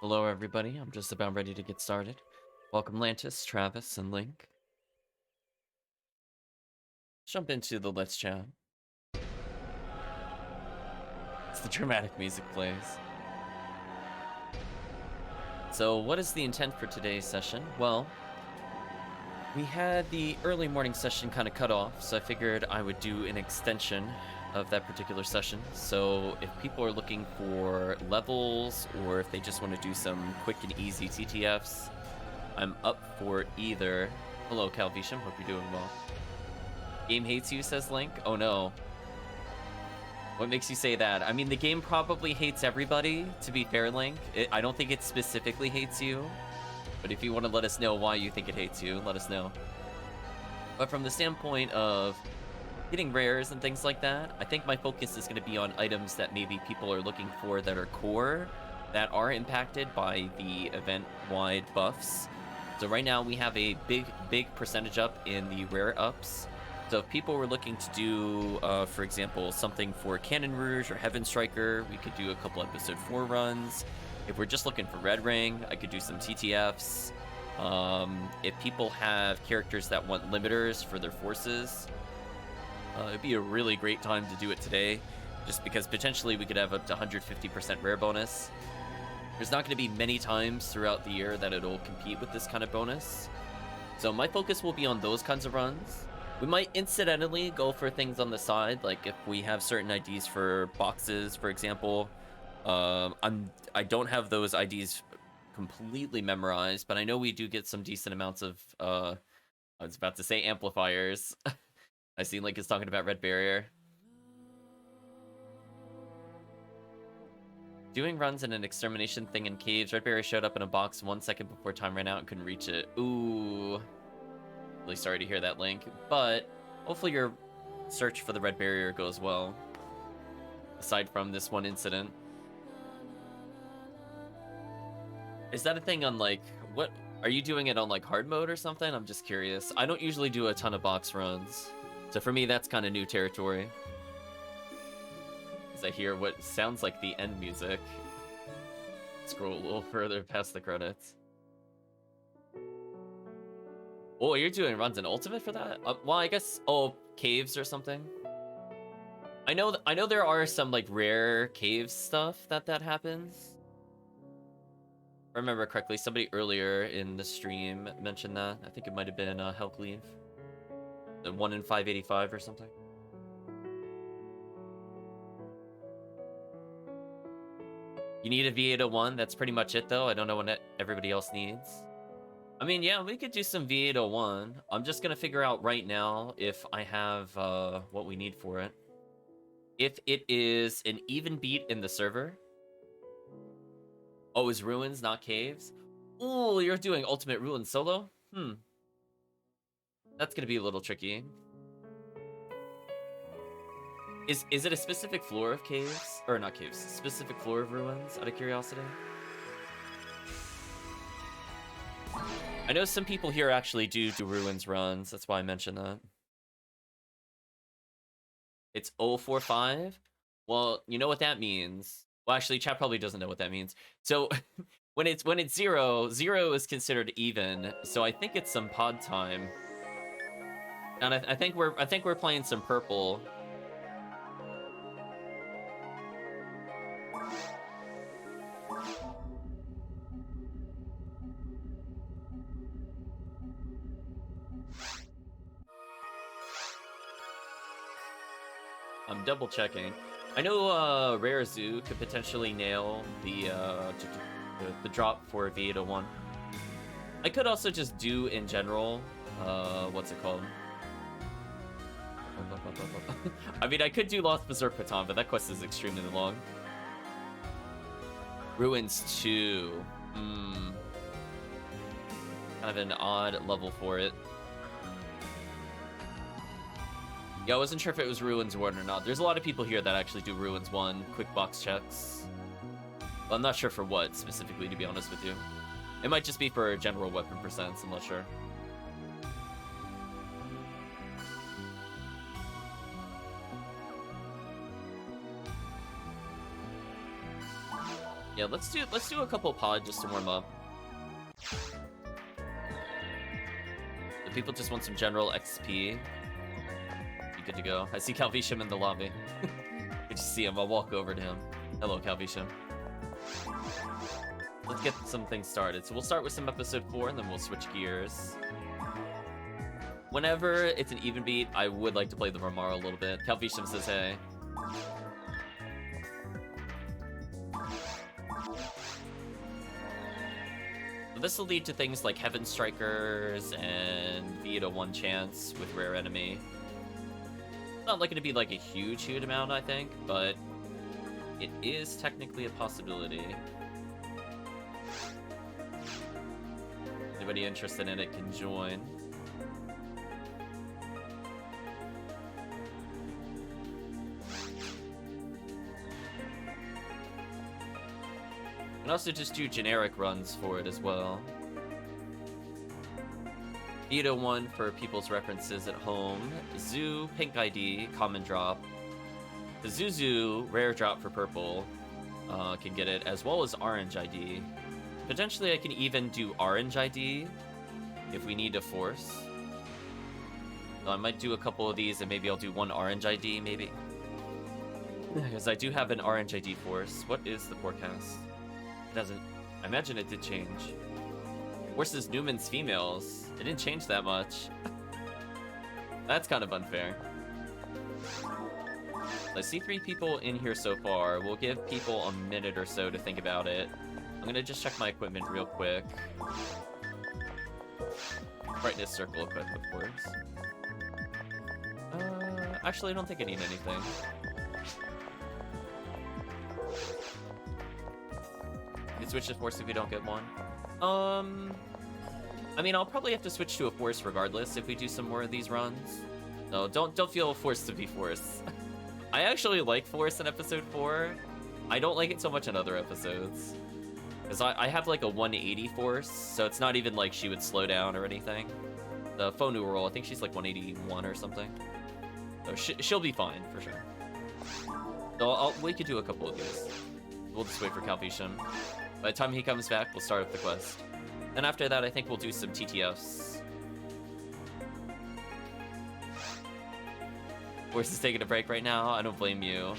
Hello, everybody. I'm just about ready to get started. Welcome, Lantis, Travis, and Link. Jump into the Let's Chat. As the dramatic music plays. So, what is the intent for today's session? Well, we had the early morning session kind of cut off, so I figured I would do an extension of that particular session. So, if people are looking for levels, or if they just want to do some quick and easy TTFs, I'm up for either. Hello, Calvisham. Hope you're doing well. Game hates you, says Link. Oh no. What makes you say that? I mean, the game probably hates everybody, to be fair, Link. I don't think it specifically hates you. But if you want to let us know why you think it hates you, let us know. But from the standpoint of getting rares and things like that, I think my focus is going to be on items that maybe people are looking for that are core, that are impacted by the event-wide buffs. So right now we have a big percentage up in the rare ups. So if people were looking to do, for example, something for Cannon Rouge or Heaven Striker, we could do a couple episode 4 runs. If we're just looking for Red Ring, I could do some TTFs. If people have characters that want limiters for their forces, it'd be a really great time to do it today, just because potentially we could have up to 150% rare bonus. There's not going to be many times throughout the year that it'll compete with this kind of bonus. So my focus will be on those kinds of runs. We might incidentally go for things on the side, like if we have certain IDs for boxes, for example. I don't have those IDs completely memorized, but I know we do get some decent amounts of, I was about to say amplifiers. I see Link is talking about Red Barrier. Doing runs in an extermination thing in caves. Red Barrier showed up in a box 1 second before time ran out and couldn't reach it. Ooh. Really sorry to hear that, Link. But hopefully your search for the Red Barrier goes well. Aside from this one incident. Is that a thing on, like, what? Are you doing it on, like, hard mode or something? I'm just curious. I don't usually do a ton of box runs. So for me, that's kind of new territory. As I hear what sounds like the end music. Scroll a little further past the credits. Oh, you're doing runs in Ultimate for that? Well, I guess, caves or something. I know there are some, like, rare cave stuff that happens. If I remember correctly, somebody earlier in the stream mentioned that. I think it might have been HellCleave. The 1 in 585 or something. You need a V801. That's pretty much it, though. I don't know what everybody else needs. I mean, yeah, we could do some V801. I'm just going to figure out right now if I have what we need for it. If it is an even beat in the server. Oh, is Ruins, not Caves? Oh, you're doing Ultimate Ruins solo? That's going to be a little tricky. Is it a specific floor of Caves? Or not Caves, specific floor of Ruins, out of curiosity? I know some people here actually do Ruins runs. That's why I mentioned that. It's 045? Well, you know what that means. Well, actually, chat probably doesn't know what that means. So, when it's 0, 0 is considered even. So I think it's some pod time. And I think we're playing some purple. I'm double checking. I know Rare Zoo could potentially nail the drop for V801. I could also just do in general, what's it called? I mean, I could do Lost Berserk Baton, but that quest is extremely long. Ruins 2. Kind of an odd level for it. Yeah, I wasn't sure if it was Ruins 1 or not. There's a lot of people here that actually do Ruins 1 quick box checks. Well, I'm not sure for what specifically, to be honest with you. It might just be for general weapon percents, I'm not sure. Yeah, let's do a couple pod just to warm up. If people just want some general XP, be good to go. I see Calvisham in the lobby. Good to see him. I'll walk over to him. Hello, Calvisham. Let's get some things started. So we'll start with some episode 4, and then we'll switch gears. Whenever it's an even beat, I would like to play the Romaro a little bit. Calvisham says hey. This will lead to things like Heaven Strikers and Vita 1 chance with rare enemy. Not likely to be like a huge amount, I think, but it is technically a possibility. Anybody interested in it can join. And also just do generic runs for it as well. Vita 1 for people's references at home. Zoo, pink ID, common drop. The Zuzu, rare drop for purple, can get it, as well as orange ID. Potentially I can even do orange ID if we need a force. So I might do a couple of these and maybe I'll do one orange ID, maybe. Because I do have an orange ID force. What is the forecast? It doesn't... I imagine it did change. Versus Newman's females. It didn't change that much. That's kind of unfair. I see 3 people in here so far. We'll give people a minute or so to think about it. I'm gonna just check my equipment real quick. Brightness circle equipped, of course. Actually, I don't think I need anything. You can switch to force if you don't get one. I mean, I'll probably have to switch to a force regardless if we do some more of these runs. No, don't feel forced to be force. I actually like force in episode 4. I don't like it so much in other episodes. Because I have like a 180 force, so it's not even like she would slow down or anything. The Phonu roll, I think she's like 181 or something. So she'll be fine, for sure. So we could do a couple of these. We'll just wait for Calvisham. By the time he comes back, we'll start up the quest. And after that, I think we'll do some TTFs. Force is taking a break right now. I don't blame you.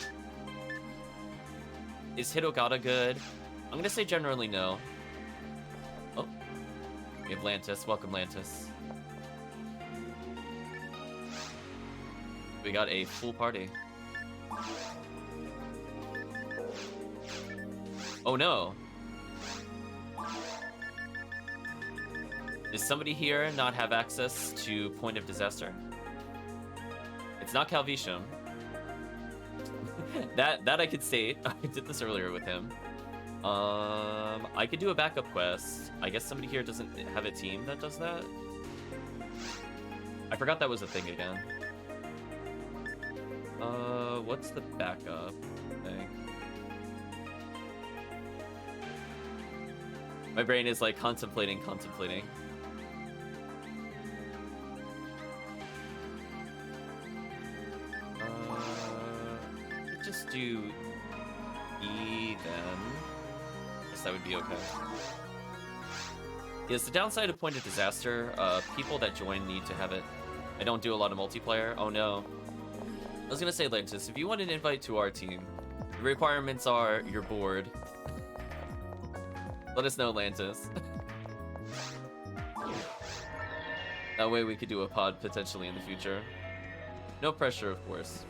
Is Hitogata good? I'm gonna say generally no. Oh. We have Lantis. Welcome, Lantis. We got a full party. Oh no. Does somebody here not have access to Point of Disaster? It's not Calvisham. that I could state. I did this earlier with him. I could do a backup quest. I guess somebody here doesn't have a team that does that. I forgot that was a thing again. What's the backup thing? My brain is like contemplating. Just do E then. Guess that would be okay. Yes, the downside of Point of Disaster, people that join need to have it. I don't do a lot of multiplayer. Oh no. I was gonna say, Lantis, if you want an invite to our team, the requirements are you're bored. Let us know, Lantis. That way we could do a pod potentially in the future. No pressure, of course.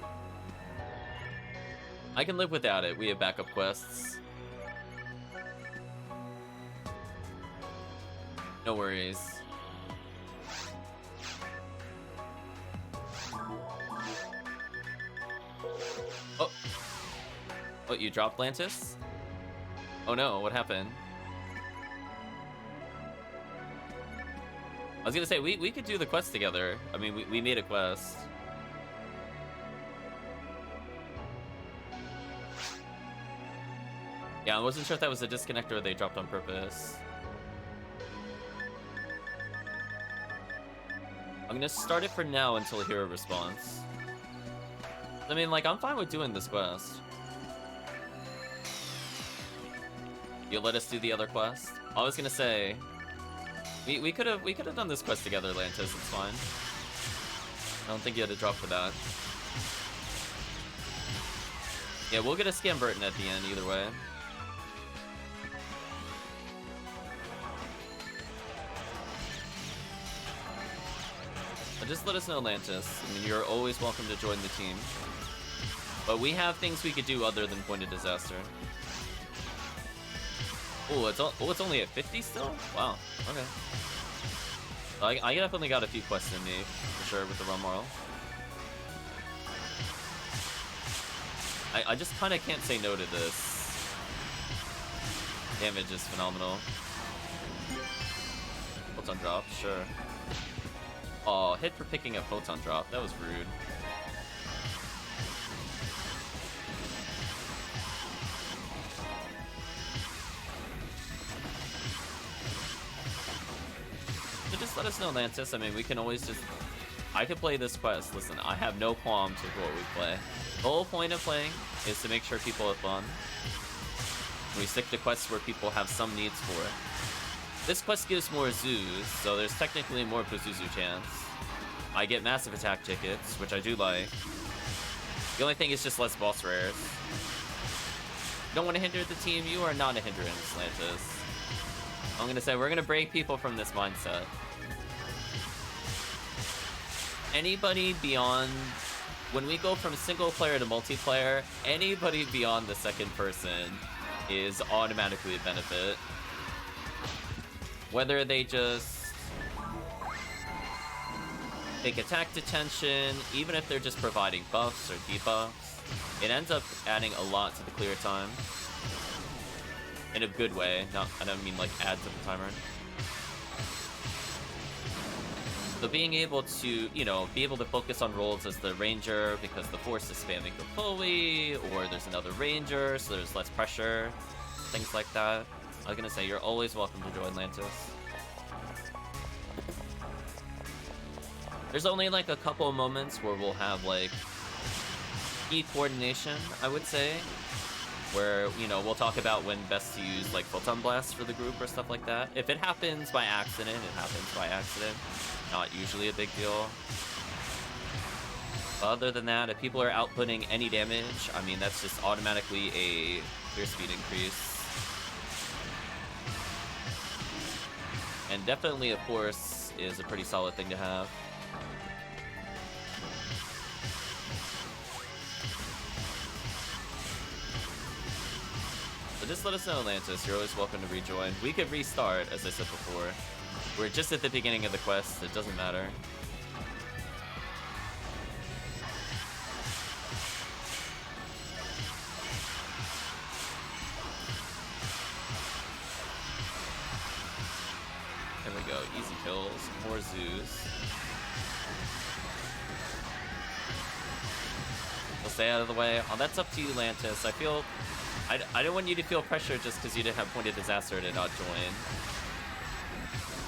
I can live without it. We have backup quests. No worries. Oh. What, you dropped Lantis? Oh no, what happened? I was gonna say, we could do the quest together. I mean, we made a quest. Yeah, I wasn't sure if that was a disconnect or they dropped on purpose. I'm gonna start it for now until I hear a response. I mean, like, I'm fine with doing this quest. You'll let us do the other quest? I was gonna say, we could have done this quest together, Lantis. It's fine. I don't think you had to drop for that. Yeah, we'll get a Scam Burton at the end either way. But just let us know, Lantis. I mean, you're always welcome to join the team. But we have things we could do other than Point of Disaster. Oh, it's only at 50 still? Wow, okay. I definitely got a few quests in me, for sure, with the Realm Moral. I just kind of can't say no to this. Damage is phenomenal. Photon Drop, sure. Oh, hit for picking up Photon Drop. That was rude. So just let us know, Lantis. I mean, we can always just... I could play this quest. Listen, I have no qualms with what we play. The whole point of playing is to make sure people have fun. We stick to quests where people have some needs for it. This quest gives more zoos, so there's technically more Pazuzu chance. I get massive attack tickets, which I do like. The only thing is just less boss rares. Don't want to hinder the team, you are not a hindrance, Lantis. I'm gonna say, we're gonna break people from this mindset. Anybody beyond... When we go from single player to multiplayer, anybody beyond the second person is automatically a benefit. Whether they just take attack detention, even if they're just providing buffs or debuffs, it ends up adding a lot to the clear time. In a good way, I don't mean like add to the timer. So being able to, you know, be able to focus on roles as the ranger because the force is spamming the Chloe, or there's another ranger, so there's less pressure, things like that. I was gonna say, you're always welcome to join Lantis. There's only like a couple of moments where we'll have like key coordination, I would say, where, you know, we'll talk about when best to use like Photon Blast for the group or stuff like that. If it happens by accident, it happens by accident. Not usually a big deal. But other than that, if people are outputting any damage, I mean, that's just automatically a clear speed increase. And definitely a force is a pretty solid thing to have. So just let us know, Lantis. You're always welcome to rejoin. We could restart, as I said before. We're just at the beginning of the quest. It doesn't matter. There we go. Easy kills. More zoos. We'll stay out of the way. Oh, that's up to you, Lantis. I don't want you to feel pressure just because you didn't have Point of Disaster to not join.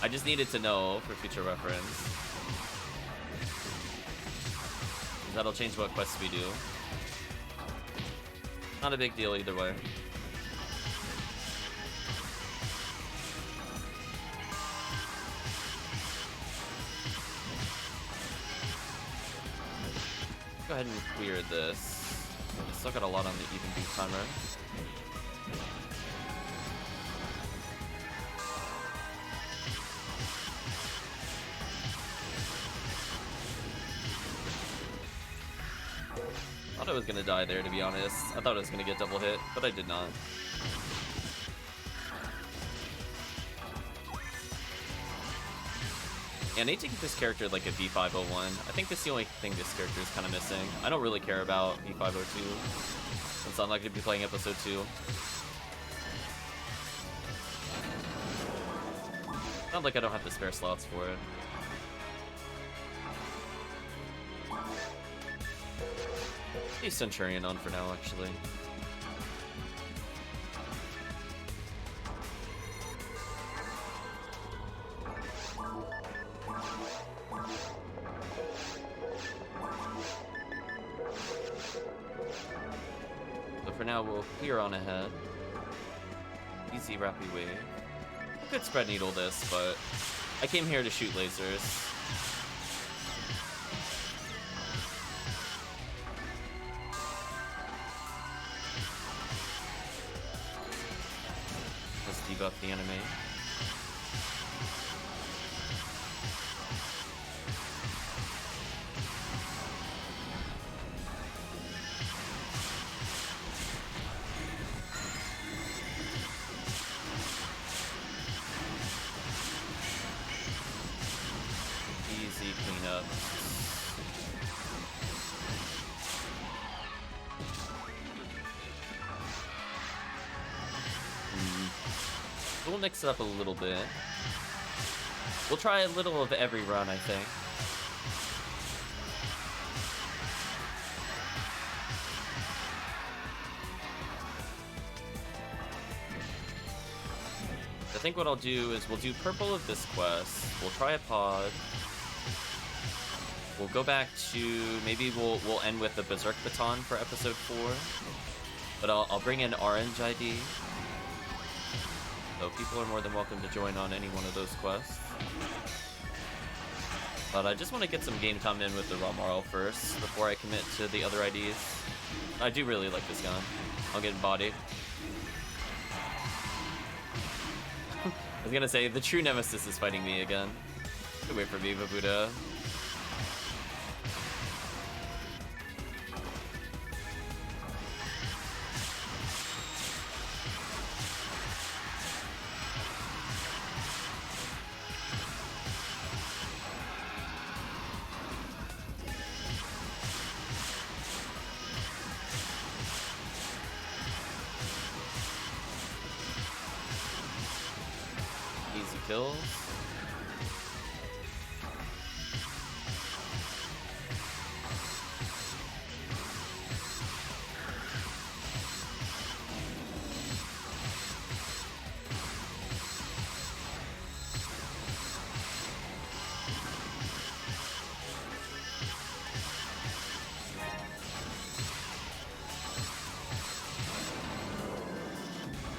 I just needed to know for future reference. That'll change what quests we do. Not a big deal either way. Go ahead and clear this. I still got a lot on the even beat timer. I thought I was gonna die there, to be honest. I thought I was gonna get double hit, but I did not. Yeah, I need to get this character like a V501. I think that's the only thing this character is kind of missing. I don't really care about V502, since I'm not going to be playing episode 2. Not like I don't have the spare slots for it. Leave Centurion on for now, actually. So for now, we'll clear on ahead. Easy Rappy Wave. Could spread needle this, but I came here to shoot lasers. Let's debuff the enemy. Easy cleanup. We'll mix it up a little bit. We'll try a little of every run, I think. I think what I'll do is we'll do purple of this quest. We'll try a pod. We'll go back to, maybe we'll end with the Berserk Baton for episode 4. But I'll bring in orange ID. So people are more than welcome to join on any one of those quests. But I just want to get some game time in with the Romarl first before I commit to the other IDs. I do really like this gun. I'll get bodied. I was gonna say, the true nemesis is fighting me again. Wait for Viva Buddha. Kills.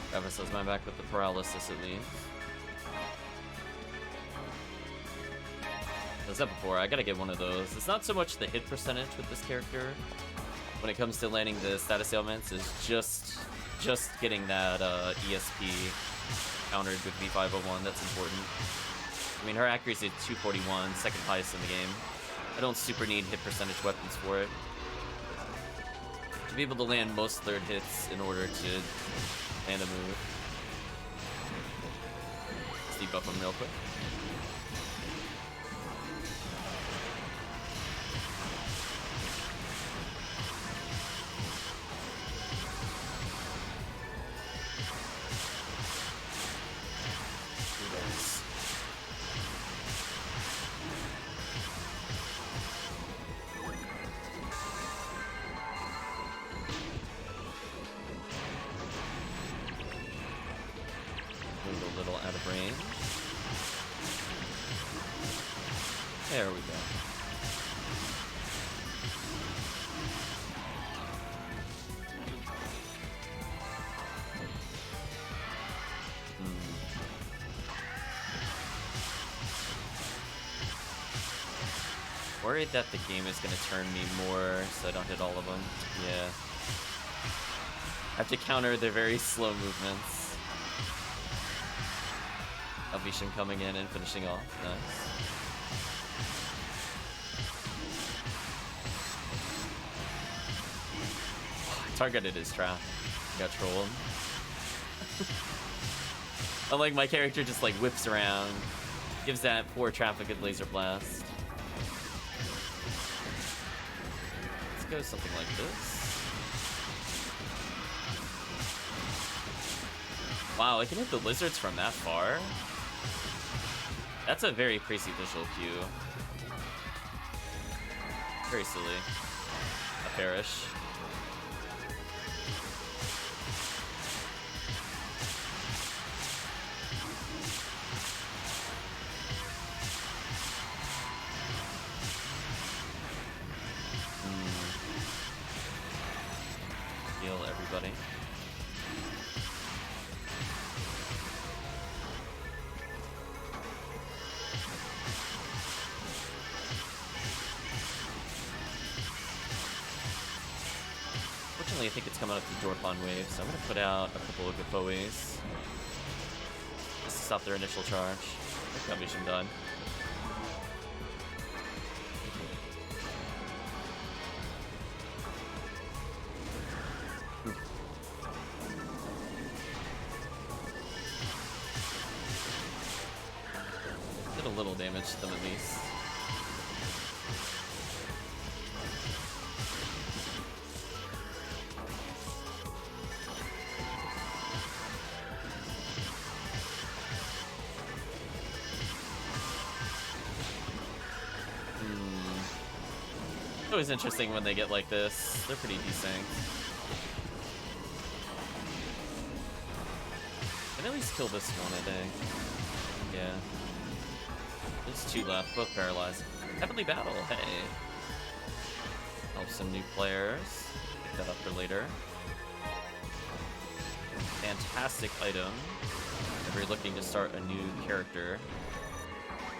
Travis has my back with the paralysis at least. I said before, I gotta get one of those. It's not so much the hit percentage with this character when it comes to landing the status ailments, is just getting that ESP countered with V501. That's important. I mean, her accuracy is 241, second highest in the game. I don't super need hit percentage weapons for it. To be able to land most third hits in order to land a move. Let's debuff him real quick. There we go. Worried that the game is going to turn me more so I don't hit all of them. Yeah. I have to counter their very slow movements. Elvisham coming in and finishing off. Nice. Targeted his trap. Got trolled. Unlike my character just like whips around, gives that poor trap a good laser blast. Let's go something like this. Wow, I can hit the lizards from that far. That's a very crazy visual cue. Very silly. A perish. I think it's coming up to Dorpon wave, so I'm gonna put out a couple of Gafoes. Just to stop their initial charge. Got mission done. Did a little damage to them at least. It's always interesting when they get like this. They're pretty decent. Can at least kill this one, I think. Yeah. There's 2 left, both paralyzed. Heavenly Battle, hey. Help some new players. Pick that up for later. Fantastic item. If you're looking to start a new character.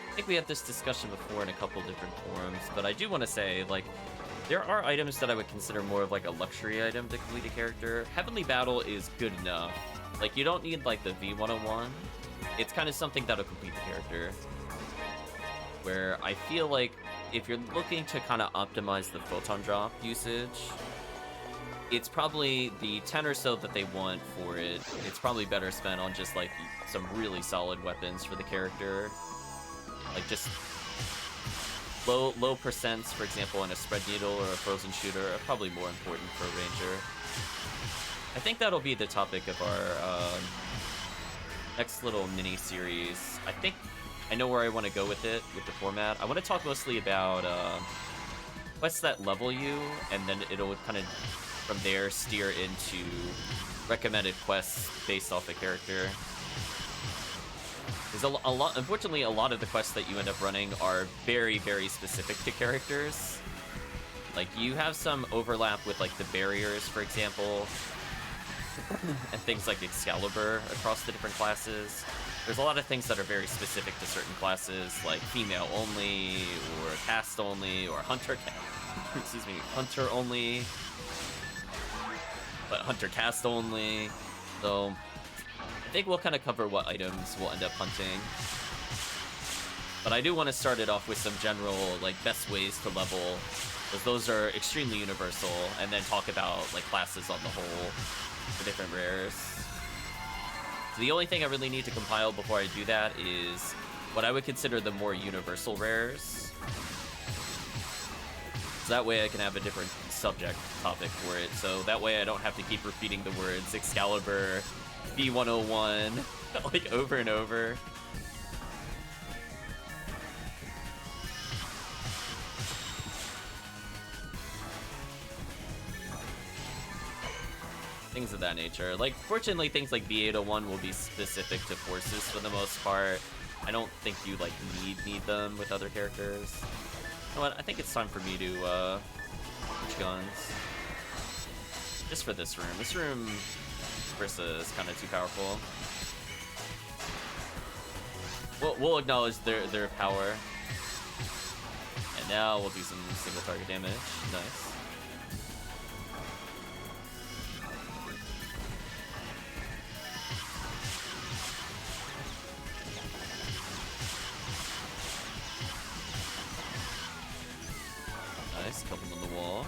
I think we had this discussion before in a couple different forums, but I do want to say, like, there are items that I would consider more of like a luxury item to complete a character. Heavenly Battle is good enough. Like, you don't need like the V101. It's kind of something that'll complete the character. Where I feel like if you're looking to kind of optimize the photon drop usage, it's probably the 10 or so that they want for it. It's probably better spent on just like some really solid weapons for the character. Like just low percents, for example, in a spread needle or a frozen shooter are probably more important for a ranger. I think that'll be the topic of our next little mini series. I know where I want to go with it, with the format. I want to talk mostly about quests that level you, and then it'll kind of from there steer into recommended quests based off the character. There's a lot, unfortunately, a lot of the quests that you end up running are very, very specific to characters. Like, you have some overlap with, like, the barriers, for example, and things like Excalibur across the different classes. There's a lot of things that are very specific to certain classes, like female only, or cast only, or hunter only, but hunter cast only. So I think we'll kind of cover what items we'll end up hunting. But I do want to start it off with some general, like, best ways to level, because those are extremely universal, and then talk about, like, classes on the whole for different rares. So the only thing I really need to compile before I do that is what I would consider the more universal rares. So that way I can have a different subject topic for it. So that way I don't have to keep repeating the words Excalibur, B101, like over and over. Things of that nature. Like, fortunately, things like B801 will be specific to forces for the most part. I don't think you, like, need them with other characters. You know what? I think it's time for me to, switch guns. Just for this room. This room, Brissa is kind of too powerful. We'll acknowledge their power. And now we'll do some single target damage. Nice. Nice, couple on the wall.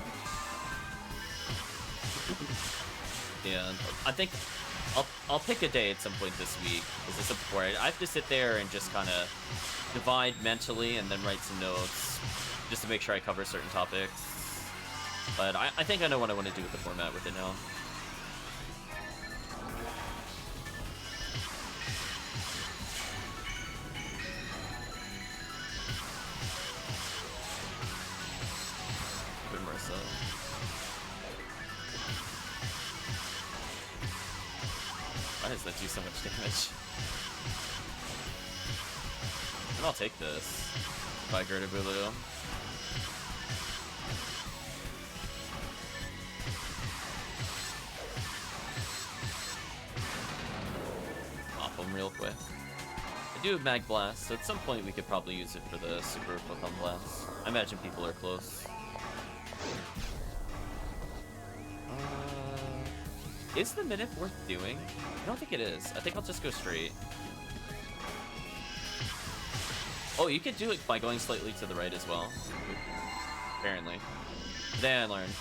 Yeah, I think I'll pick a day at some point this week. Is this before I have to sit there and just kind of divide mentally and then write some notes just to make sure I cover certain topics. But I think I know what I want to do with the format with it now. Why does that do so much damage? And I'll take this. By Gerda Bulu. Pop him real quick. I do have Mag Blast, so at some point we could probably use it for the Super Photon Blast. I imagine people are close. Is the minute worth doing? I don't think it is. I think I'll just go straight. Oh, you could do it by going slightly to the right as well. Apparently. Today I learned.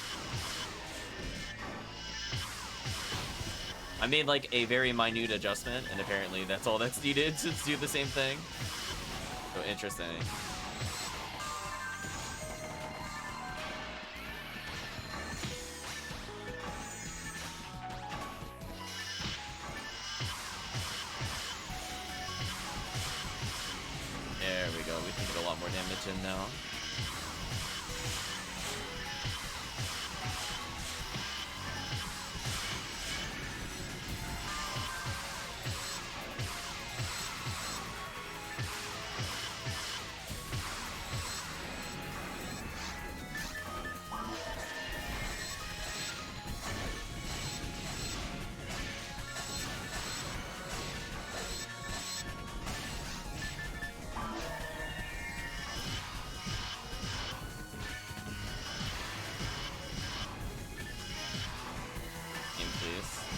I made like a very minute adjustment, and apparently that's all that's needed to do the same thing. So interesting. There we go. We can get a lot more damage in now.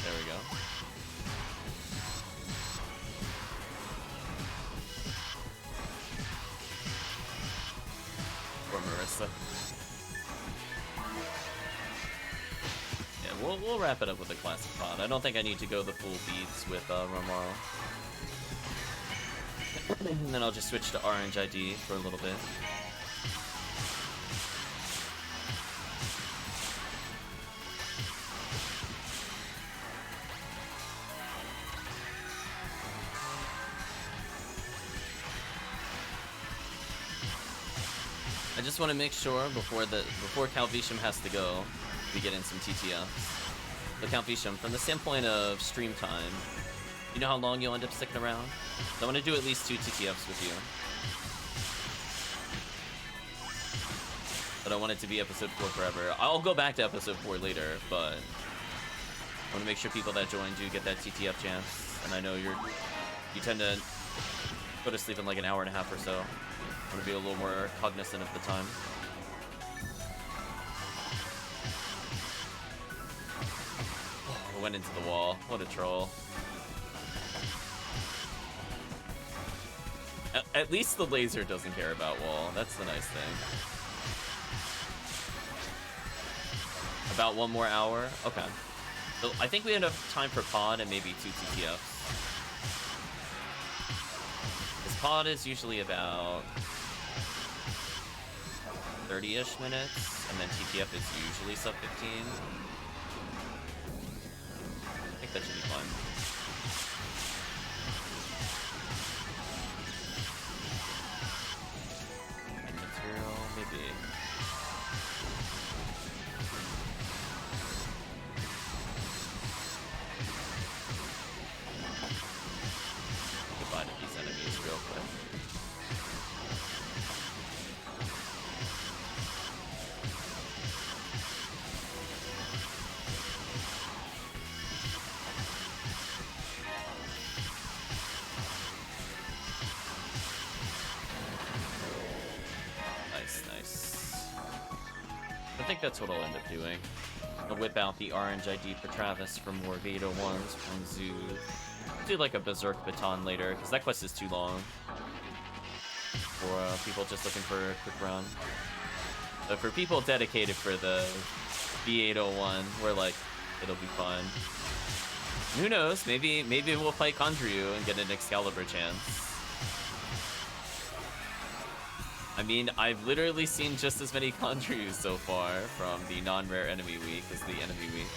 There we go. Or Marissa. Yeah, we'll wrap it up with a classic pod. I don't think I need to go the full beats with Romaro. And then I'll just switch to Orange ID for a little bit. I just want to make sure before Calvisham has to go, we get in some TTFs. So Calvisham, from the standpoint of stream time, you know how long you'll end up sticking around? So I want to do at least 2 TTFs with you. But I want it to be episode 4 forever. I'll go back to episode 4 later, but I want to make sure people that join do get that TTF chance. And I know you tend to go to sleep in like an hour and a half or so. I want to be a little more cognizant of the time. Oh, I went into the wall. What a troll. At least the laser doesn't care about wall. That's the nice thing. About 1 more hour? Okay. So I think we have enough time for pod and maybe 2 TTFs. This pod is usually about 30-ish minutes, and then TTF is usually sub 15. I think that should be fun. And material, maybe. Goodbye to these enemies real quick. I think that's what I'll end up doing. I'll whip out the Orange ID for Travis for more Veda ones from Zoo. Do like a Berserk Baton later, because that quest is too long for people just looking for a quick run. But for people dedicated for the V801, we're like, it'll be fun. And who knows, maybe we'll fight Kandryu and get an Excalibur chance. I mean, I've literally seen just as many Kandryus so far from the non-rare enemy week as the enemy week.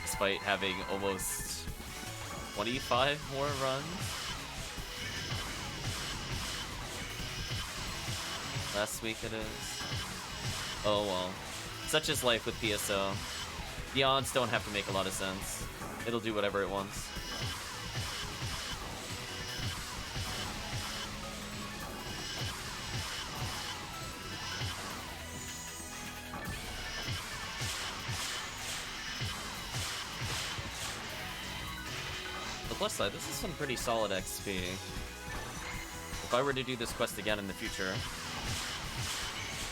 Despite having almost 25 more runs. Last week it is. Oh well. Such is life with PSO. The odds don't have to make a lot of sense. It'll do whatever it wants. Plus side, this is some pretty solid XP. If I were to do this quest again in the future,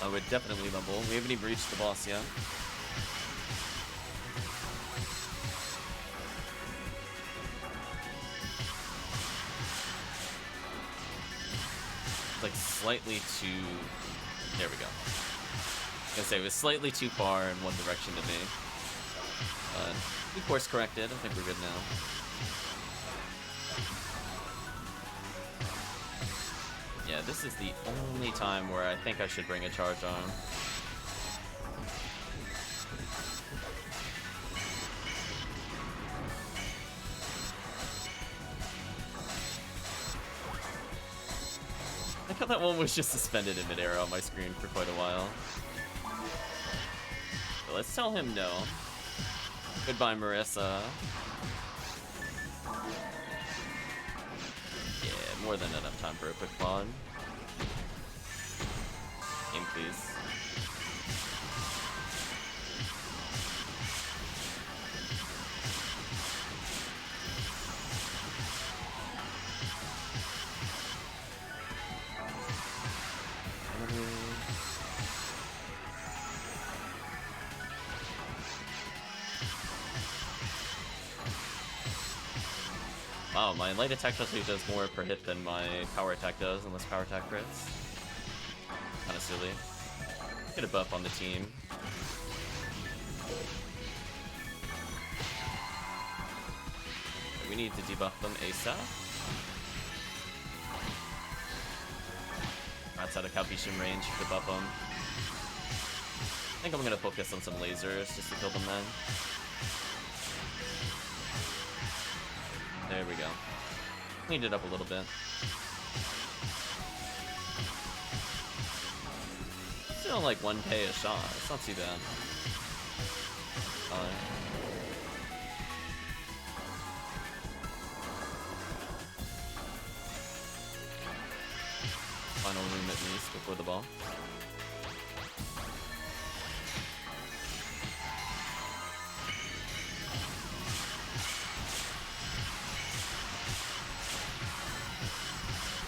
I would definitely level. We haven't even reached the boss yet. like slightly too... There we go. I was gonna say, it was slightly too far in one direction to me. But we course corrected. I think we're good now. Yeah, this is the only time where I think I should bring a charge on. I thought that one was just suspended in midair on my screen for quite a while. So let's tell him no. Goodbye, Marissa. Yeah, more than enough time for a quick pod. Game, please. Wow, my light attack actually does more per hit than my power attack does, unless power attack crits. Kinda silly. Get a buff on the team. We need to debuff them ASAP. That's out of Calpetium range to buff them. I think I'm gonna focus on some lasers just to kill them then. There we go. Cleaned it up a little bit. Still like 1k a shot. It's not too bad. Final room at least before the ball.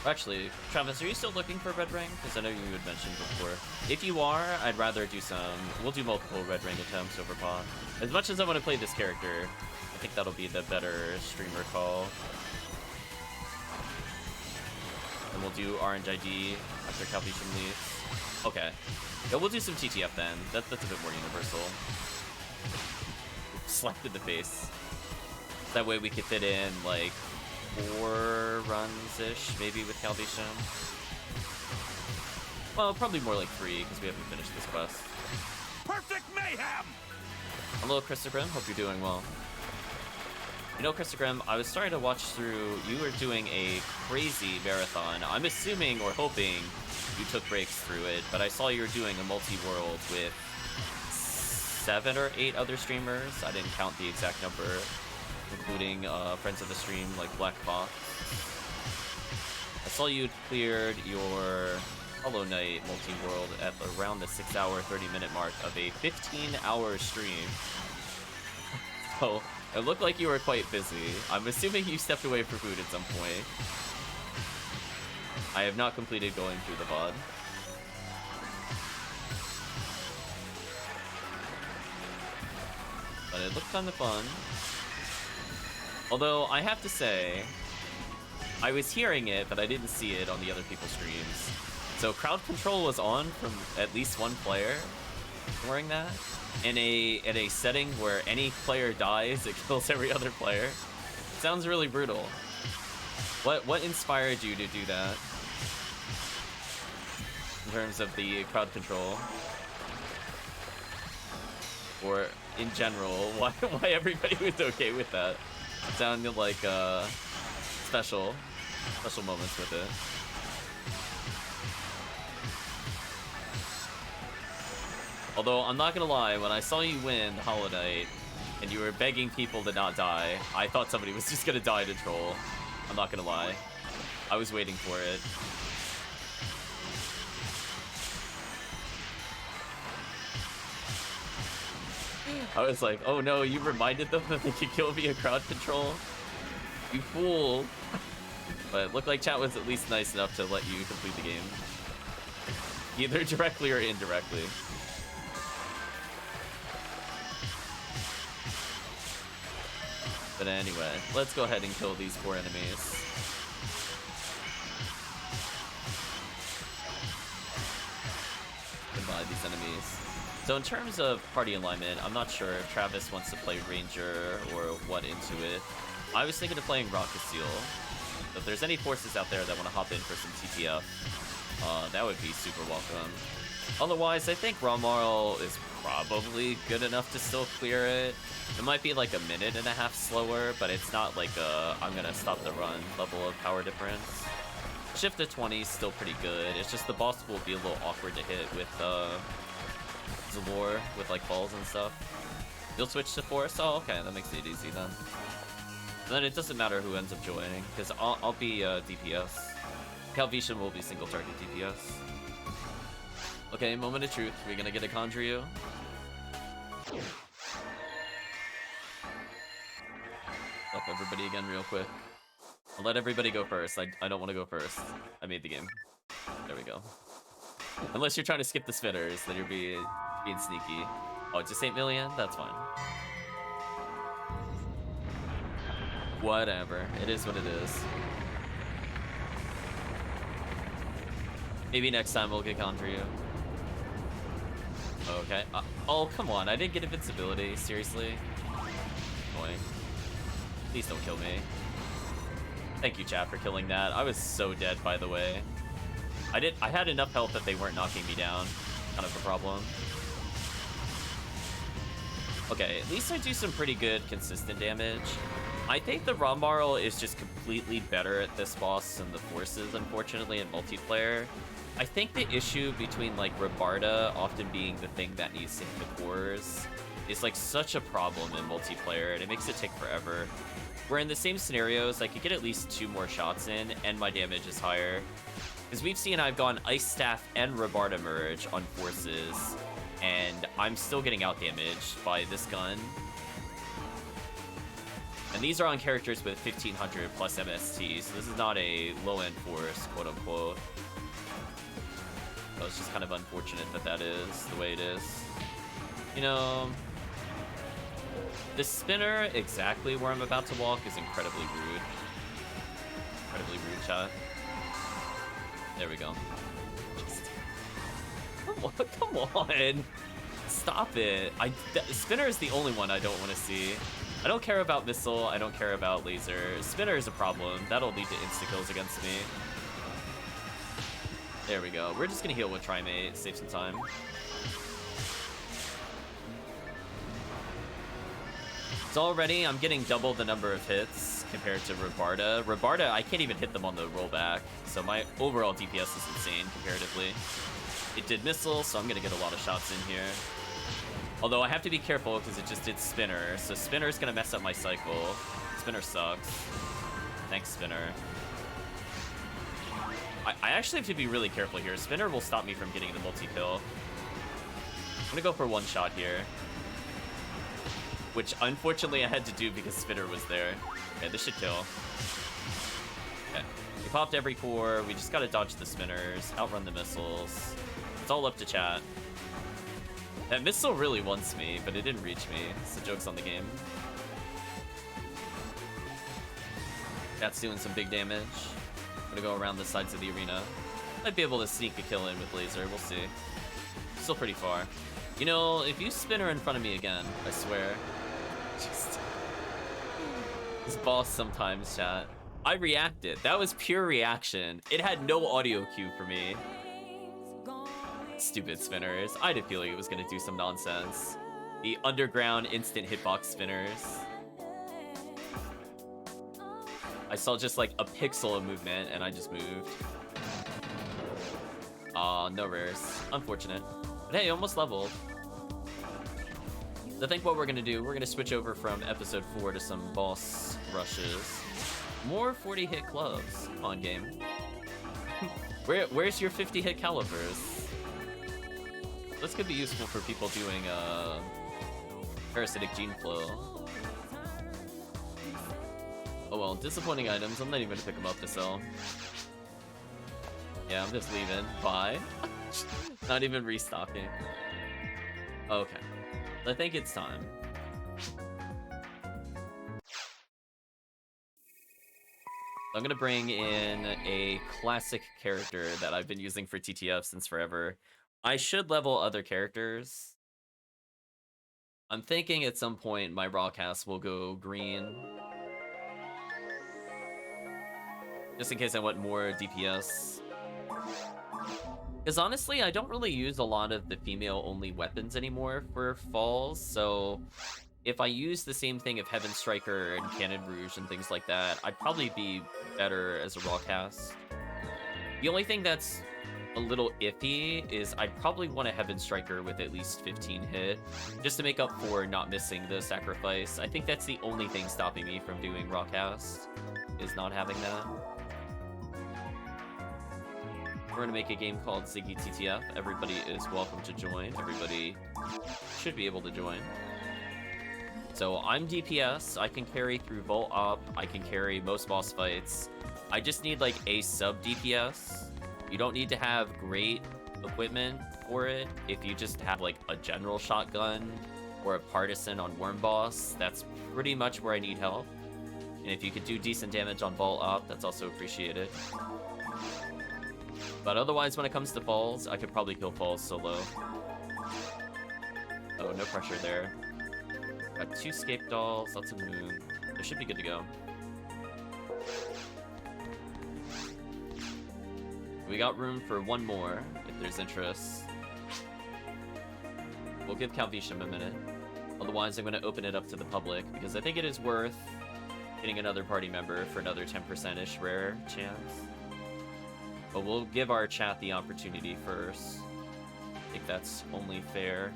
Actually, Travis, are you still looking for red ring? Because I know you had mentioned before. If you are, I'd rather do some... We'll do multiple red ring attempts over pod. As much as I want to play this character, I think that'll be the better streamer call. And we'll do Orange ID after Calpetium leaves. Okay. Yeah, we'll do some TTF then. That's a bit more universal. Slapped in the face. That way we could fit in, like... 4 runs-ish, maybe, with Calpetium. Well, probably more like 3, because we haven't finished this quest. Perfect mayhem! Hello, Christogrim. Hope you're doing well. You know, Christogrim, I was starting to watch through... You were doing a crazy marathon. I'm assuming or hoping you took breaks through it, but I saw you were doing a multi-world with 7 or 8 other streamers. I didn't count the exact number, including friends of the stream like Black Fox. I saw you cleared your Hollow Knight multi-world at around the 6-hour, 30-minute mark of a 15-hour stream. So it looked like you were quite busy. I'm assuming you stepped away for food at some point. I have not completed going through the VOD. But it looked kind of fun. Although, I have to say, I was hearing it, but I didn't see it on the other people's streams. So crowd control was on from at least one player during that. In a setting where any player dies, it kills every other player. Sounds really brutal. What inspired you to do that? In terms of the crowd control? Or in general, why everybody was okay with that? It sounded like special moments with it. Although, I'm not gonna lie, when I saw you win the Hollow Knight, and you were begging people to not die, I thought somebody was just gonna die to troll. I'm not gonna lie. I was waiting for it. I was like, oh no, you reminded them that they could kill via crowd control? You fool. But it looked like chat was at least nice enough to let you complete the game. Either directly or indirectly. But anyway, let's go ahead and kill these 4 enemies. So in terms of party alignment, I'm not sure if Travis wants to play Ranger or what into it. I was thinking of playing Rocket Seal. So if there's any forces out there that want to hop in for some TTF, that would be super welcome. Otherwise, I think Romarl is probably good enough to still clear it. It might be like a minute and a half slower, but it's not like a I'm gonna stop the run level of power difference. Shift to 20 is still pretty good. It's just the boss will be a little awkward to hit with Zalor with like balls and stuff. You'll switch to Force? Oh, okay, that makes it easy then. And then it doesn't matter who ends up joining, because I'll be DPS. Calvation will be single target DPS. Okay, moment of truth. We're gonna get a Condryu. Up everybody again real quick. I'll let everybody go first. I don't want to go first. I made the game. There we go. Unless you're trying to skip the spinners, then you're being sneaky. Oh, just 8 million? That's fine. Whatever. It is what it is. Maybe next time we'll get Condryu. Okay. Oh, come on. I didn't get invincibility. Seriously? Annoying. Please don't kill me. Thank you, chat, for killing that. I was so dead, by the way. I had enough health that they weren't knocking me down. Kind of a problem. Okay, at least I do some pretty good, consistent damage. I think the Romarl is just completely better at this boss than the Forces, unfortunately, in multiplayer. I think the issue between, like, Rabarda often being the thing that needs to hit the cores is, like, such a problem in multiplayer, and it makes it take forever. Where in the same scenarios, I could get at least 2 more shots in, and my damage is higher. Because we've seen I've gone Ice Staff and Rabarda merge on Forces, and I'm still getting out damaged by this gun. And these are on characters with 1500 plus MST, so this is not a low-end force, quote-unquote. So it's just kind of unfortunate that that is the way it is. You know, the spinner exactly where I'm about to walk is incredibly rude. Incredibly rude, chat. There we go. Just... Come on! Stop it. Spinner is the only one I don't want to see. I don't care about missile, I don't care about laser. Spinner is a problem. That'll lead to insta-kills against me. There we go. We're just gonna heal with Trimate, save some time. So already I'm getting double the number of hits compared to Rabarda. Rabarda, I can't even hit them on the rollback, so my overall DPS is insane comparatively. It did missile, so I'm gonna get a lot of shots in here. Although I have to be careful because it just did Spinner, so Spinner's gonna mess up my cycle. Spinner sucks. Thanks, Spinner. I actually have to be really careful here. Spinner will stop me from getting the multi-kill. I'm gonna go for one shot here. Which, unfortunately, I had to do because Spinner was there. Okay, this should kill. Okay. We popped every core. We just gotta dodge the spinners, outrun the missiles. It's all up to chat. That missile really wants me, but it didn't reach me. It's the joke's on the game. That's doing some big damage. I'm gonna go around the sides of the arena. Might be able to sneak a kill in with laser, we'll see. Still pretty far. You know, if you spin her in front of me again, I swear. Just... This boss sometimes, chat. I reacted. That was pure reaction. It had no audio cue for me. Stupid spinners. I had a feeling it was gonna do some nonsense. The underground instant hitbox spinners. I saw just like a pixel of movement and I just moved. Aw, no rares. Unfortunate. But hey, almost leveled. So I think what we're gonna do, we're gonna switch over from episode 4 to some boss rushes. More 40 hit clubs. Come on, game. Where's your 50 hit calibers? This could be useful for people doing parasitic gene flow. Oh well, disappointing items. I'm not even gonna pick them up to sell. Yeah, I'm just leaving. Bye. Not even restocking. Okay. I think it's time. I'm gonna bring in a classic character that I've been using for TTF since forever. I should level other characters, I'm thinking at some point my raw cast will go green. Just in case I want more DPS. Because honestly, I don't really use a lot of the female-only weapons anymore for falls, so if I use the same thing of Heaven Striker and Cannon Rouge and things like that, I'd probably be better as a raw cast. The only thing that's a little iffy is I'd probably want a Heaven Striker with at least 15 hit, just to make up for not missing the sacrifice. I think that's the only thing stopping me from doing raw cast, is not having that. We're gonna make a game called Ziggy TTF. Everybody is welcome to join. Everybody should be able to join. So I'm DPS. I can carry through Volt Up. I can carry most boss fights. I just need like a sub DPS. You don't need to have great equipment for it. If you just have like a general shotgun or a partisan on Worm Boss, that's pretty much where I need help. And if you could do decent damage on Vault Up, that's also appreciated. But otherwise, when it comes to falls, I could probably kill falls solo. Oh, no pressure there. Got 2 Scape Dolls, lots of Moon. They should be good to go. We got room for one more, if there's interest. We'll give Calvisham a minute. Otherwise, I'm going to open it up to the public, because I think it is worth getting another party member for another 10%-ish rare chance. But we'll give our chat the opportunity first. I think that's only fair.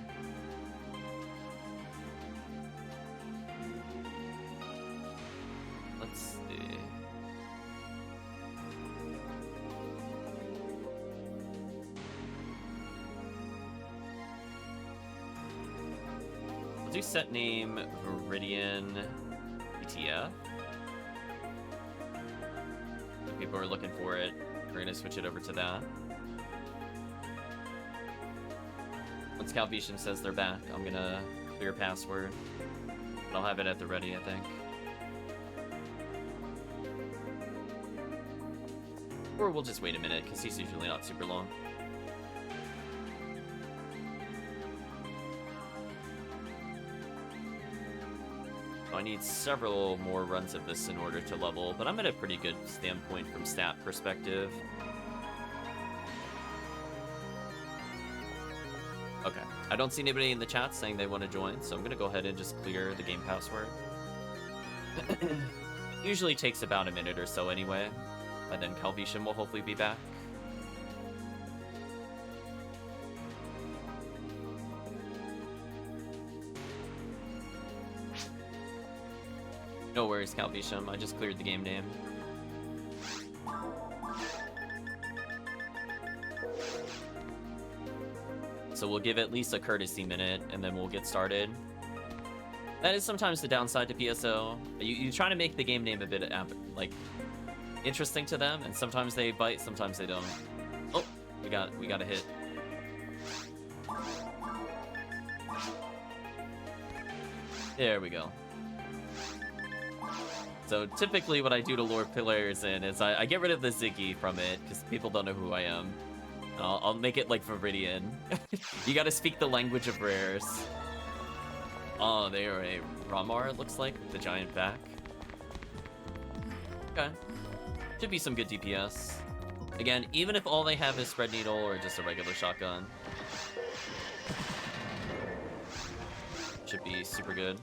Let's see. We'll do set name Viridian ETF. If people are looking for it, we're gonna switch it over to that. Once Calvisham says they're back, I'm gonna clear password. But I'll have it at the ready, I think. Or we'll just wait a minute, because he's usually not super long. I need several more runs of this in order to level, but I'm at a pretty good standpoint from stat perspective. Okay, I don't see anybody in the chat saying they want to join, so I'm going to go ahead and just clear the game password. Usually takes about a minute or so anyway, and then Calvisham will hopefully be back. No worries, Calvisham. I just cleared the game name. So we'll give at least a courtesy minute, and then we'll get started. That is sometimes the downside to PSO. You try to make the game name a bit, like, interesting to them, and sometimes they bite, sometimes they don't. Oh, we got a hit. There we go. So typically what I do to lure players in is I get rid of the Ziggy from it, because people don't know who I am. I'll make it like Viridian. You gotta speak the language of rares. Oh, they are a Ramar, it looks like, with the giant back. Okay. Should be some good DPS. Again, even if all they have is Spread Needle or just a regular shotgun. Should be super good.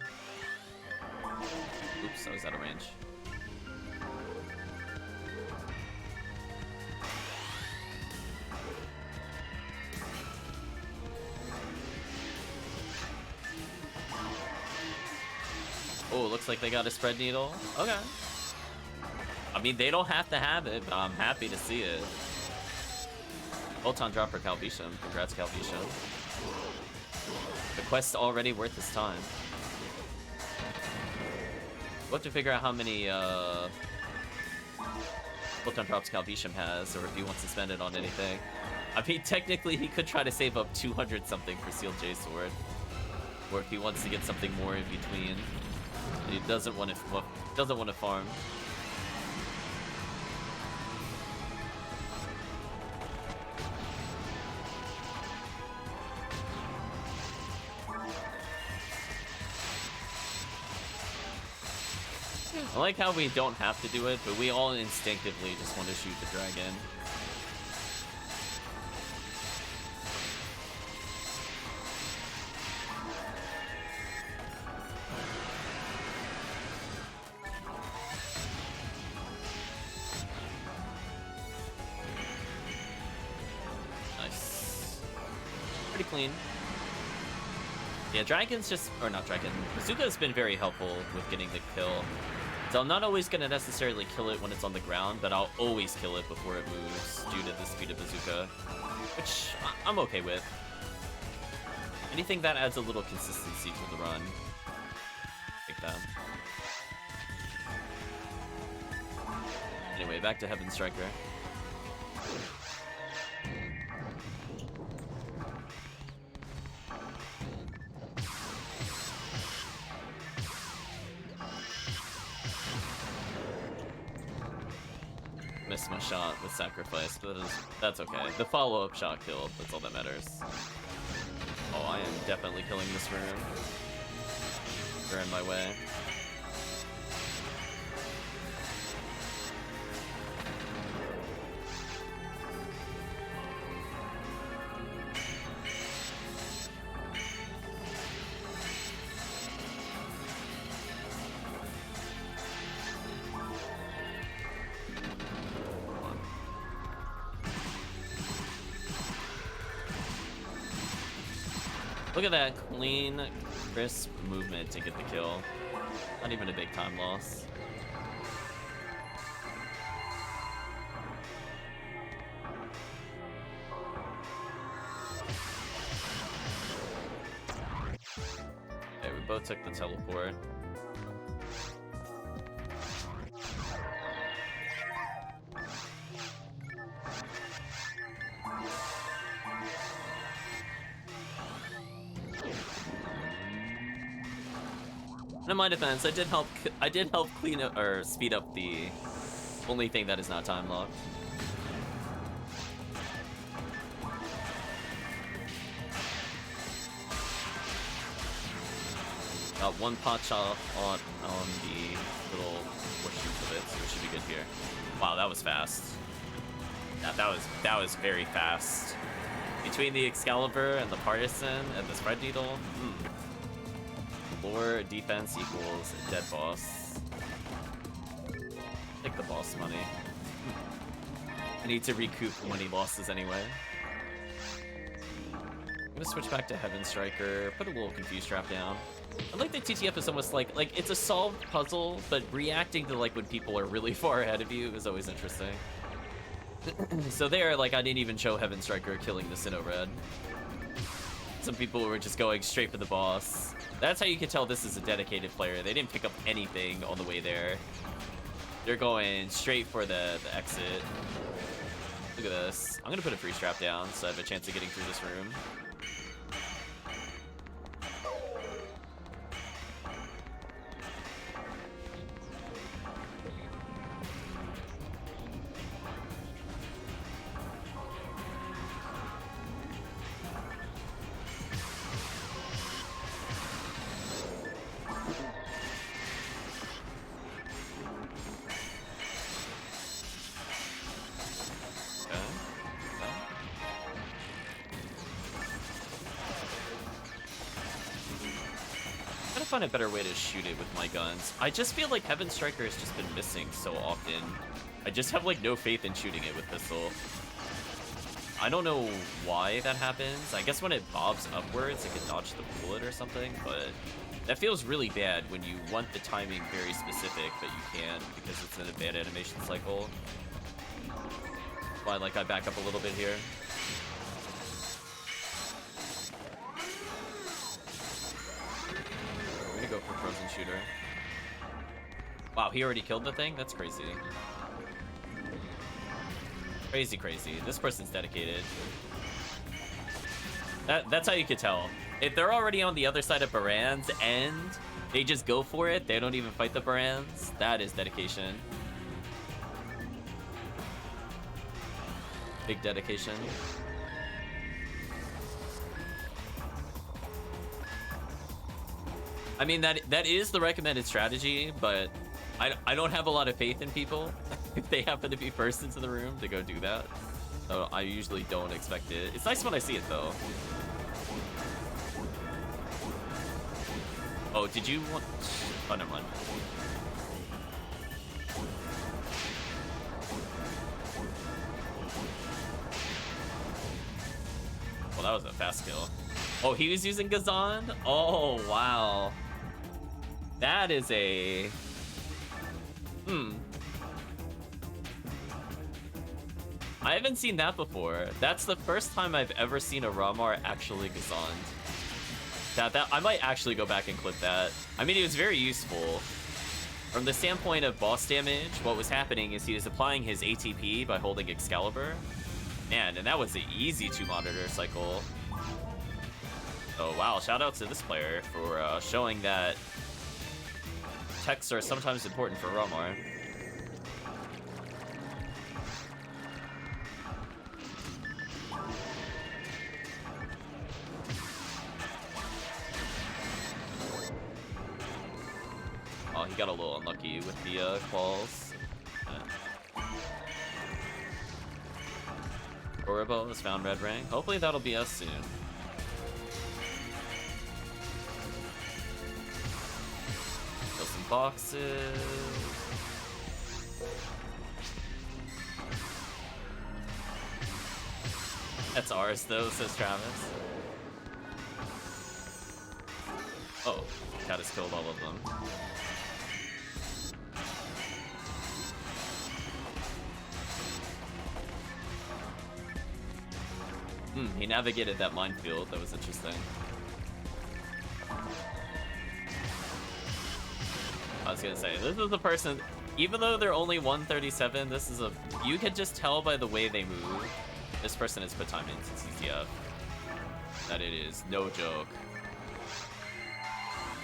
Oops, I was out of range. Oh, looks like they got a Spread Needle. Okay. I mean, they don't have to have it, but I'm happy to see it. Photon drop for Calvisham. Congrats, Calvisham. The quest's already worth his time. We'll have to figure out how many Photon drops Calvisham has, or if he wants to spend it on anything. I mean, technically, he could try to save up 200 something for Sealed J Sword, or if he wants to get something more in between. He doesn't want to farm. I like how we don't have to do it, but we all instinctively just want to shoot the dragon. Nice. Pretty clean. Yeah, Dragon's just, or not Dragon, Bazooka's been very helpful with getting the kill. So I'm not always going to necessarily kill it when it's on the ground, but I'll always kill it before it moves due to the speed of Bazooka, which I'm okay with. Anything that adds a little consistency to the run. Take that. Anyway, back to Heaven Striker. Missed my shot with sacrifice, but that's okay. The follow-up shot killed, that's all that matters. Oh, I am definitely killing this room. They're in my way. Look at that clean, crisp movement to get the kill. Not even a big time loss. Okay, we both took the teleport. In my defense, I did help clean up or speed up the only thing that is not time locked. Got one pot shot on the little horseshoes of it, so it should be good here. Wow, that was fast. That was very fast. Between the Excalibur and the Partisan and the Spread Needle. Lore defense equals dead boss. Take the boss money. I need to recoup money losses anyway. I'm gonna switch back to Heaven Striker, put a little Confuse Trap down. I like that TTF is almost like it's a solved puzzle, but reacting to like when people are really far ahead of you is always interesting. So there, like, I didn't even show Heaven Striker killing the Sinnoh Red. Some people were just going straight for the boss. That's how you can tell this is a dedicated player. They didn't pick up anything on the way there. They're going straight for the exit. Look at this. I'm gonna put a freeze trap down so I have a chance of getting through this room. Find a better way to shoot it with my guns. I just feel like Heaven Striker has just been missing so often. I just have like no faith in shooting it with pistol. I don't know why that happens. I guess when it bobs upwards, it can dodge the bullet or something, but that feels really bad when you want the timing very specific, but you can't because it's in a bad animation cycle. Why, like, I back up a little bit here. Go for Frozen Shooter. Wow, he already killed the thing? That's crazy. Crazy. This person's dedicated. That's how you could tell. If they're already on the other side of Baran's and they just go for it, they don't even fight the Baran's, that is dedication. Big dedication. I mean, that is the recommended strategy, but I don't have a lot of faith in people if they happen to be first into the room to go do that. So I usually don't expect it. It's nice when I see it though. Oh, did you want... Oh, never mind. Well, that was a fast kill. Oh, he was using Gazan? Oh, wow. That is a... I haven't seen that before. That's the first time I've ever seen a Ramar actually Gazan'd. That I might actually go back and clip that. I mean, it was very useful. From the standpoint of boss damage, what was happening is he was applying his ATP by holding Excalibur. Man, and that was an easy 2-monitor cycle. So wow, shout out to this player for showing that techs are sometimes important for Ramar. Oh, he got a little unlucky with the claws. Orobo has found red rank. Hopefully that'll be us soon. Kill some boxes. That's ours though, says Travis. Oh, Cat has killed all of them. He navigated that minefield. That was interesting. I was gonna say, this is the person, even though they're only 137, this is a, you can just tell by the way they move. This person has put time into CTF. That it is no joke.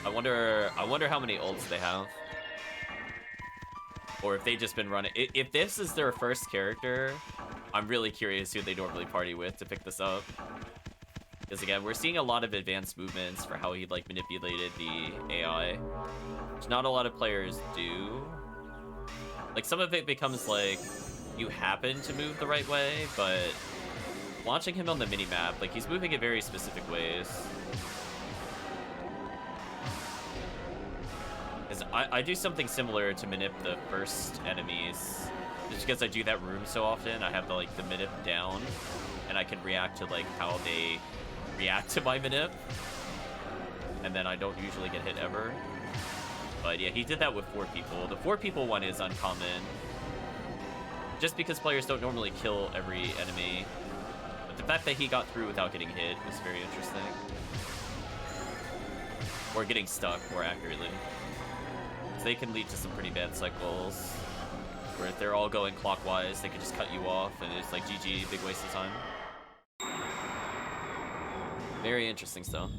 I wonder how many ults they have. Or if they've just been running. If this is their first character, I'm really curious who they normally party with to pick this up. Because again, we're seeing a lot of advanced movements for how he like manipulated the AI, which not a lot of players do. Like some of it becomes like you happen to move the right way, but watching him on the minimap, like he's moving in very specific ways. I do something similar to manip the first enemies. Just because I do that room so often, I have the manip down, and I can react to like how they react to my manip, and then I don't usually get hit ever. But yeah, he did that with 4 people. The 4 people one is uncommon, just because players don't normally kill every enemy. But the fact that he got through without getting hit was very interesting. Or getting stuck, more accurately. So they can lead to some pretty bad cycles, where if they're all going clockwise, they can just cut you off, and it's like GG, big waste of time. Very interesting stuff.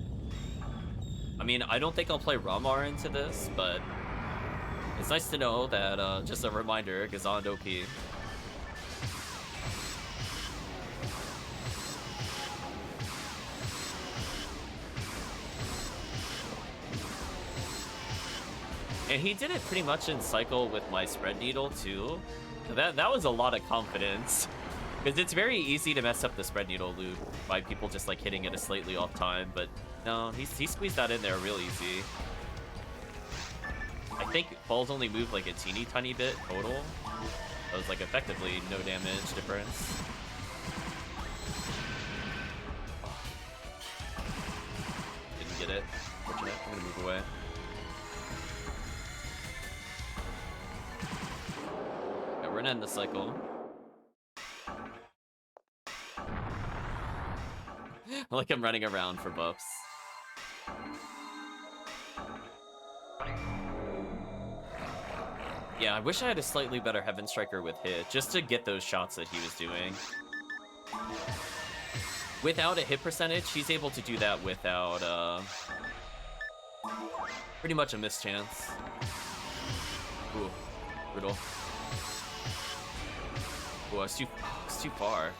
I mean, I don't think I'll play Ramar into this, but it's nice to know that, just a reminder, Gazan OP. And he did it pretty much in cycle with my spread needle too. That was a lot of confidence. Because it's very easy to mess up the spread needle loop by people just like hitting it a slightly off time, but no, he squeezed that in there real easy. I think balls only moved like a teeny tiny bit total. That was like effectively no damage difference. Didn't get it. Fortunate. I'm gonna move away. Yeah, we're gonna end the cycle. Like I'm running around for buffs. Yeah, I wish I had a slightly better Heaven Striker with hit, just to get those shots that he was doing. Without a hit percentage, he's able to do that without, pretty much a mischance. Ooh, brutal. Ooh, it's too far.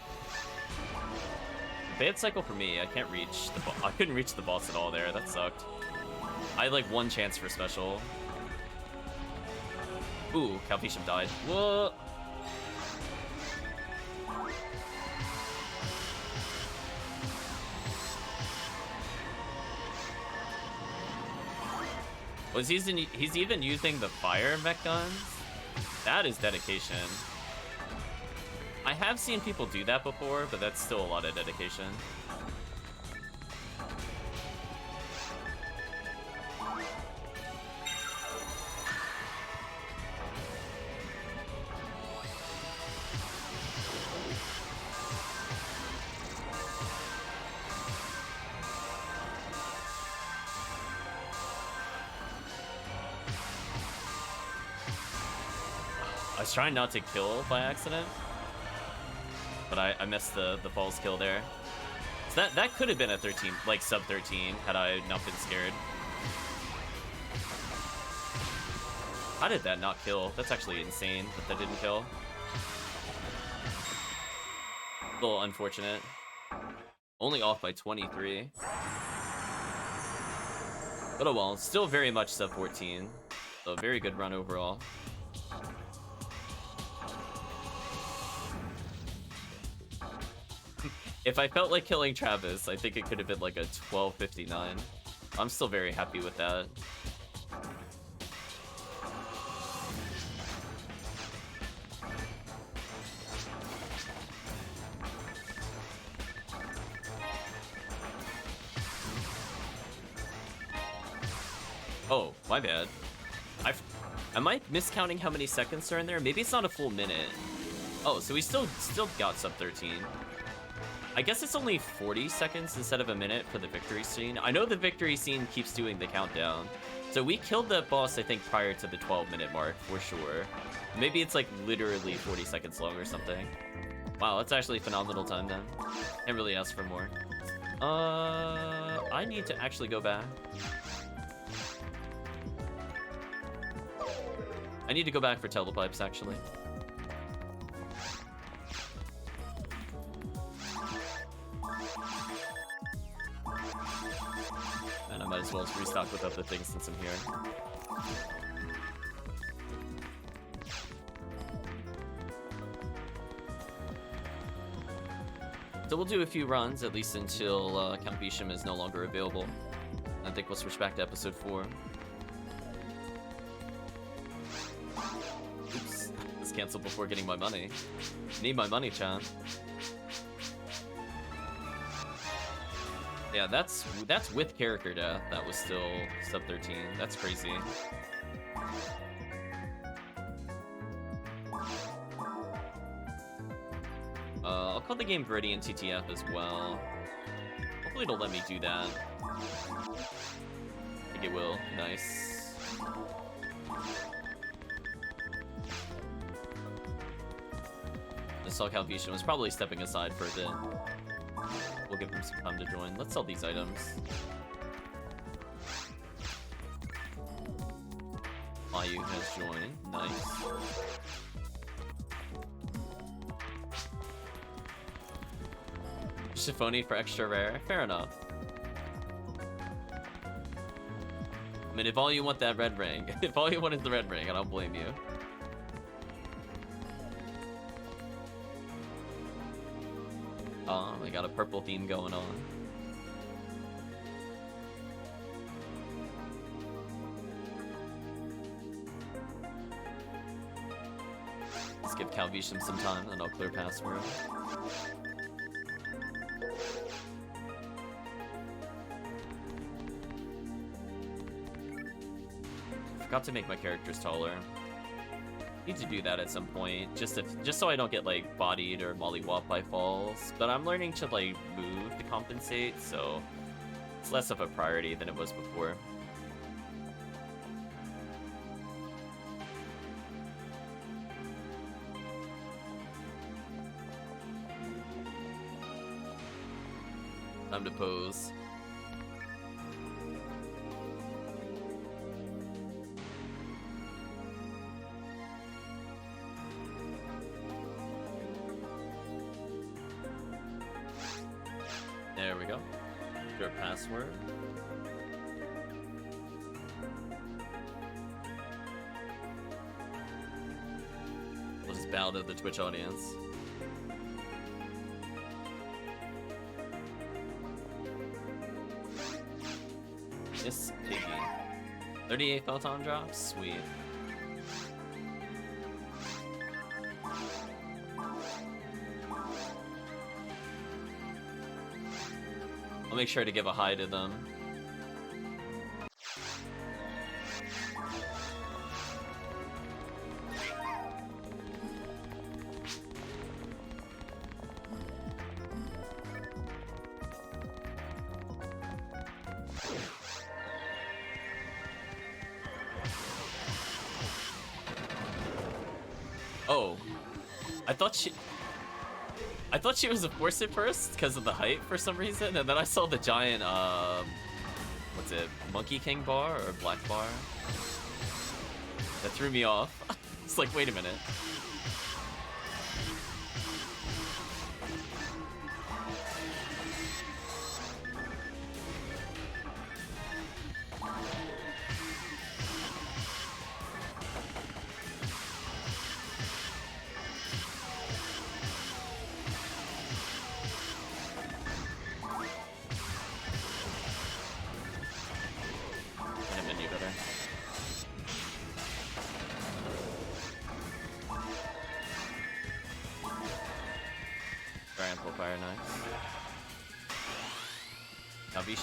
Bad cycle for me. I can't reach the I couldn't reach the boss at all there. That sucked. I had like one chance for special. Ooh, Calvisham died. Whoa! Was he's even using the fire mech guns? That is dedication. I have seen people do that before, but that's still a lot of dedication. I was trying not to kill by accident, but I missed the false kill there. So that could have been a 13, like sub 13, had I not been scared. How did that not kill? That's actually insane that didn't kill. A little unfortunate. Only off by 23. But oh well, still very much sub 14. So very good run overall. If I felt like killing Travis, I think it could have been like a 12:59. I'm still very happy with that. Oh, my bad. Am I miscounting how many seconds are in there? Maybe it's not a full minute. Oh, so we still got sub 13. I guess it's only 40 seconds instead of a minute for the victory scene. I know the victory scene keeps doing the countdown. So we killed that boss, I think, prior to the 12-minute mark, for sure. Maybe it's like literally 40 seconds long or something. Wow, that's actually phenomenal time then. Can't really ask for more. I need to actually go back. I need to go back for telepipes, actually. And I might as well just restock with other things since I'm here. So we'll do a few runs, at least until Count Bisham is no longer available. I think we'll switch back to episode 4. Oops, this canceled before getting my money. Need my money, chan. Yeah, that's with character death. That was still sub 13. That's crazy. I'll call the game Viridian TTF as well. Hopefully it'll let me do that. I think it will. Nice. I saw Calvisham was probably stepping aside for a bit. We'll give him some time to join. Let's sell these items. Mayu has joined. Nice. Chiffoni for extra rare. Fair enough. I mean, if all you want that red ring, if all you want is the red ring, I don't blame you. Oh, I got a purple theme going on. Let's give Calvisham some time, and I'll clear password. Forgot to make my characters taller. Need to do that at some point, just so I don't get like bodied or mollywopped by falls. But I'm learning to like move to compensate, so it's less of a priority than it was before. Time to pose. There we go. Your password. Just bow to the Twitch audience. Miss Piggy. 38 photon drops? Sweet. I'll make sure to give a hi to them. Oh, I thought she was a force at first because of the height for some reason, and then I saw the giant, what's it, Monkey King bar or black bar? That threw me off. It's like, wait a minute.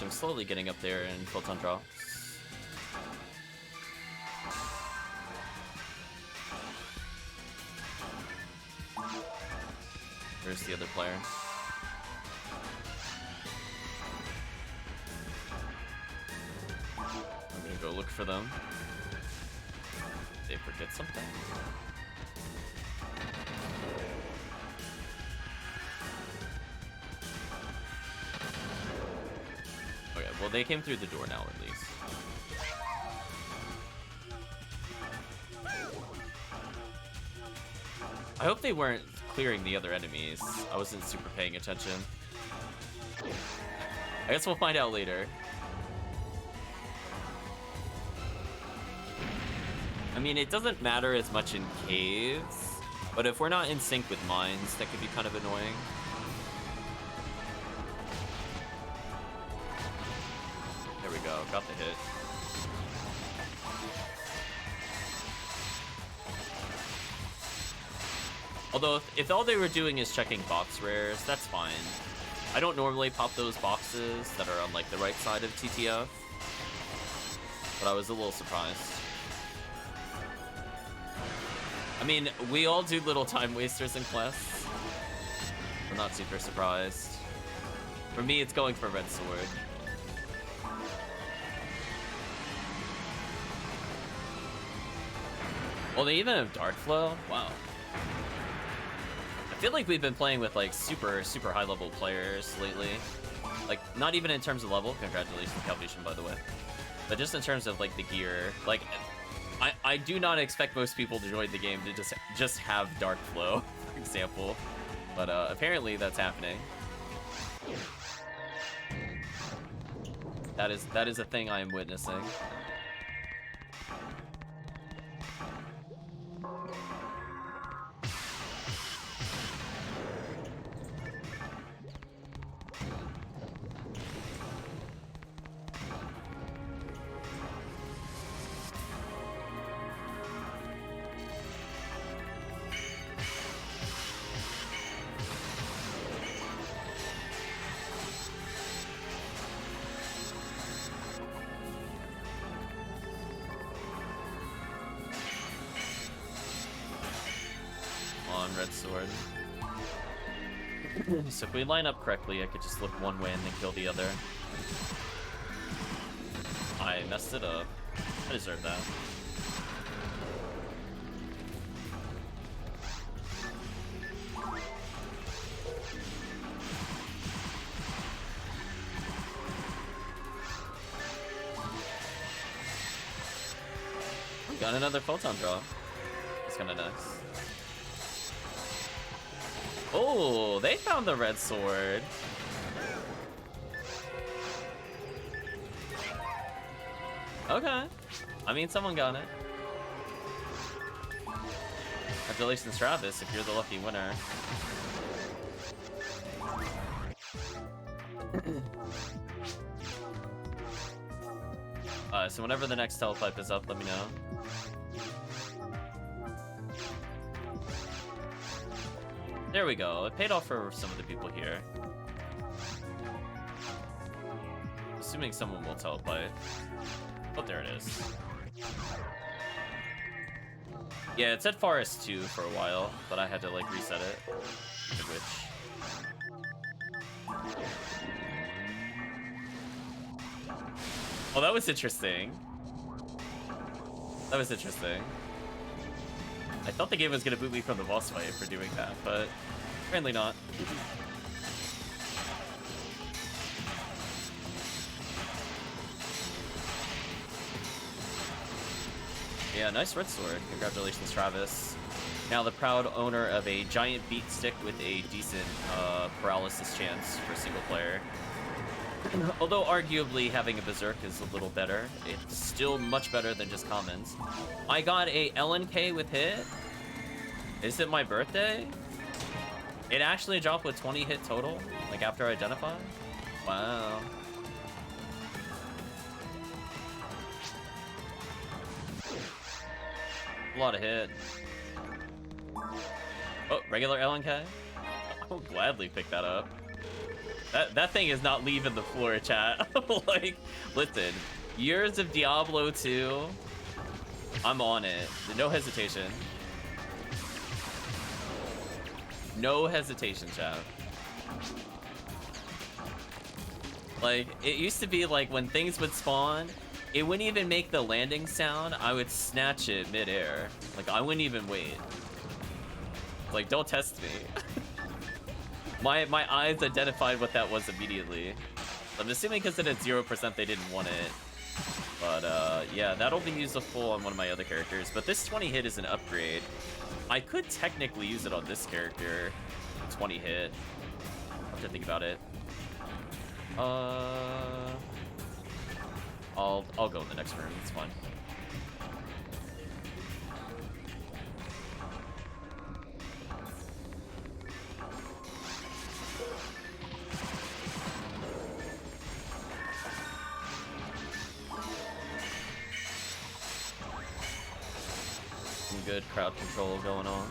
I'm slowly getting up there in photon drops. Where's the other player? I'm gonna go look for them. They forget something. Well, they came through the door now, at least. I hope they weren't clearing the other enemies. I wasn't super paying attention. I guess we'll find out later. I mean, it doesn't matter as much in caves, but if we're not in sync with mines, that could be kind of annoying. There we go, got the hit. Although, if all they were doing is checking box rares, that's fine. I don't normally pop those boxes that are on, like, the right side of TTF, but I was a little surprised. I mean, we all do little time wasters in quests. I'm not super surprised. For me, it's going for Red Sword. Well, they even have Dark Flow? Wow. I feel like we've been playing with, like, super high level players lately. Like, not even in terms of level. Congratulations, Calvition, by the way. But just in terms of, like, the gear. Like, I do not expect most people to join the game to just have Dark Flow, for example. But apparently that's happening. That is a thing I am witnessing. Red Sword. So if we line up correctly, I could just look one way and then kill the other. I messed it up. I deserve that. We got another photon drop. It's kind of nice. Oh, they found the Red Sword. Okay. I mean, someone got it. Congratulations, Travis, if you're the lucky winner. So whenever the next telepipe is up, let me know. There we go. It paid off for some of the people here. Assuming someone will telepipe. Oh, there it is. Yeah, it said Forest 2 for a while, but I had to like reset it. Which... Oh, that was interesting. That was interesting. I thought the game was gonna boot me from the boss fight for doing that, but apparently not. Yeah, nice red sword. Congratulations, Travis. Now the proud owner of a giant beat stick with a decent paralysis chance for single player. Although arguably having a berserk is a little better, it's still much better than just commons. I got a LNK with hit. Is it my birthday? It actually dropped with 20 hit total, like after identify. Wow. A lot of hit. Oh, regular LNK? I'll gladly pick that up. That thing is not leaving the floor, chat. Like, listen, years of Diablo 2, I'm on it. No hesitation. No hesitation, chat. Like, it used to be like when things would spawn, it wouldn't even make the landing sound. I would snatch it midair. Like, I wouldn't even wait. Like, don't test me. My eyes identified what that was immediately. I'm assuming because it had 0% they didn't want it. But yeah, that'll be useful on one of my other characters. But this 20 hit is an upgrade. I could technically use it on this character. 20 hit. I'll have to think about it. I'll go in the next room. It's fine. Some good crowd control going on.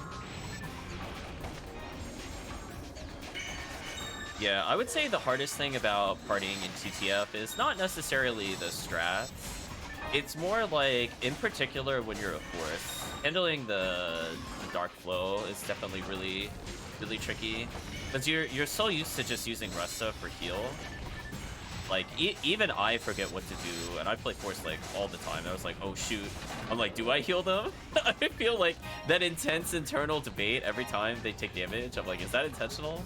Yeah, I would say the hardest thing about partying in TTF is not necessarily the strats. It's more like, in particular, when you're a force, handling the dark flow is definitely really, really tricky. Because you're so used to just using Resta for heal. Like, even I forget what to do, and I play force like all the time. I was like, oh shoot. I'm like, do I heal them? I feel like that intense internal debate every time they take damage. I'm like, is that intentional?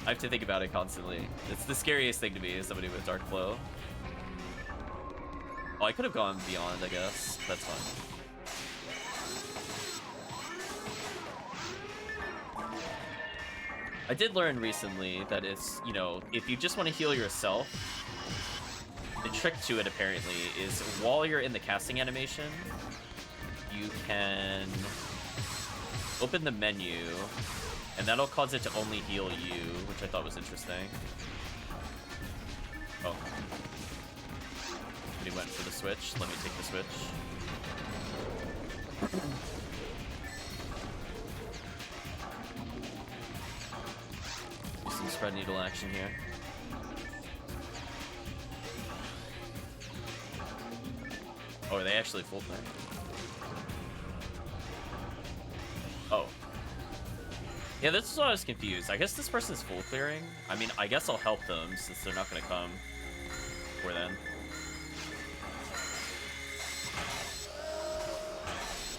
I have to think about it constantly. It's the scariest thing to me as somebody with dark flow. Oh, I could have gone beyond, I guess. That's fine. I did learn recently that it's, you know, if you just want to heal yourself, the trick to it apparently is while you're in the casting animation, you can open the menu, and that'll cause it to only heal you, which I thought was interesting. Oh. He went for the switch. Let me take the switch. Do some spread needle action here. Oh, are they actually full clear? Oh. Yeah, this is why I was confused. I guess this person's full clearing. I mean, I guess I'll help them since they're not going to come before then.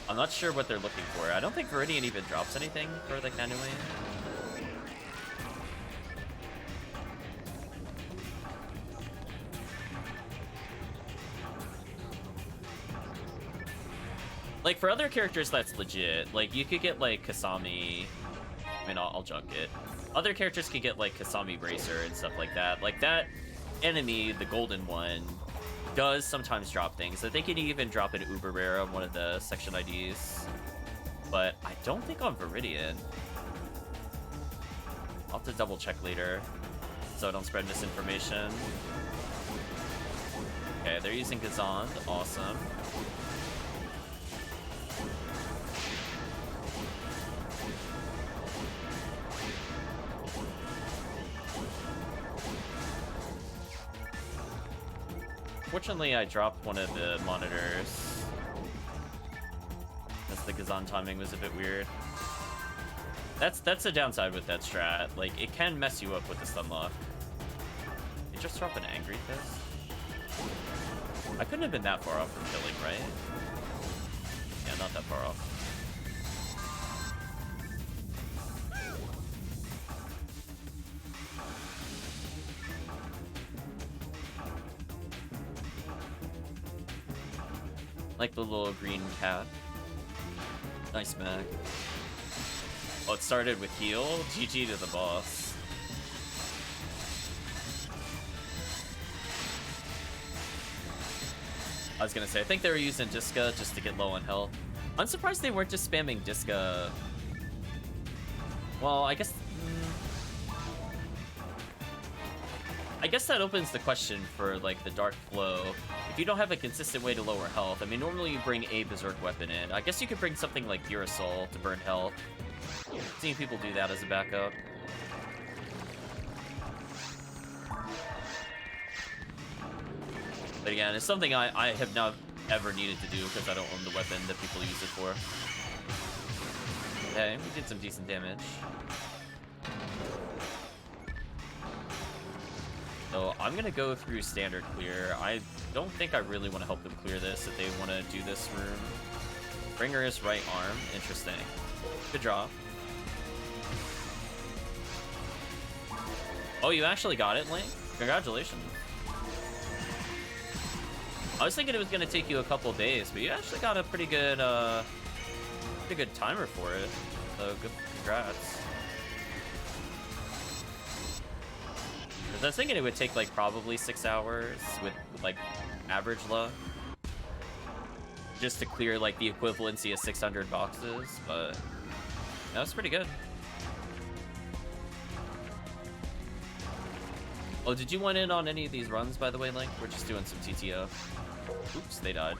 I'm not sure what they're looking for. I don't think Viridian even drops anything for the canoeing. Like, for other characters, that's legit. Like, you could get, like, Kasami. I mean, I'll junk it. Other characters could get, like, Kasami Bracer and stuff like that. Like, that enemy, the golden one, does sometimes drop things. I think it even drop an Uber Rare on one of the section IDs. but I don't think on Viridian. I'll have to double check later, so I don't spread misinformation. Okay, they're using Gazond. Awesome. Fortunately, I dropped one of the monitors, as the Gazon timing was a bit weird. That's the downside with that strat. Like, it can mess you up with the stun lock. It just dropped an Angry Fist? I couldn't have been that far off from killing, right? Yeah, not that far off. Like the little green cat. Nice mag. Oh, it started with heal? GG to the boss. I was gonna say, I think they were using Disca just to get low on health. I'm surprised they weren't just spamming Disca. Well, I guess that opens the question for, like, the Dark Flow. If you don't have a consistent way to lower health, I mean, normally you bring a Berserk weapon in. I guess you could bring something like Durasol to burn health. Seeing people do that as a backup. But again, it's something I have not ever needed to do because I don't own the weapon that people use it for. Okay, we did some decent damage. So I'm gonna go through standard clear. I don't think I really want to help them clear this if they want to do this room. Bringer is right arm. Interesting. Good draw. Oh, you actually got it, Link? Congratulations. I was thinking it was gonna take you a couple days, but you actually got a pretty good timer for it. So good, congrats. I was thinking it would take like probably 6 hours with like average luck, just to clear like the equivalency of 600 boxes, but that was pretty good. Oh, did you want in on any of these runs, by the way, Link? We're just doing some TTO. Oops, they died.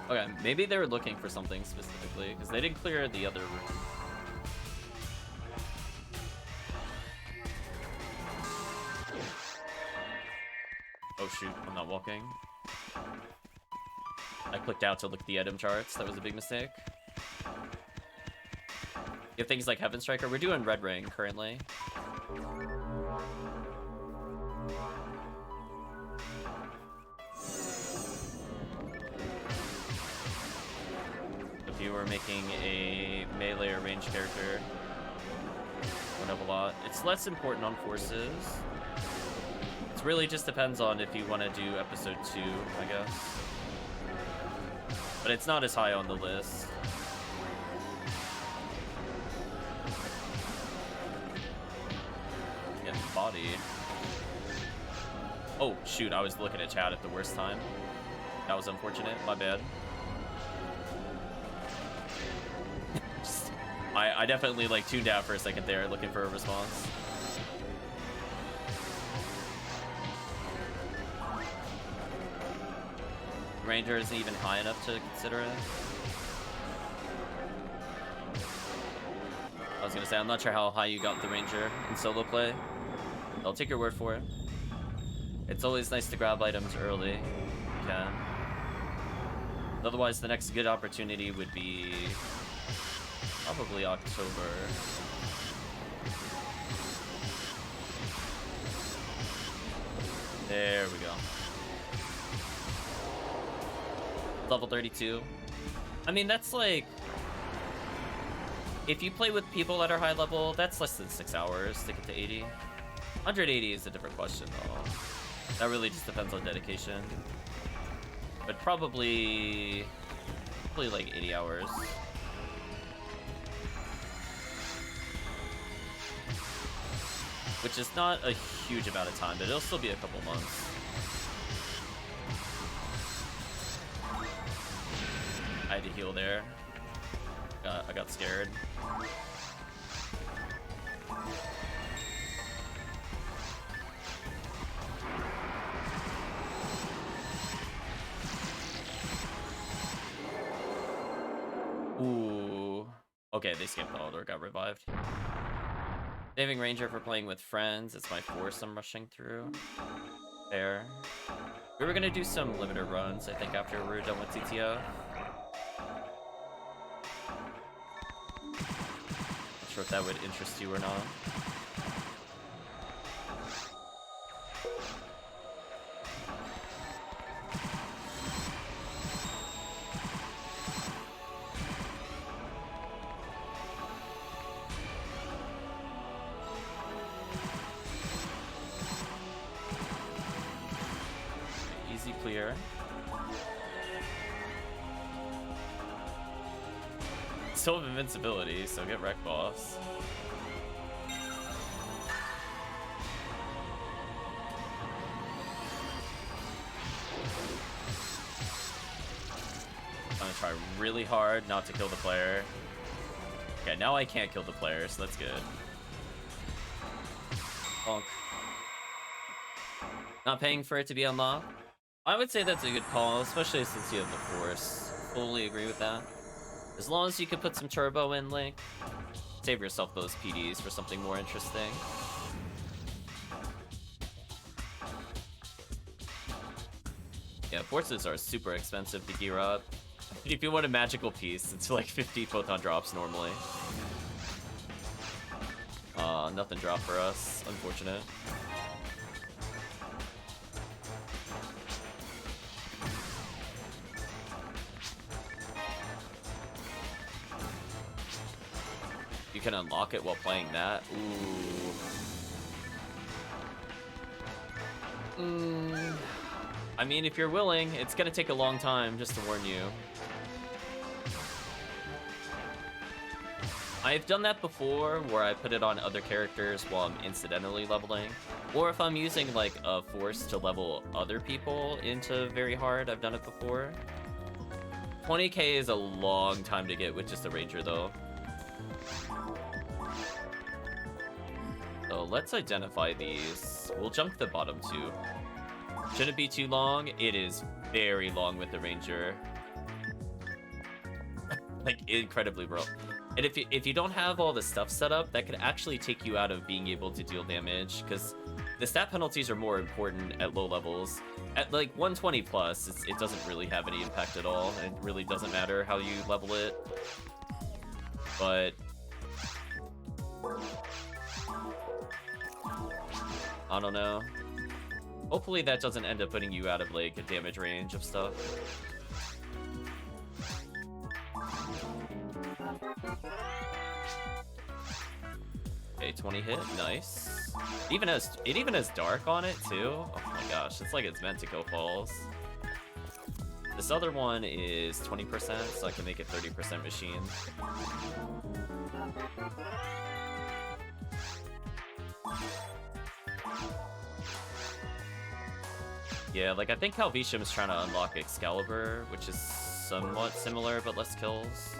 Okay, maybe they were looking for something specifically, because they didn't clear the other room. Oh shoot, I'm not walking. I clicked out to look at the item charts, that was a big mistake. You have things like Heaven Striker, we're doing Red Ring currently. If you were making a melee or range character, went up a lot. It's less important on forces. It really just depends on if you want to do episode 2, I guess. But it's not as high on the list. Getting body. Oh, shoot, I was looking at chat at the worst time. That was unfortunate, my bad. I definitely like tuned out for a second there, looking for a response. Ranger isn't even high enough to consider it. I was gonna say, I'm not sure how high you got the Ranger in solo play. I'll take your word for it. It's always nice to grab items early. You can. Otherwise, the next good opportunity would be probably October. There we go. Level 32. I mean, that's like... If you play with people that are high level, that's less than 6 hours to get to 80. 180 is a different question, though. That really just depends on dedication. but probably like 80 hours. Which is not a huge amount of time, but it'll still be a couple months. I had to heal there. I got scared. Ooh. Okay, they skipped all or got revived. Saving Ranger for playing with friends. It's my force I'm rushing through. There. We were gonna do some limiter runs, I think, after we were done with TTO. Not sure if that would interest you or not. Easy clear. Still have invincibility, so get wrecked, boss. I'm gonna try really hard not to kill the player. Okay, now I can't kill the player, so that's good. Bonk. Not paying for it to be unlocked? I would say that's a good call, especially since you have the Force. Fully agree with that. As long as you can put some turbo in, Link, save yourself those PDs for something more interesting. Yeah, Forces are super expensive to gear up. If you want a magical piece, it's like 50 photon drops normally. Nothing dropped for us, unfortunate. You can unlock it while playing that. Ooh. I mean, if you're willing, it's gonna take a long time, just to warn you. I've done that before, where I put it on other characters while I'm incidentally leveling. Or if I'm using, like, a force to level other people into very hard, I've done it before. 20k is a long time to get with just a ranger, though. So let's identify these. We'll jump the bottom two. Shouldn't be too long. It is very long with the ranger. Like, incredibly bro. And if you don't have all the stuff set up, that could actually take you out of being able to deal damage, because the stat penalties are more important at low levels. At like 120 plus, it doesn't really have any impact at all. It really doesn't matter how you level it. But I don't know. Hopefully that doesn't end up putting you out of like a damage range of stuff. Okay, 20 hit, nice. It even has dark on it too. Oh my gosh, it's like it's meant to go falls. This other one is 20%, so I can make it 30% machine. Yeah, like I think Calvishim's trying to unlock Excalibur, which is somewhat similar but less kills.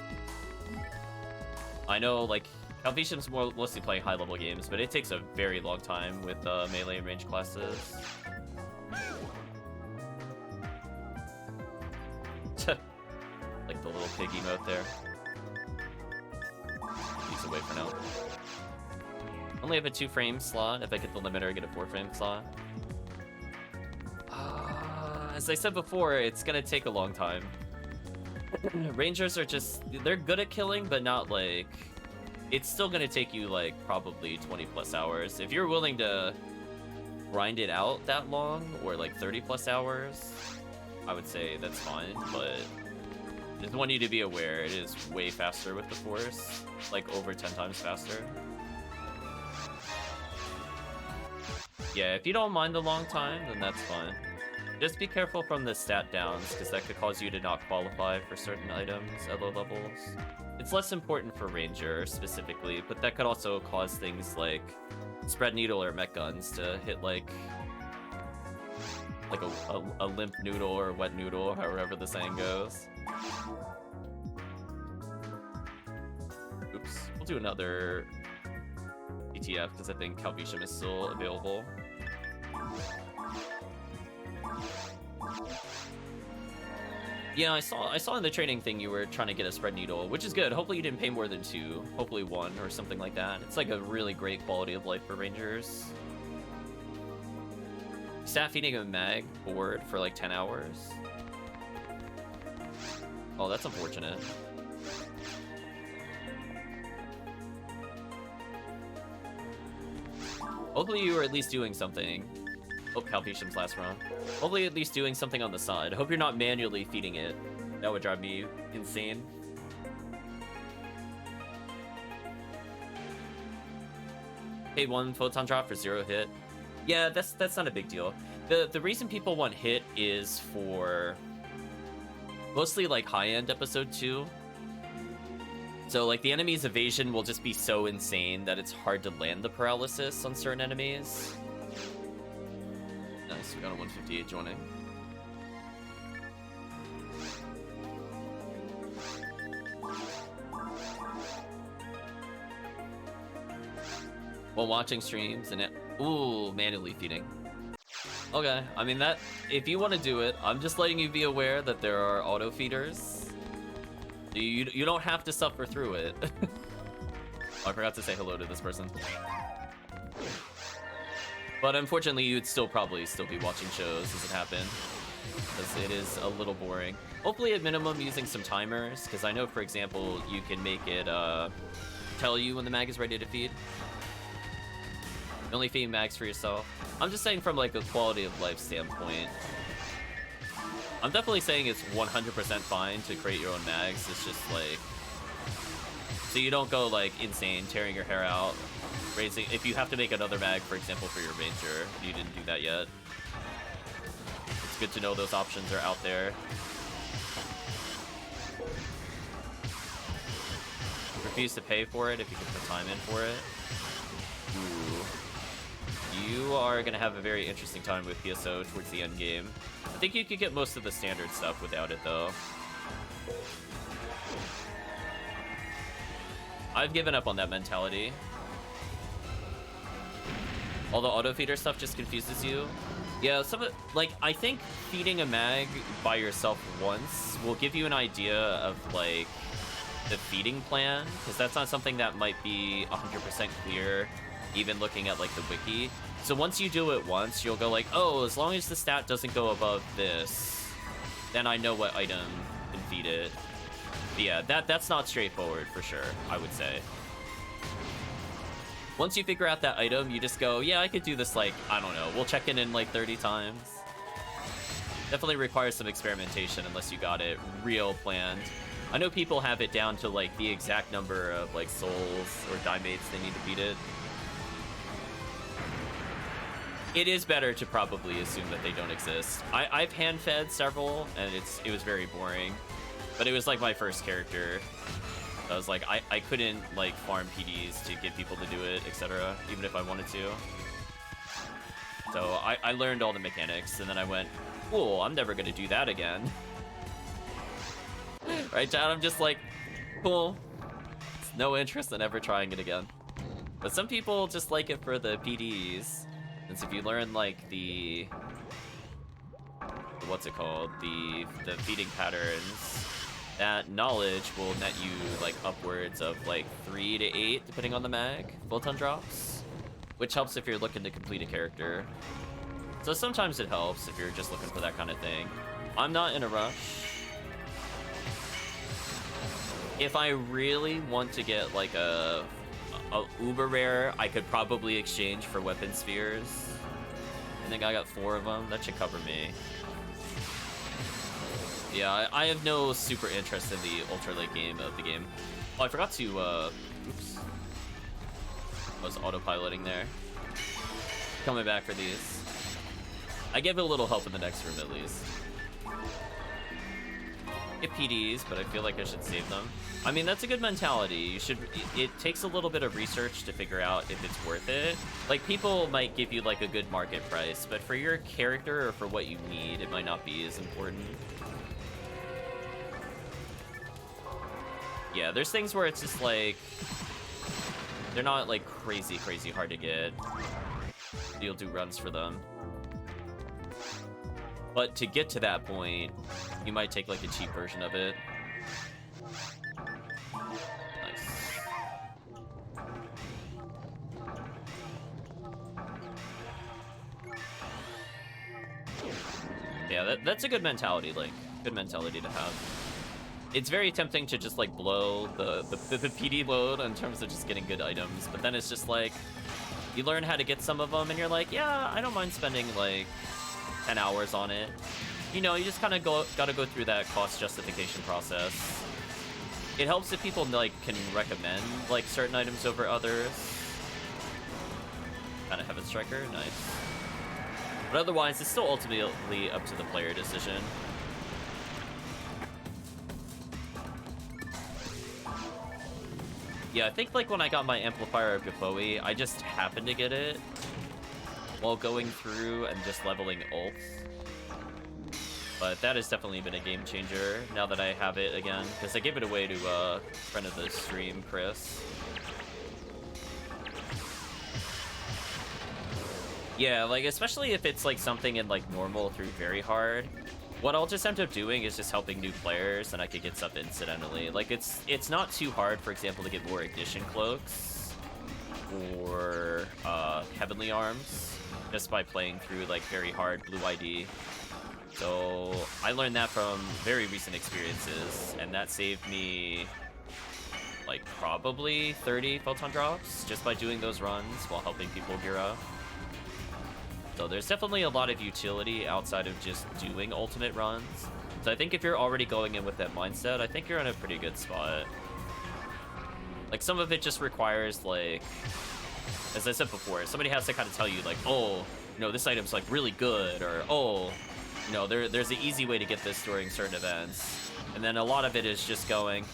I know, like, Calvishim's mostly playing high-level games, but it takes a very long time with melee and range classes. Like the little pig emote there. He's away for now. Only have a 2-frame slot. If I get the limiter, I get a 4-frame slot. As I said before, it's gonna take a long time. Rangers are just, they're good at killing, but not like, it's still gonna take you like probably 20 plus hours. If you're willing to grind it out that long, or like 30 plus hours, I would say that's fine, but I just want you to be aware, it is way faster with the Force, like over 10 times faster. Yeah, if you don't mind the long time, then that's fine. Just be careful from the stat downs, because that could cause you to not qualify for certain items at low levels. It's less important for Ranger, specifically, but that could also cause things like Spread Needle or Mech Guns to hit, like a limp noodle or wet noodle, however the saying goes. Oops. We'll do another ETF, because I think Calvisham is still available. Yeah, I saw in the training thing you were trying to get a Spread Needle, which is good. Hopefully you didn't pay more than 2. Hopefully 1 or something like that. It's like a really great quality of life for Rangers. Staff feeding a mag board for like 10 hours. Oh, that's unfortunate. Hopefully you were at least doing something. Oh, Calpisham's last round. Hopefully at least doing something on the side. I hope you're not manually feeding it. That would drive me insane. Pay 1 photon drop for 0 hit. Yeah, that's not a big deal. The reason people want hit is for mostly like high-end episode 2. So like the enemy's evasion will just be so insane that it's hard to land the paralysis on certain enemies. Nice, we got a 158 joining. While watching streams and ooh, manually feeding. Okay, I mean that, if you want to do it, I'm just letting you be aware that there are auto feeders. You don't have to suffer through it. Oh, I forgot to say hello to this person. But unfortunately, you'd probably still be watching shows as it happened, because it is a little boring. Hopefully at minimum using some timers, because I know, for example, you can make it tell you when the mag is ready to feed. You only feed mags for yourself. I'm just saying from like a quality of life standpoint. I'm definitely saying it's 100% fine to create your own mags. It's just like, so you don't go like insane, tearing your hair out, raising. If you have to make another mag, for example, for your Ranger, if you didn't do that yet, it's good to know those options are out there. Refuse to pay for it if you can put time in for it. Ooh. You are going to have a very interesting time with PSO towards the end game. I think you could get most of the standard stuff without it, though. I've given up on that mentality. All the auto feeder stuff just confuses you. Yeah, like, I think feeding a mag by yourself once will give you an idea of, like, the feeding plan, because that's not something that might be 100% clear, even looking at, like, the wiki. So once you do it once, you'll go like, oh, as long as the stat doesn't go above this, then I know what item can feed it. But yeah, that's not straightforward for sure, I would say. Once you figure out that item, you just go, yeah, I could do this, like, I don't know, we'll check in like 30 times. Definitely requires some experimentation unless you got it real planned. I know people have it down to like the exact number of like souls or dimates they need to feed it. It is better to probably assume that they don't exist. I've hand-fed several, and it was very boring. But it was like my first character. I was like, I couldn't like farm PDs to get people to do it, etc., even if I wanted to. So I learned all the mechanics, and then I went, cool, I'm never gonna do that again. Right, Chad? I'm just like, cool. No interest in ever trying it again. But some people just like it for the PDs. And so if you learn like the what's it called, the feeding patterns, that knowledge will net you like upwards of like 3 to 8 depending on the mag photon drops, which helps if you're looking to complete a character. So sometimes it helps if you're just looking for that kind of thing. I'm not in a rush. If I really want to get like a uber rare, I could probably exchange for weapon spheres. I think I got 4 of them. That should cover me. Yeah, I have no super interest in the ultra late game of the game. Oh, I forgot to, oops. I was autopiloting there. Coming back for these. I gave it a little help in the next room at least. Get PDs, but I feel like I should save them. I mean, that's a good mentality. You should. It takes a little bit of research to figure out if it's worth it. Like, people might give you like a good market price, but for your character or for what you need, it might not be as important. Yeah, there's things where it's just like they're not like crazy hard to get. You'll do runs for them. But to get to that point, you might take like a cheap version of it. Nice. Yeah, that's a good mentality, like, good mentality to have. It's very tempting to just like blow the PD load in terms of just getting good items, but then it's just like, you learn how to get some of them and you're like, yeah, I don't mind spending like 10 hours on it. You know, you just kind of gotta go through that cost justification process. It helps if people like can recommend like certain items over others. Kind of have a striker, nice. But otherwise, it's still ultimately up to the player decision. Yeah, I think like when I got my amplifier of Gafoe, I just happened to get it while going through and just leveling ults. But that has definitely been a game changer now that I have it again, because I gave it away to a friend of the stream, Chris. Yeah, like especially if it's like something in like normal through very hard, what I'll just end up doing is just helping new players, and I could get stuff incidentally. Like it's not too hard, for example, to get more ignition cloaks or heavenly arms just by playing through like very hard blue ID. So I learned that from very recent experiences, and that saved me like probably 30 photon drops just by doing those runs while helping people gear up. So there's definitely a lot of utility outside of just doing ultimate runs. So I think if you're already going in with that mindset, I think you're in a pretty good spot. Like, some of it just requires, like, as I said before, somebody has to kind of tell you, like, oh, you know, this item's like really good, or oh, you know, there's an easy way to get this during certain events. And then a lot of it is just going,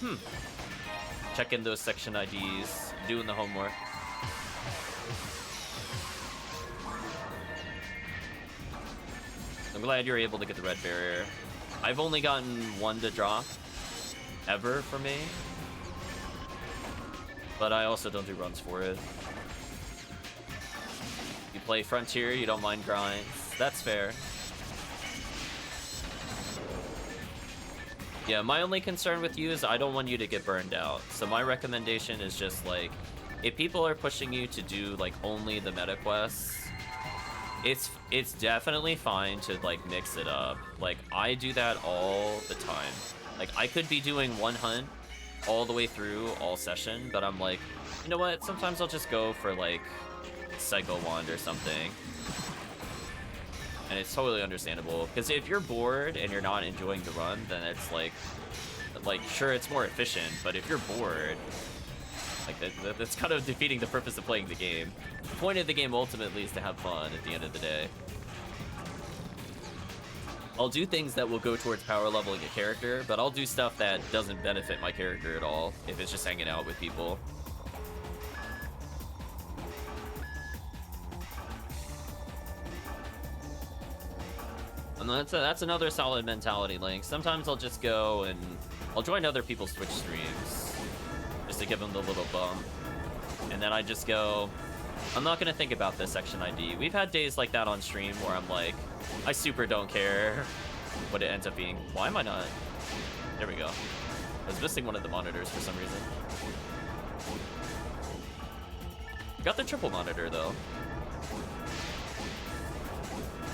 checking those section IDs, doing the homework. I'm glad you're able to get the red barrier. I've only gotten one to drop ever for me, but I also don't do runs for it. You play Frontier, you don't mind grinds. That's fair. Yeah, my only concern with you is I don't want you to get burned out. So my recommendation is just like, if people are pushing you to do like only the meta quests, it's definitely fine to like mix it up. Like, I do that all the time. Like, I could be doing one hunt all the way through all session, but I'm like, you know what? Sometimes I'll just go for like Psycho Wand or something. And it's totally understandable, because if you're bored and you're not enjoying the run, then it's like sure, it's more efficient, but if you're bored, like that's kind of defeating the purpose of playing the game. The point of the game ultimately is to have fun at the end of the day. I'll do things that will go towards power leveling a character, but I'll do stuff that doesn't benefit my character at all if it's just hanging out with people. And that's another solid mentality, Link. Sometimes I'll just go and I'll join other people's Twitch streams just to give them the little bump. And then I just go, I'm not going to think about this section ID. We've had days like that on stream where I'm like, I super don't care what it ends up being. Why am I not? There we go. I was missing one of the monitors for some reason. Got the triple monitor though.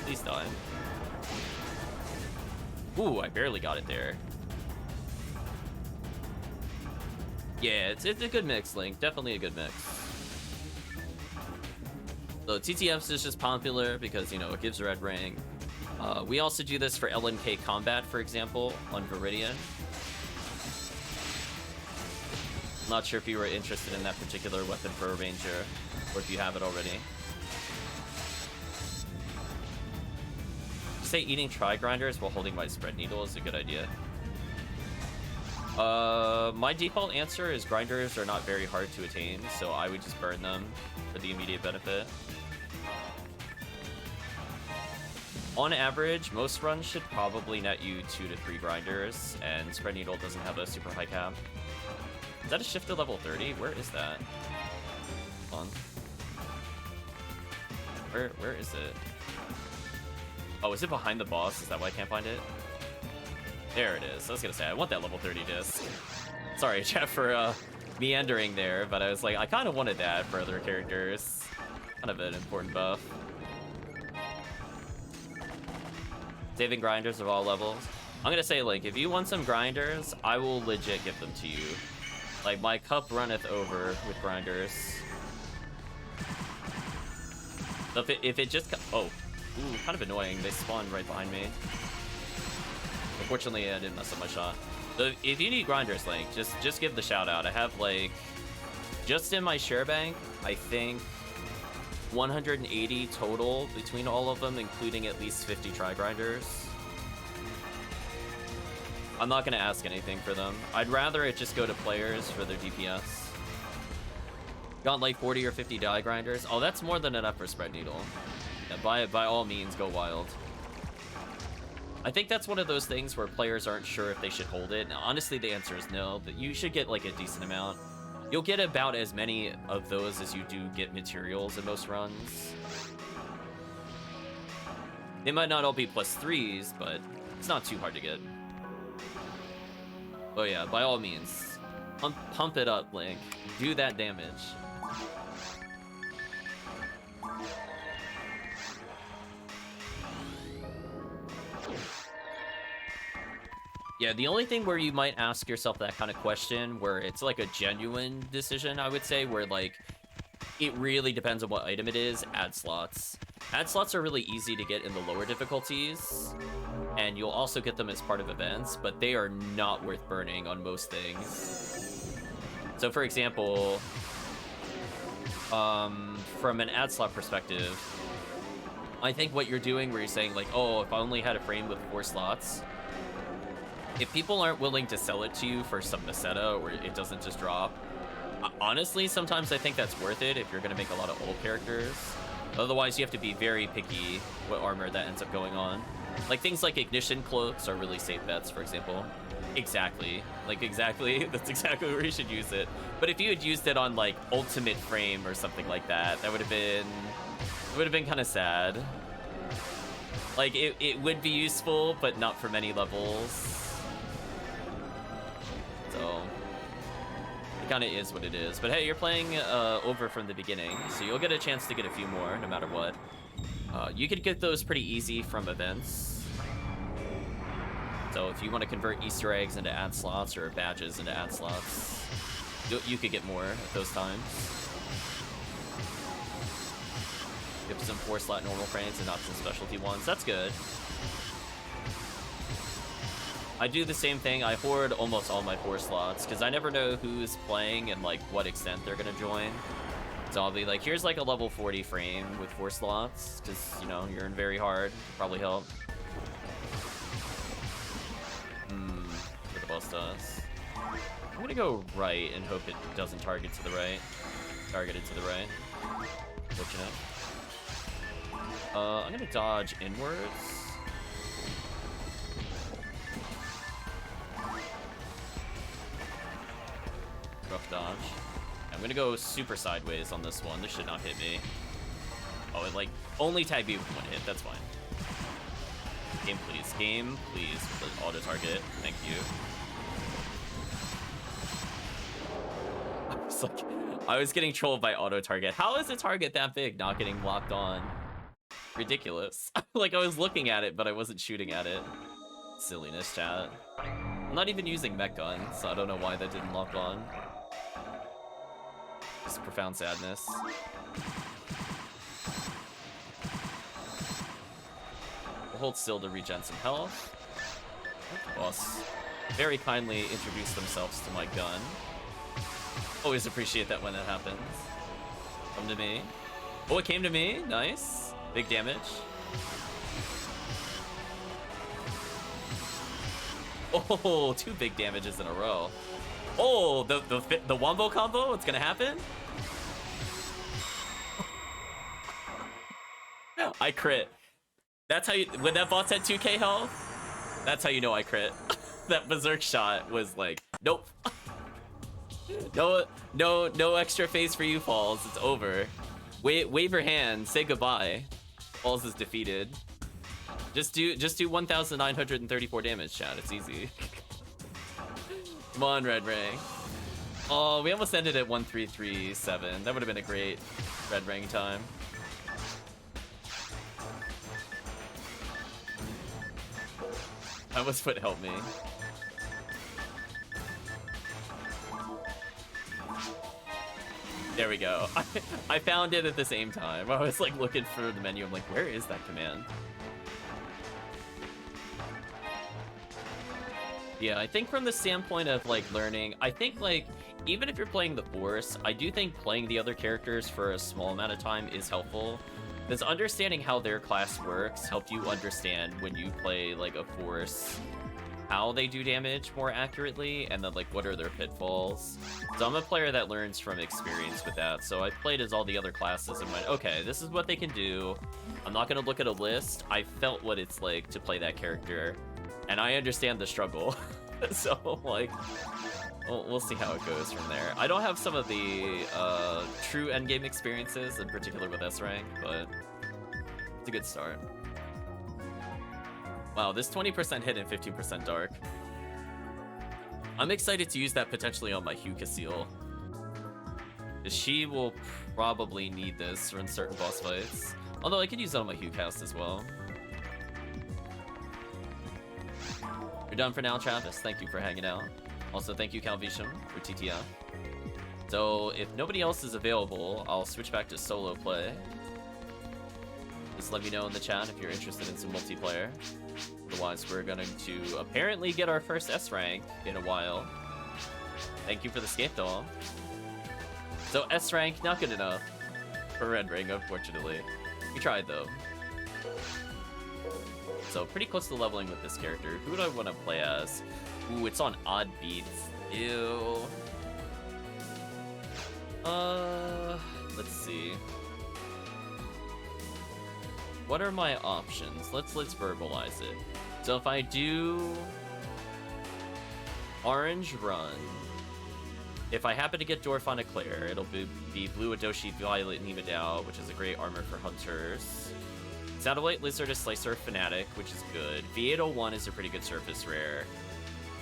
Please die. Ooh, I barely got it there. Yeah, it's a good mix, Link. Definitely a good mix. So TTFs is just popular because, you know, it gives red ring. We also do this for LNK combat, for example, on Viridian. Not sure if you were interested in that particular weapon for a ranger, or if you have it already. say eating tri-grinders while holding my spread needle is a good idea. My default answer is grinders are not very hard to attain, so I would just burn them for the immediate benefit. On average, most runs should probably net you 2 to 3 grinders, and spread needle doesn't have a super high cap. Is that a shift to level 30? Where is that? Hold on. Where is it? Oh, is it behind the boss? Is that why I can't find it? There it is. I was gonna say, I want that level 30 disc. Sorry, chat, for meandering there, but I was like, I kind of wanted that for other characters. Kind of an important buff. Saving grinders of all levels. I'm gonna say, like, if you want some grinders, I will legit give them to you. Like, my cup runneth over with grinders. So if it just... Oh. Ooh, kind of annoying. They spawned right behind me. Unfortunately, I didn't mess up my shot. So if you need grinders, Link, just give the shout out. I have, like, just in my share bank, I think 180 total between all of them, including at least 50 tri-grinders. I'm not going to ask anything for them. I'd rather it just go to players for their DPS. Got like 40 or 50 die grinders. Oh, that's more than enough for spread needle. Yeah, by all means, go wild. I think that's one of those things where players aren't sure if they should hold it. Now, honestly, the answer is no, but you should get like a decent amount. You'll get about as many of those as you do get materials in most runs. They might not all be +3s, but it's not too hard to get. Oh yeah, by all means, pump it up, Link. Do that damage. Yeah, the only thing where you might ask yourself that kind of question, where it's like a genuine decision, I would say, where like it really depends on what item it is, ad slots. Ad slots are really easy to get in the lower difficulties, and you'll also get them as part of events, but they are not worth burning on most things. So for example, from an ad slot perspective, I think what you're doing where you're saying like, oh, if I only had a frame with 4 slots, if people aren't willing to sell it to you for some Meseta where it doesn't just drop, honestly, sometimes I think that's worth it if you're going to make a lot of old characters. Otherwise, you have to be very picky what armor that ends up going on. Like, things like ignition cloaks are really safe bets, for example. Exactly. Like, exactly. That's exactly where you should use it. But if you had used it on, like, ultimate frame or something like that, that would have been kind of sad. Like, it would be useful, but not for many levels. So it kind of is what it is. But hey, you're playing over from the beginning, so you'll get a chance to get a few more no matter what. You could get those pretty easy from events. So if you want to convert Easter eggs into ad slots or badges into ad slots, you could get more at those times. Give some 4-slot normal frames and not some specialty ones. That's good. I do the same thing. I hoard almost all my 4 slots because I never know who's playing and like what extent they're gonna join. So I'll be like, here's like a level 40 frame with 4 slots because, you know, you're in very hard. Probably help. What the boss does. I'm gonna go right and hope it doesn't target to the right. Target it to the right. Fortunate. I'm gonna dodge inwards. Rough dodge. I'm gonna go super sideways on this one. This should not hit me. Oh, it like only tag me with 1 hit. That's fine. Game, please. Game, please. Auto target. Thank you. I was getting trolled by auto target. How is a target that big not getting locked on? Ridiculous. Like, I was looking at it, but I wasn't shooting at it. Silliness, chat. I'm not even using mech gun, so I don't know why that didn't lock on. Just profound sadness. We'll hold still to regen some health. Boss very kindly introduced themselves to my gun. Always appreciate that when that happens. Come to me. Oh, it came to me. Nice. Big damage. Oh, 2 big damages in a row. Oh, the wombo combo. What's gonna happen? I crit. That's how you, when that boss had 2k health, that's how you know I crit. That berserk shot was like, nope. No extra phase for you, Falls. It's over. Wave your hand, say goodbye. Falls is defeated. Just do 1,934 damage, chat. It's easy. Come on, Red Ring. Oh, we almost ended at 1337. That would have been a great Red Ring time. I almost put help me. There we go. I found it at the same time. I was like looking for the menu. I'm like, where is that command? Yeah, I think from the standpoint of like learning, I think like even if you're playing the Force, I do think playing the other characters for a small amount of time is helpful. Because understanding how their class works helps you understand when you play like a Force how they do damage more accurately, and then like what are their pitfalls. So I'm a player that learns from experience with that, so I played as all the other classes and went, okay, this is what they can do. I'm not gonna look at a list. I felt what it's like to play that character, and I understand the struggle. So like we'll see how it goes from there. I don't have some of the true endgame experiences, in particular with S rank, but it's a good start. Wow, this 20% hit and 15% dark. I'm excited to use that potentially on my Huka Seal. She will probably need this in certain boss fights. Although I could use that on my Hukast as well. You're done for now, Travis. Thank you for hanging out. Also, thank you, Calvisham, for TTF. So, if nobody else is available, I'll switch back to solo play. Just let me know in the chat if you're interested in some multiplayer. Otherwise, we're going to apparently get our first S rank in a while. Thank you for the skate doll. So S rank, not good enough for Red Ring, unfortunately. We tried though. So pretty close to leveling with this character. Who do I want to play as? Ooh, it's on odd beats. Ew. Let's see. What are my options? Let's verbalize it. So if I do Orange Run, if I happen to get Dorfana Claire, it'll be Blue Adoshi, Violet Nima Dao, which is a great armor for hunters. Satellite Lizard is Slicer Fanatic, which is good. V801 is a pretty good surface rare.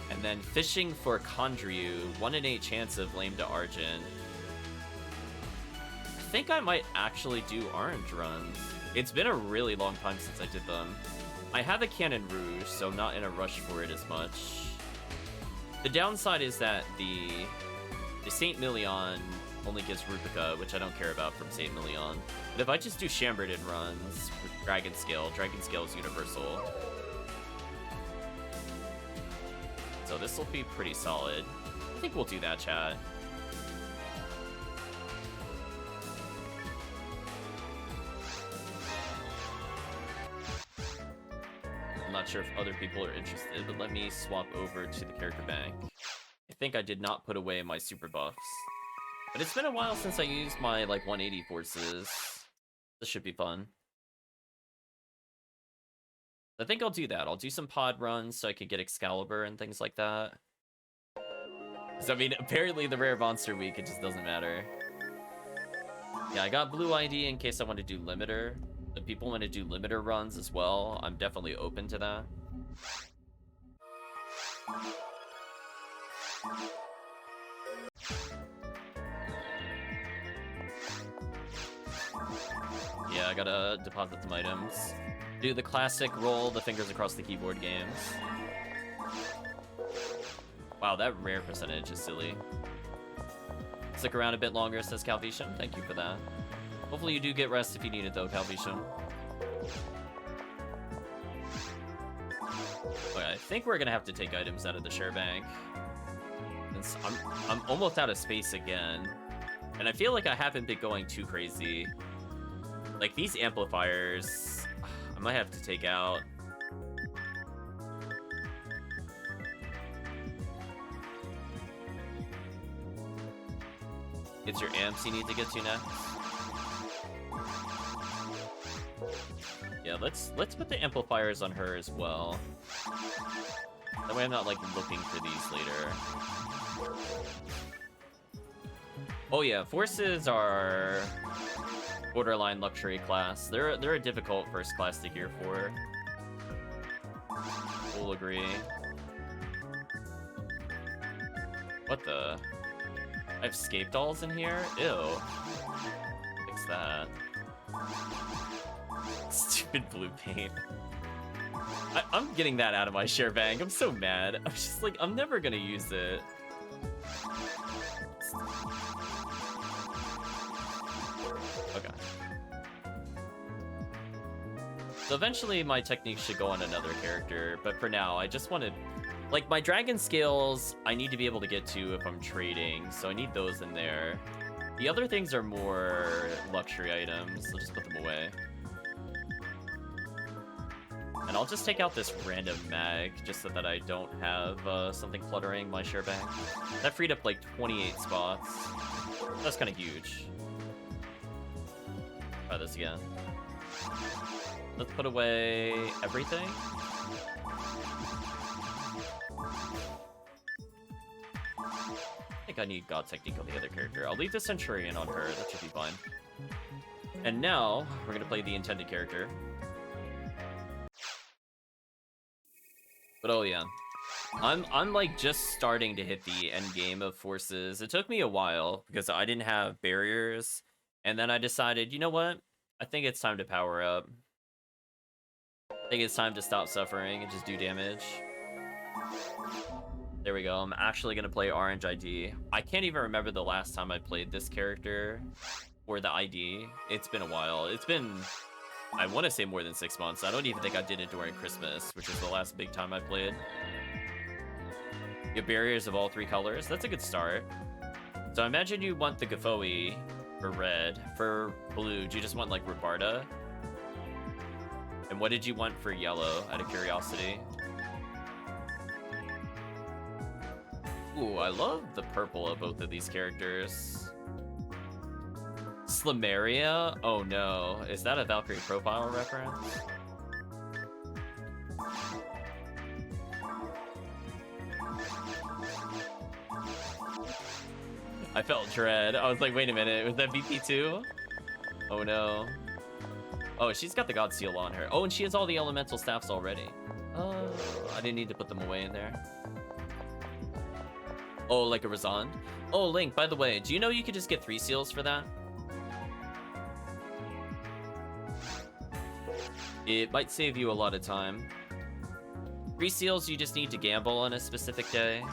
And then Fishing for Condryu, 1 in 8 chance of Lame to Argent. I think I might actually do Orange Runs. It's been a really long time since I did them. I have a Cannon Rouge, so I'm not in a rush for it as much. The downside is that the Saint Million only gives Rupica, which I don't care about from Saint Million. But if I just do Shambardin runs with Dragon Scale is universal. So this will be pretty solid. I think we'll do that, chat. I'm not sure if other people are interested, but let me swap over to the character bank. I think I did not put away my super buffs. But it's been a while since I used my, like, 180 forces. This should be fun. I think I'll do that. I'll do some pod runs so I could get Excalibur and things like that. So, I mean, apparently the rare monster week, it just doesn't matter. Yeah, I got blue ID in case I want to do limiter. If people want to do limiter runs as well, I'm definitely open to that. Yeah, I gotta deposit some items. Do the classic roll the fingers across the keyboard games. Wow, that rare percentage is silly. Stick around a bit longer, says Calvisham. Thank you for that. Hopefully you do get rest if you need it though, Calvisham. Okay, I think we're gonna have to take items out of the share bank. Since I'm almost out of space again. And I feel like I haven't been going too crazy. Like these amplifiers, I might have to take out. It's your amps you need to get to next. Yeah, let's put the amplifiers on her as well. That way I'm not like looking for these later. Oh yeah, forces are borderline luxury class. They're a difficult first class to gear for. We'll agree. What the? I have scape dolls in here? Ew. Fix that. Stupid blue paint. I'm getting that out of my share bank. I'm so mad. I'm just like, I'm never gonna use it. Okay. So eventually my technique should go on another character, but for now, I just wanted... Like, my dragon scales, I need to be able to get to if I'm trading, so I need those in there. The other things are more luxury items, so just put them away. And I'll just take out this random mag, just so that I don't have something cluttering my share bank. That freed up like 28 spots. That's kind of huge. Try this again. Let's put away everything. I think I need God Technique on the other character. I'll leave the Centurion on her, that should be fine. And now, we're gonna play the intended character. But oh yeah, I'm like just starting to hit the end game of forces. It took me a while because I didn't have barriers, and then I decided, you know what? I think it's time to power up. I think it's time to stop suffering and just do damage. There we go. I'm actually gonna play Orange ID. I can't even remember the last time I played this character or the ID. It's been a while. It's been, I want to say, more than 6 months. I don't even think I did it during Christmas, which was the last big time I played. You have barriers of all 3 colors. That's a good start. So I imagine you want the Gafoe for red. For blue, do you just want like Rabarda? And what did you want for yellow, out of curiosity? Ooh, I love the purple of both of these characters. Slimeria? Oh no. Is that a Valkyrie profile reference? I felt dread. I was like, wait a minute, was that VP2? Oh no. Oh, she's got the God Seal on her. Oh, and she has all the elemental staffs already. Oh, I didn't need to put them away in there. Oh, like a Razond? Oh, Link, by the way, do you know you could just get 3 seals for that? It might save you a lot of time. 3 seals you just need to gamble on a specific day.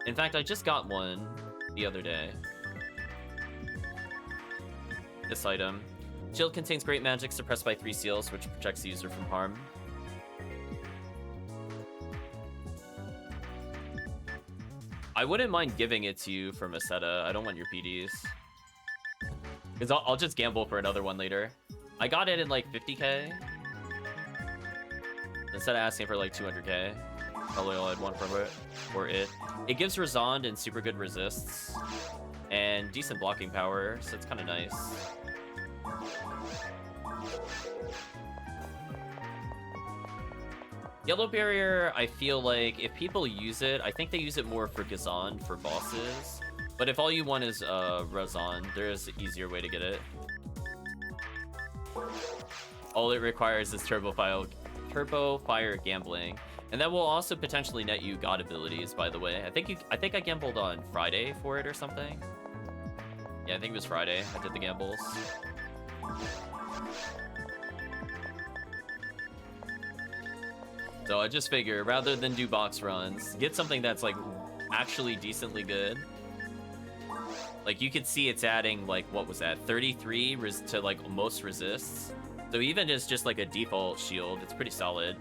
In fact, I just got one the other day. This item. Shield contains great magic suppressed by 3 seals, which protects the user from harm. I wouldn't mind giving it to you for Meseta. I don't want your PDs. Because I'll just gamble for another one later. I got it in like 50k. Instead of asking for like 200k. Probably all I'd want for it. It gives Razond and super good resists. And decent blocking power, so it's kind of nice. Yellow Barrier, I feel like if people use it, I think they use it more for Gazond for bosses. But if all you want is Razond, there's an easier way to get it. All it requires is Turbo Fire Gambling. And that will also potentially net you God abilities, by the way. I think I gambled on Friday for it or something. Yeah, I think it was Friday I did the gambles. So I just figure, rather than do box runs, get something that's like actually decently good. Like you could see it's adding like, what was that, 33 to like most resists. So even as just like a default shield, it's pretty solid.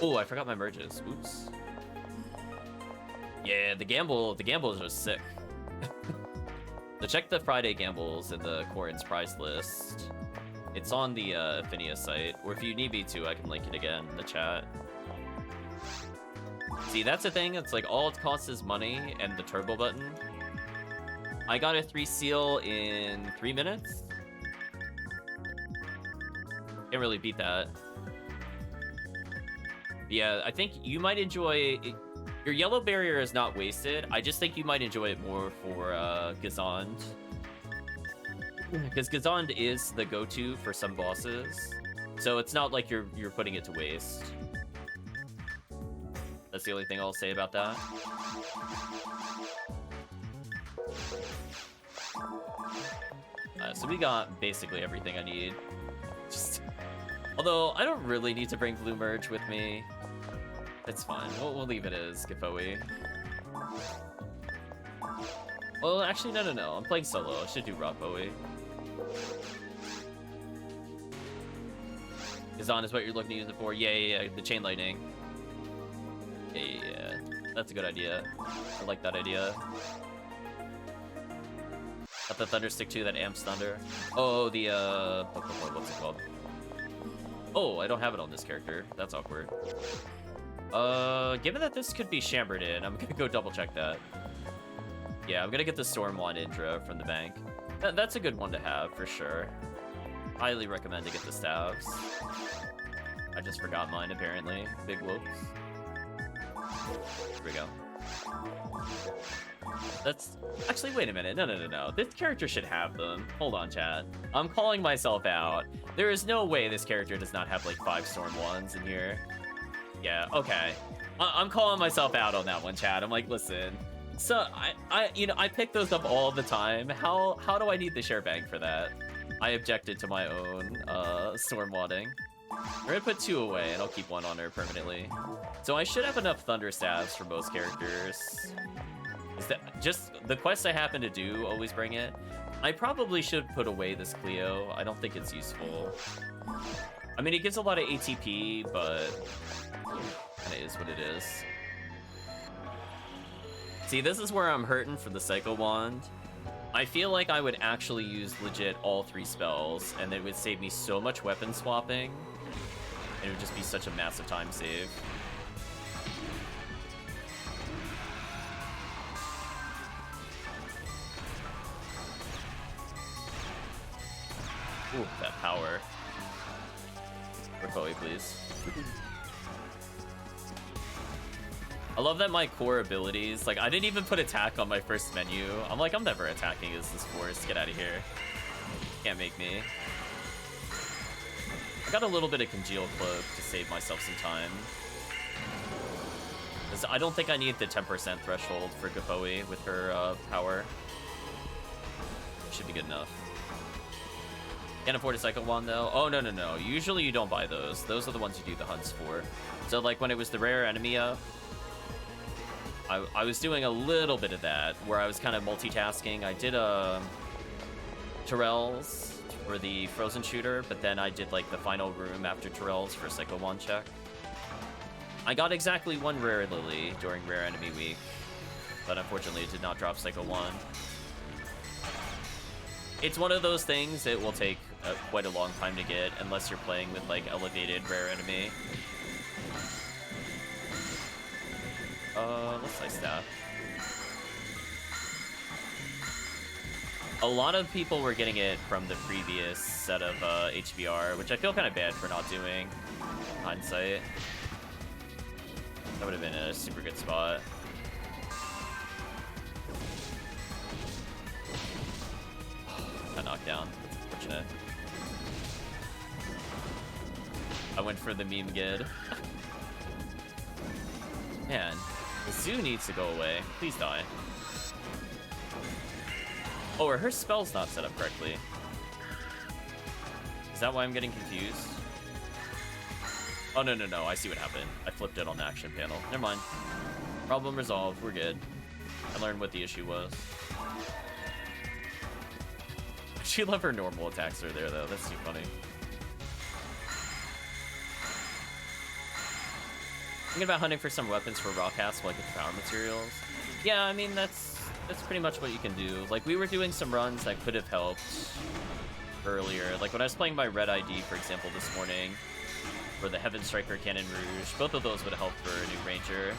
Oh, I forgot my merges. Oops. Yeah, the gambles are sick. So check the Friday gambles in the Corin's prize list. It's on the Ephinea site, or if you need me to, I can link it again in the chat. See, that's the thing. It's like all it costs is money and the turbo button. I got a 3 seal in 3 minutes. Can't really beat that. Yeah, I think you might enjoy it. Your yellow barrier is not wasted. I just think you might enjoy it more for Gazond. Because Gazond is the go-to for some bosses. So it's not like you're putting it to waste. That's the only thing I'll say about that. So we got basically everything I need. Although, I don't really need to bring Blue Merge with me. It's fine. We'll leave it as Gifoe. Well, actually, no. I'm playing solo. I should do Rock Bowie. Gazon is what you're looking to use it for. Yeah. The Chain Lightning. Yeah. That's a good idea. I like that idea. Got the Thunder Stick too, that amps Thunder. Oh, the, what's it called? Oh, I don't have it on this character. That's awkward. Given that this could be chambered in, I'm gonna go double check that. Yeah, I'm gonna get the Storm Wand Indra from the bank. That's a good one to have, for sure. Highly recommend to get the staves. I just forgot mine, apparently. Big whoops. Here we go. That's... Actually, wait a minute. No. This character should have them. Hold on, chat. I'm calling myself out. There is no way this character does not have, like, 5 Storm Wands in here. Yeah, okay. I'm calling myself out on that one, chat. I'm like, listen. So, I pick those up all the time. How do I need the share bank for that? I objected to my own, Storm Wadding. We're gonna put 2 away, and I'll keep 1 on her permanently. So I should have enough Thunder Staves for most characters. Is that just the quest I happen to do always bring it? I probably should put away this Cleo. I don't think it's useful. I mean, it gives a lot of ATP, but kind of is what it is. See, this is where I'm hurting for the Psycho Wand. I feel like I would actually use legit all 3 spells, and it would save me so much weapon swapping. And it would just be such a massive time save. Ooh, that power. Ripoe, please. I love that my core abilities, like, I didn't even put attack on my first menu. I'm like, I'm never attacking as this force. Get out of here. Can't make me. I got a little bit of Congeal Cloak to save myself some time. Because I don't think I need the 10% threshold for Gifoe with her power. Should be good enough. Can't afford a Psycho Wand, though. Oh, no. Usually you don't buy those. Those are the ones you do the hunts for. So, like, when it was the rare enemy up, I was doing a little bit of that, where I was kind of multitasking. I did Terrell's for the Frozen Shooter, but then I did, like, the final room after Terrell's for Psycho Wand check. I got exactly 1 rare Lily during Rare Enemy Week, but unfortunately it did not drop Psycho Wand. It's one of those things that will take quite a long time to get, unless you're playing with, like, elevated Rare Enemy. Let's say staff. A lot of people were getting it from the previous set of HBR, which I feel kind of bad for not doing. In hindsight. That would have been a super good spot. A knockdown. That's unfortunate. I went for the meme gid. Man, the zoo needs to go away. Please die. Oh, are her spells not set up correctly? Is that why I'm getting confused? Oh, no. I see what happened. I flipped it on the action panel. Never mind. Problem resolved. We're good. I learned what the issue was. She love her normal attacks are there, though. That's too funny. Thinking about hunting for some weapons for raw cast while I get the power materials. Yeah, I mean, that's pretty much what you can do. Like, we were doing some runs that could have helped earlier. Like, when I was playing my Red ID, for example, this morning, for the Heaven Striker Cannon Rouge. Both of those would help for a new Ranger.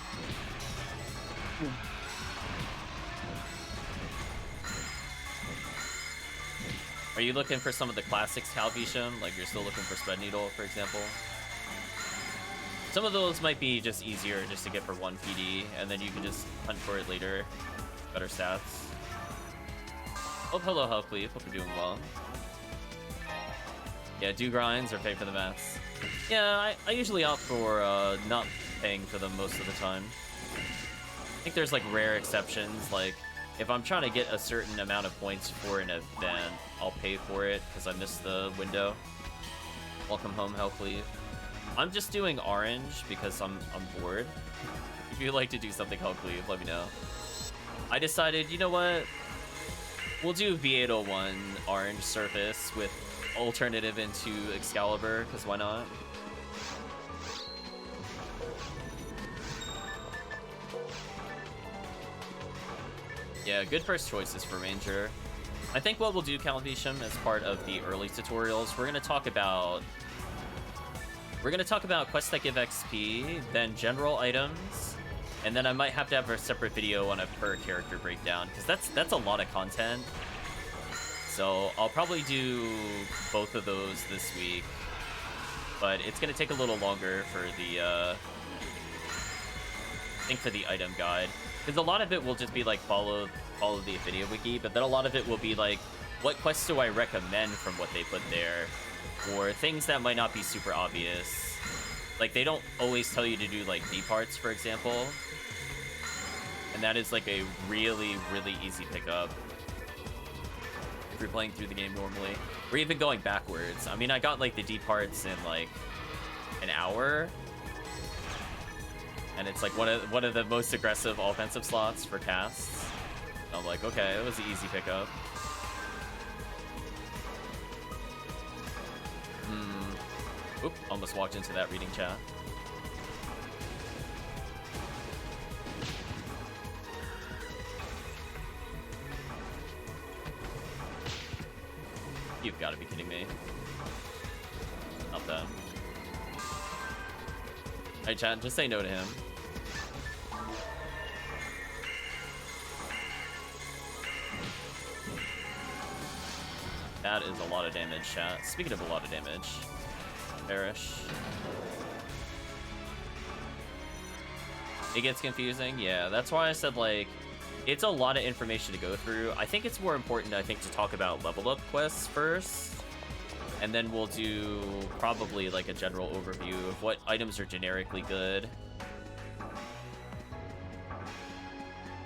Are you looking for some of the classics Calvisham? Like you're still looking for Spread Needle, for example? Some of those might be just easier just to get for 1 PD, and then you can just hunt for it later. Better stats. Oh, hello, HellCleave. Hope you're doing well. Yeah, do grinds or pay for the mats. Yeah, I usually opt for not paying for them most of the time. I think there's like rare exceptions, like if I'm trying to get a certain amount of points for an event, I'll pay for it because I missed the window. Welcome home, HellCleave. I'm just doing orange because I'm bored. If you'd like to do something HellCleave, let me know. I decided, you know what? We'll do V801 orange surface with alternative into Excalibur, because why not? Yeah, good first choices for Ranger. I think what we'll do, Calvisham, as part of the early tutorials, we're gonna talk about quests that give XP, then general items, and then I might have to have a separate video on a per character breakdown, because that's a lot of content. So I'll probably do both of those this week, but it's gonna take a little longer for the I think for the item guide, because a lot of it will just be like follow the Ephinea wiki, but then a lot of it will be like, what quests do I recommend from what they put there, or things that might not be super obvious. Like they don't always tell you to do like D parts, for example, and that is like a really easy pickup if you're playing through the game normally, or even going backwards. I mean, I got like the D parts in like an hour, and it's like one of the most aggressive offensive slots for casts. I'm like, okay, it was an easy pickup. Oop, almost walked into that reading chat. You've got to be kidding me. Not that. Hey, chat, just say no to him. That is a lot of damage, chat. Speaking of a lot of damage, perish. It gets confusing. Yeah, that's why I said, like, it's a lot of information to go through. I think it's more important, I think, to talk about level up quests first, and then we'll do probably like a general overview of what items are generically good.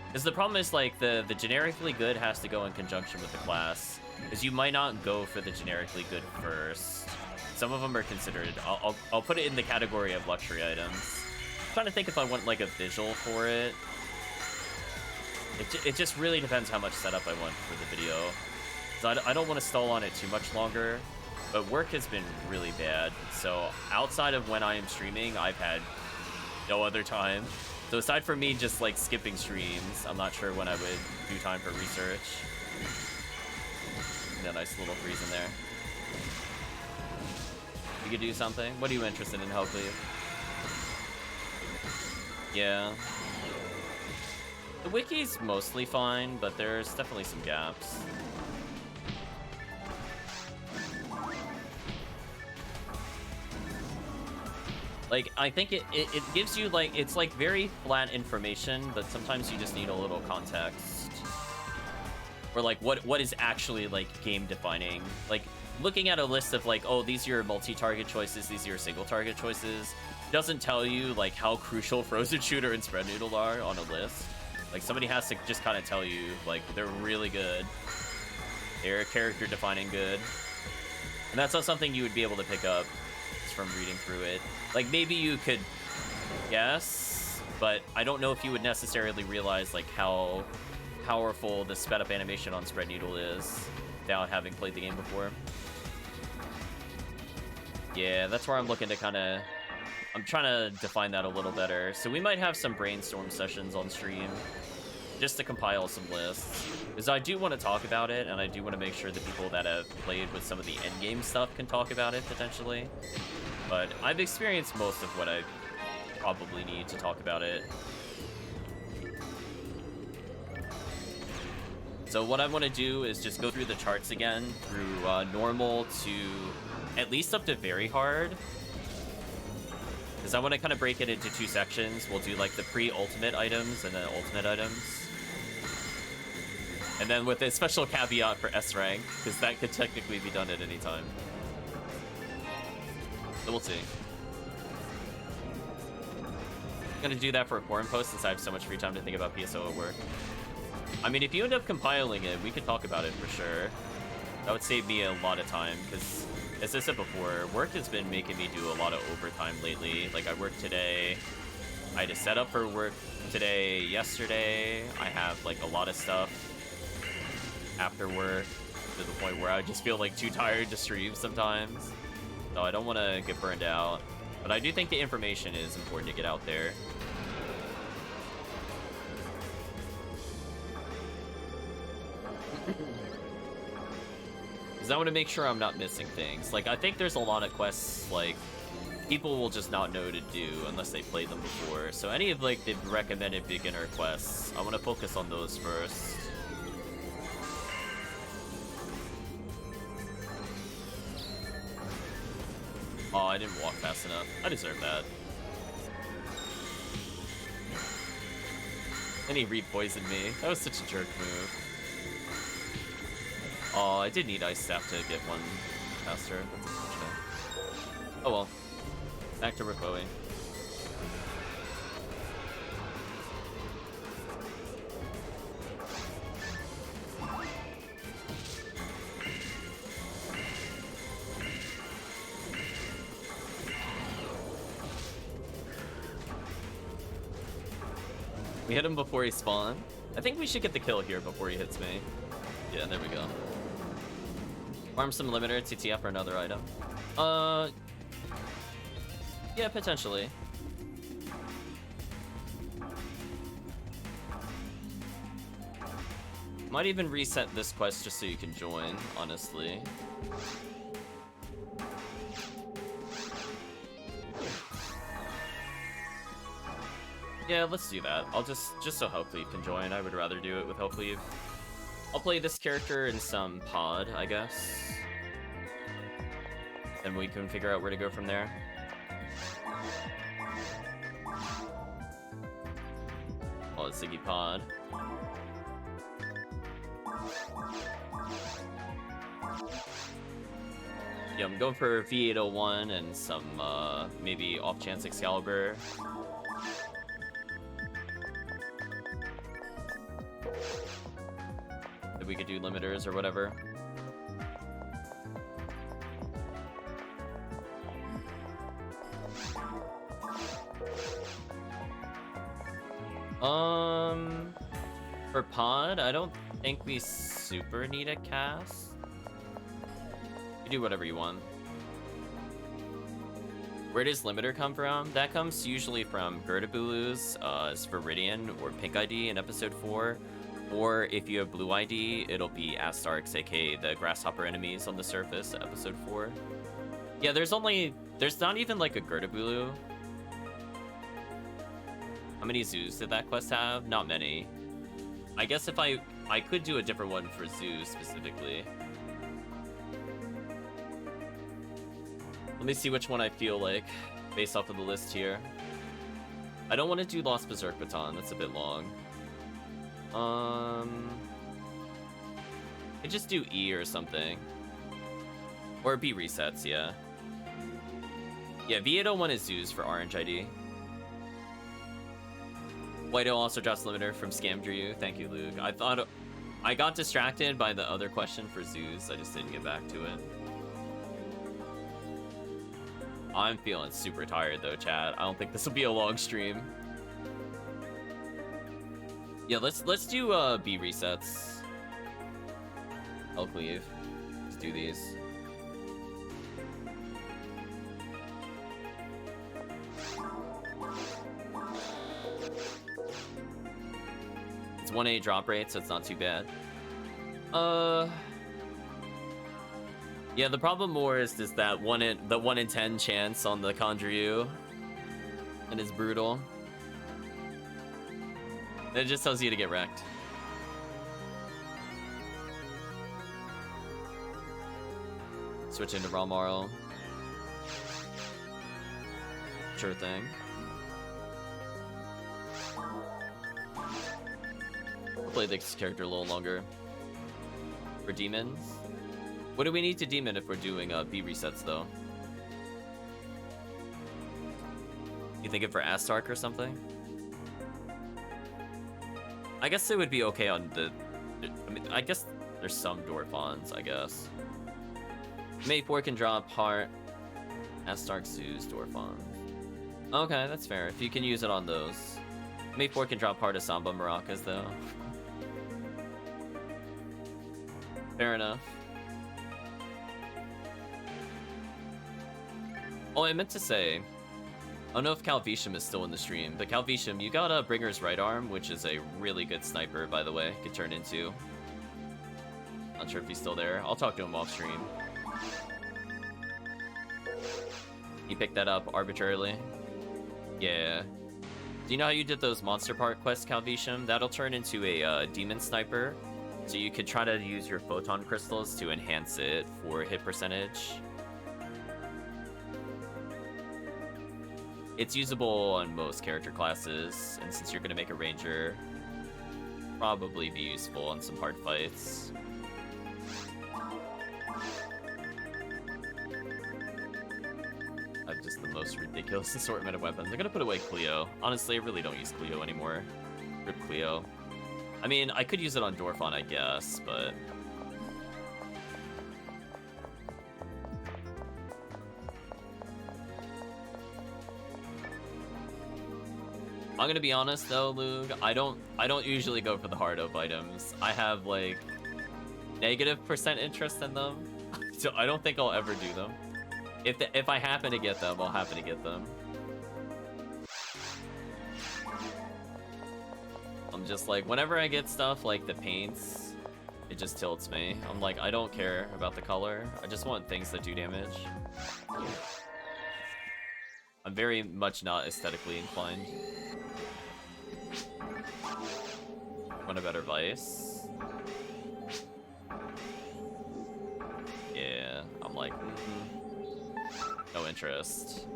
Because the problem is, like, the generically good has to go in conjunction with the class, because you might not go for the generically good first. Some of them are considered. I'll put it in the category of luxury items. I'm trying to think if I want like a visual for it. It just really depends how much setup I want for the video. So I don't want to stall on it too much longer, but work has been really bad. So outside of when I am streaming, I've had no other time. So aside from me just like skipping streams, I'm not sure when I would do time for research. A nice little freeze in there. You could do something. What are you interested in, HellCleave? Yeah. The wiki's mostly fine, but there's definitely some gaps. Like, I think it gives you, like, it's like very flat information, but sometimes you just need a little context. Or like what is actually like game defining. Like looking at a list of like, oh, these are your multi-target choices, these are your single target choices, doesn't tell you like how crucial Frozen Shooter and Spread Noodle are on a list. Like somebody has to just kind of tell you like they're really good. They're character defining good. And that's not something you would be able to pick up just from reading through it. Like maybe you could guess, but I don't know if you would necessarily realize like how powerful the sped up animation on Spread Needle is without having played the game before. Yeah, that's where I'm looking to kind of... I'm trying to define that a little better. So we might have some brainstorm sessions on stream just to compile some lists. Because I do want to talk about it, and I do want to make sure the people that have played with some of the endgame stuff can talk about it, potentially. But I've experienced most of what I probably need to talk about it. So what I want to do is just go through the charts again, through normal to at least up to very hard. Because I want to kind of break it into two sections. We'll do like the pre-ultimate items and then ultimate items. And then with a special caveat for S rank, because that could technically be done at any time. So we'll see. I'm gonna do that for a forum post since I have so much free time to think about PSO at work. I mean, if you end up compiling it, we could talk about it for sure. That would save me a lot of time, because as I said before, work has been making me do a lot of overtime lately. Like, I worked today, I had to set up for work today, yesterday. I have, like, a lot of stuff after work, to the point where I just feel, like, too tired to stream sometimes. So I don't want to get burned out. But I do think the information is important to get out there. Because I want to make sure I'm not missing things. Like, I think there's a lot of quests, like, people will just not know to do unless they played them before. So any of, like, the recommended beginner quests, I want to focus on those first. Oh, I didn't walk fast enough. I deserve that. And he re-poisoned me. That was such a jerk move. Oh, I did need Ice Staff to get one faster. That's unfortunate. Oh well. Back to Rikoe. We hit him before he spawned. I think we should get the kill here before he hits me. Yeah, there we go. Farm some limiter TTF for another item. Yeah, potentially. Might even reset this quest just so you can join, honestly. Yeah, let's do that. I'll just so HellCleave can join. I would rather do it with HellCleave. I'll play this character in some pod, I guess. Then we can figure out where to go from there. Oh, it's Ziggy pod. Yeah, I'm going for V801 and some, maybe off-chance Excalibur. We could do limiters or whatever. For pod, I don't think we super need a cast. You do whatever you want. Where does limiter come from? That comes usually from Girdabulu's, Viridian or Pink ID in episode 4. Or if you have blue ID, it'll be Astarks, aka the grasshopper enemies on the surface, episode 4. Yeah, there's not even like a Girdabulu. How many zoos did that quest have? Not many. I guess if I could do a different one for zoos specifically. Let me see which one I feel like, based off of the list here. I don't want to do Lost Berserk Baton, that's a bit long. I just do E or something. Or B resets, yeah. Yeah, V801 is Zeus for Orange ID. Whiteout also drops limiter from Scam Drew. Thank you, Loug. I thought I got distracted by the other question for Zeus. I just didn't get back to it. I'm feeling super tired though, chat. I don't think this will be a long stream. Yeah, let's do B resets. HellCleave. Let's do these. It's 1A drop rate, so it's not too bad. Yeah, the problem more is just that the 1 in 10 chance on the Conjure, and it's brutal. It just tells you to get wrecked. Switch into Ralmarl. Sure thing. I'll play this character a little longer. For demons? What do we need to demon if we're doing B resets though? You thinking for Astark or something? I guess it would be okay on the... I mean, I guess there's some Dorphons, I guess. May 4 can drop Heart, Astark, Zeus, Dorphon. Okay, that's fair. If you can use it on those. May 4 can drop Heart of Samba Maracas, though. Fair enough. Oh, I meant to say... I don't know if Calvisham is still in the stream, but Calvisham, you got a Bringer's Right Arm, which is a really good sniper, by the way, could turn into. Not sure if he's still there. I'll talk to him off stream. You picked that up arbitrarily? Yeah. Do you know how you did those Monster Park quests, Calvisham? That'll turn into a Demon Sniper, so you could try to use your Photon Crystals to enhance it for hit percentage. It's usable on most character classes, and since you're going to make a Ranger, probably be useful on some hard fights. I have just the most ridiculous assortment of weapons. I'm going to put away Cleo. Honestly, I really don't use Cleo anymore. Rip Cleo. I mean, I could use it on Dorphon, I guess, but... I'm gonna be honest though, Loug, I don't usually go for the hard op items. I have like -% interest in them, so I don't think I'll ever do them. If I happen to get them, I'll happen to get them. I'm just like, whenever I get stuff like the paints, it just tilts me. I'm like, I don't care about the color. I just want things that do damage. I'm very much not aesthetically inclined. Want a better Vice? Yeah, I'm like, no interest.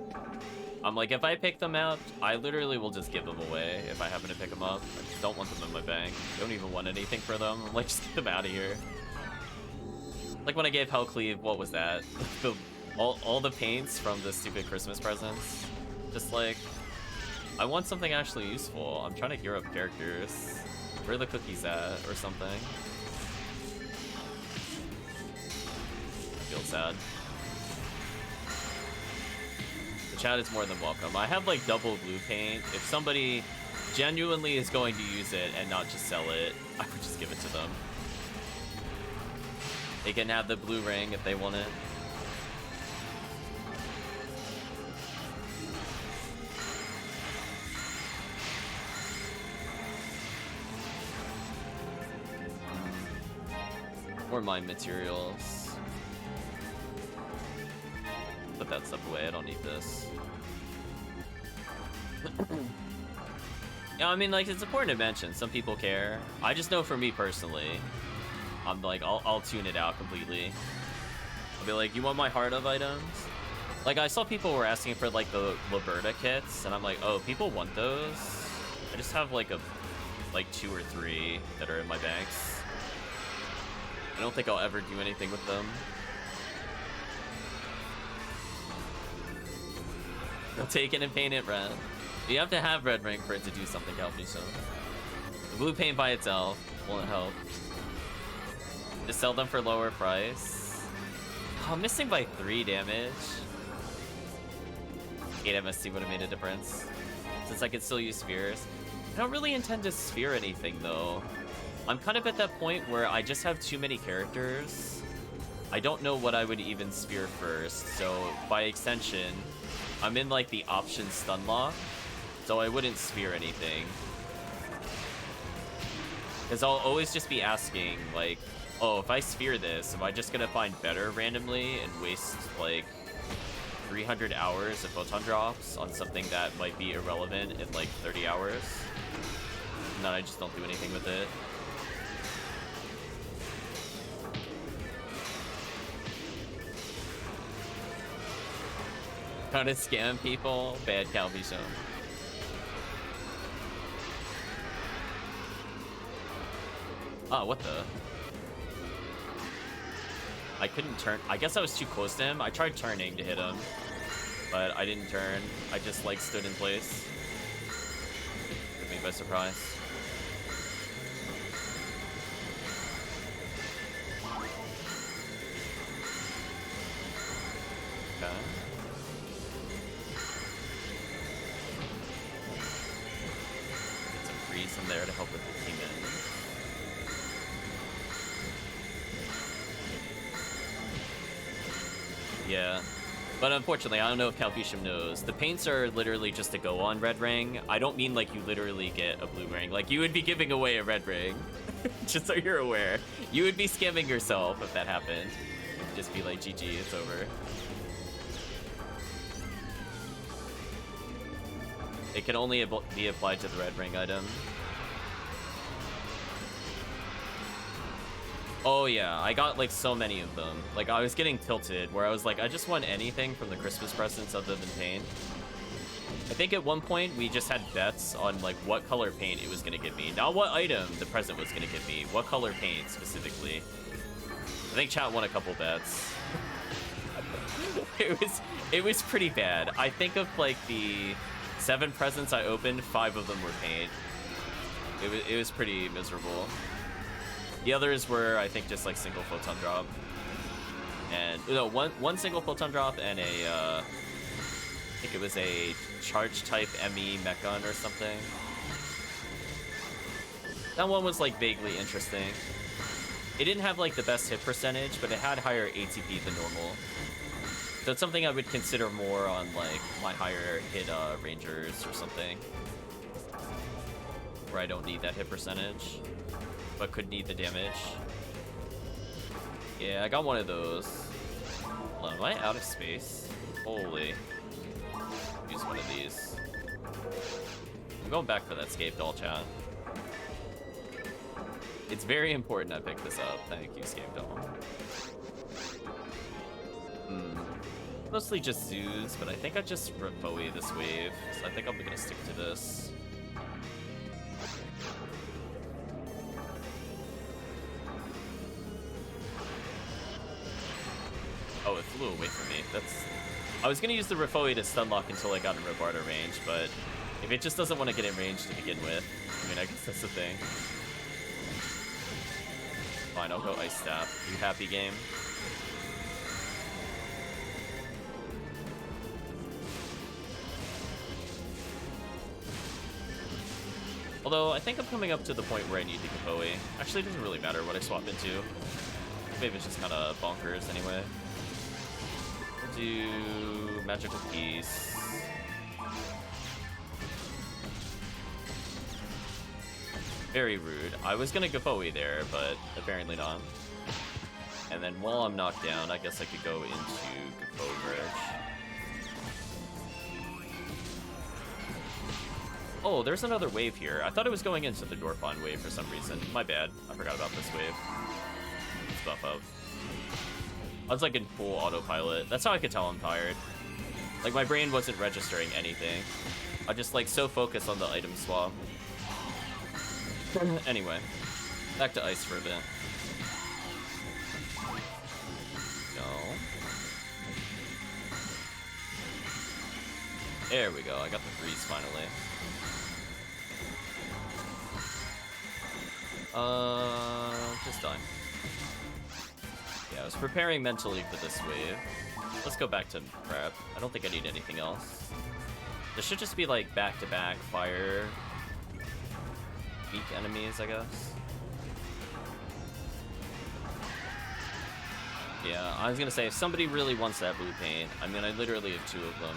I'm like, if I pick them out, I literally will just give them away if I happen to pick them up. I just don't want them in my bank. Don't even want anything for them. I'm like, just get them out of here. Like when I gave HellCleave, what was that? all the paints from the stupid Christmas presents. Just like, I want something actually useful. I'm trying to gear up characters. Where are the cookies at, or something? I feel sad. The chat is more than welcome. I have like double blue paint. If somebody genuinely is going to use it and not just sell it, I would just give it to them. They can have the blue ring if they want it. Or mine materials. Put that stuff away, I don't need this. Yeah, I mean, like, it's important to mention, some people care. I just know for me personally, I'm like, I'll tune it out completely. I'll be like, you want my heart of items? Like, I saw people were asking for, like, the Liberta kits, and I'm like, oh, people want those? I just have, like, 2 or 3 that are in my banks. I don't think I'll ever do anything with them. They'll take it and paint it red. You have to have red ring for it to do something, help me so. The blue paint by itself won't help. Just sell them for lower price. Oh, I'm missing by 3 damage. 8 MST would have made a difference. Since I could still use spheres. I don't really intend to sphere anything though. I'm kind of at that point where I just have too many characters. I don't know what I would even sphere first, so by extension, I'm in like the option stun lock, so I wouldn't sphere anything. Because I'll always just be asking, like, Oh, if I sphere this, am I just gonna find better randomly and waste, like, 300 hours of photon drops on something that might be irrelevant in, like, 30 hours? And then I just don't do anything with it? How to scam people? Bad Calvi Zone. Oh, what the? I couldn't turn. I guess I was too close to him. I tried turning to hit him, but I didn't turn. I just, like, stood in place. Took me by surprise. Okay. Get some freeze in there to help with the team in. Yeah, but unfortunately, I don't know if Calvisham knows. The paints are literally just to go on red ring. I don't mean like you literally get a blue ring. Like, you would be giving away a red ring. Just so you're aware. You would be scamming yourself if that happened. It would just be like, GG, it's over. It can only be applied to the red ring item. Oh yeah, I got like so many of them. Like, I was getting tilted where I was like, I just want anything from the Christmas presents other than paint. I think at one point we just had bets on like what color paint it was gonna give me. Not what item the present was gonna give me, what color paint specifically. I think chat won a couple bets. It was pretty bad. I think of like the 7 presents I opened, 5 of them were paint. It was pretty miserable. The others were, I think, just like single photon drop, and no, one single photon drop and a, I think it was a charge type ME mech gun or something. That one was like vaguely interesting. It didn't have like the best hit percentage, but it had higher ATP than normal. So it's something I would consider more on like my higher hit rangers or something, where I don't need that hit percentage, but could need the damage. Yeah, I got one of those. Hold on, am I out of space? Holy. Use one of these. I'm going back for that scape doll, chat. It's very important I pick this up. Thank you, scape doll. Mostly just zoos, but I think I just Refoe this wave, so I think I'm gonna stick to this. Oh, it flew away from me. I was gonna use the Refoe to stun lock until I got in Robarda range, but if it just doesn't want to get in range to begin with, I mean, I guess that's the thing. Fine, I'll go Ice Staff. You happy, game? Although, I think I'm coming up to the point where I need to Refoe. Actually, it doesn't really matter what I swap into. Maybe it's just kind of bonkers anyway. We'll do Magical Piece. Very rude. I was gonna Refoe there, but apparently not. And then while I'm knocked down, I guess I could go into Refoe Merge. Oh, there's another wave here. I thought it was going into the Dorfon wave for some reason. My bad. I forgot about this wave. Let's buff up. I was like in full autopilot. That's how I could tell I'm tired. Like, my brain wasn't registering anything. I just like so focused on the item swap. Anyway, back to ice for a bit. No. There we go. I got the freeze finally. Just done. Yeah, I was preparing mentally for this wave. Let's go back to prep. I don't think I need anything else. This should just be like back-to-back fire weak enemies, I guess. Yeah, I was gonna say, if somebody really wants that blue paint, I mean, I literally have 2 of them.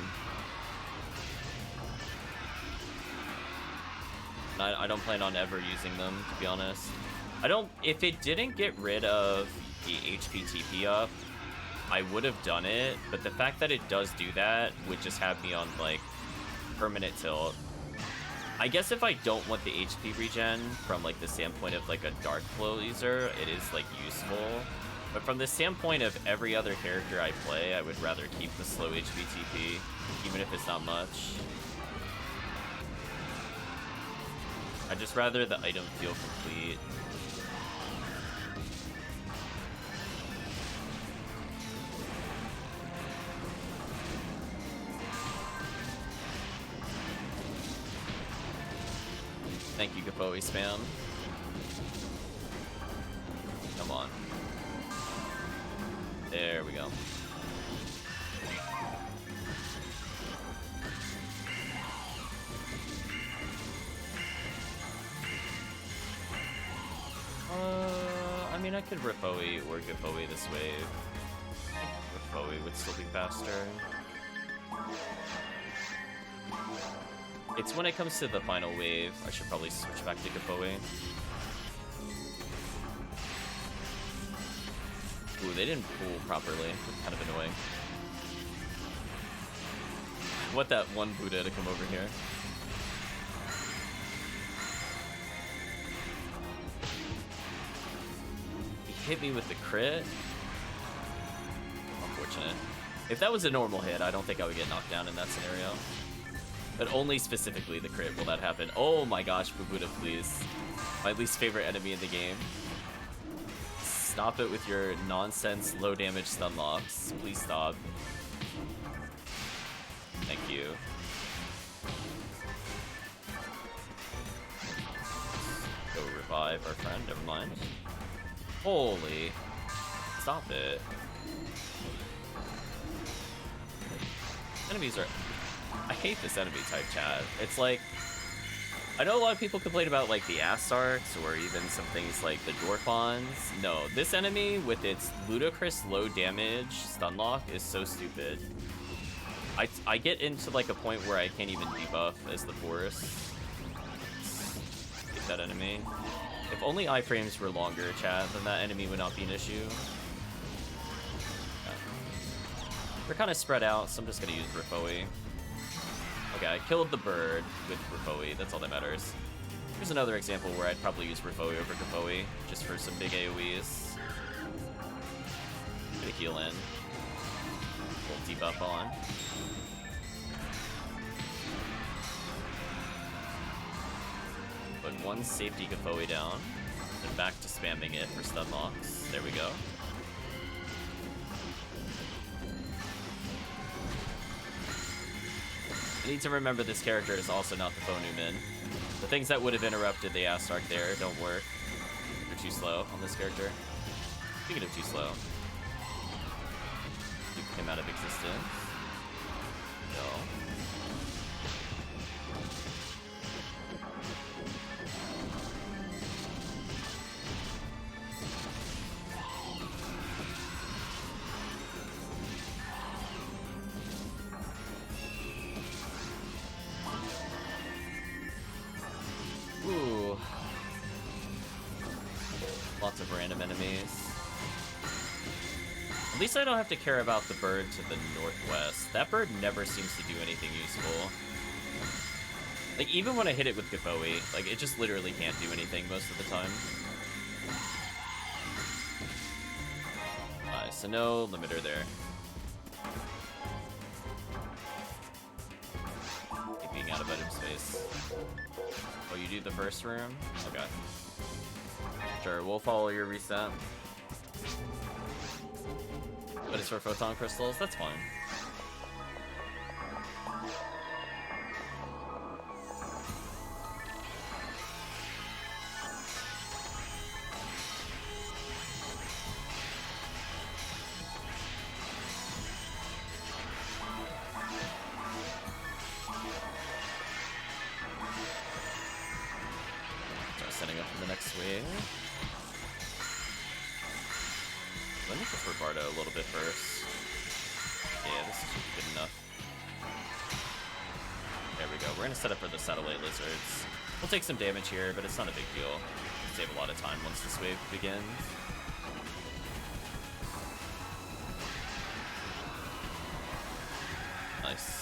I don't plan on ever using them, to be honest. I don't... If it didn't get rid of the HP TP up, I would have done it, but the fact that it does do that would just have me on, like, permanent tilt. I guess if I don't want the HP regen from, like, the standpoint of, like, a Dark Flow user, it is, like, useful. But from the standpoint of every other character I play, I would rather keep the slow HP TP, even if it's not much. I'd just rather the item feel complete. Thank you, Gapoe spam. Come on. There we go. I mean, I could Ripoe or Gapoe this wave. Ripoe would still be faster. It's when it comes to the final wave, I should probably switch back to Gapoe. Ooh, they didn't pull properly. Kind of annoying. I want that one Buddha to come over here. He hit me with the crit. Unfortunate. If that was a normal hit, I don't think I would get knocked down in that scenario. But only specifically the crit will that happen. Oh my gosh, Buddha, please. My least favorite enemy in the game. Stop it with your nonsense low damage stun locks. Please stop. Thank you. Go revive our friend, never mind. Holy. Stop it. Enemies are... I hate this enemy type, chat. It's like... I know a lot of people complain about, like, the Astarks, or even some things like the Dwarfons. No, this enemy, with its ludicrous low damage stun lock, is so stupid. I get into, like, a point where I can't even debuff as the forest. Hate that enemy. If only iframes were longer, chat, then that enemy would not be an issue. Yeah. They're kind of spread out, so I'm just gonna use Ripoe. Okay, I killed the bird with Ripoe, that's all that matters. Here's another example where I'd probably use Ripoe over Gapoe, just for some big AoEs. Get a heal in. Full debuff on. Put one safety Gapoe down, then back to spamming it for stun locks. There we go. I need to remember this character is also not the Bonumin. The things that would have interrupted the Astark there don't work. They're too slow on this character. Speaking of too slow. Duke him out of existence. No. Ooh. Lots of random enemies. At least I don't have to care about the bird to the northwest. That bird never seems to do anything useful. Like, even when I hit it with Gapoe, like, it just literally can't do anything most of the time. So no limiter there. Being out of item space. Oh, you do the first room? Okay. Sure, we'll follow your reset. But it's for photon crystals? That's fine. Setting up for the next wave. Let me prefer Bardo a little bit first. Yeah, this is good enough. There we go. We're gonna set up for the satellite lizards. We'll take some damage here, but it's not a big deal. We'll save a lot of time once this wave begins. Nice.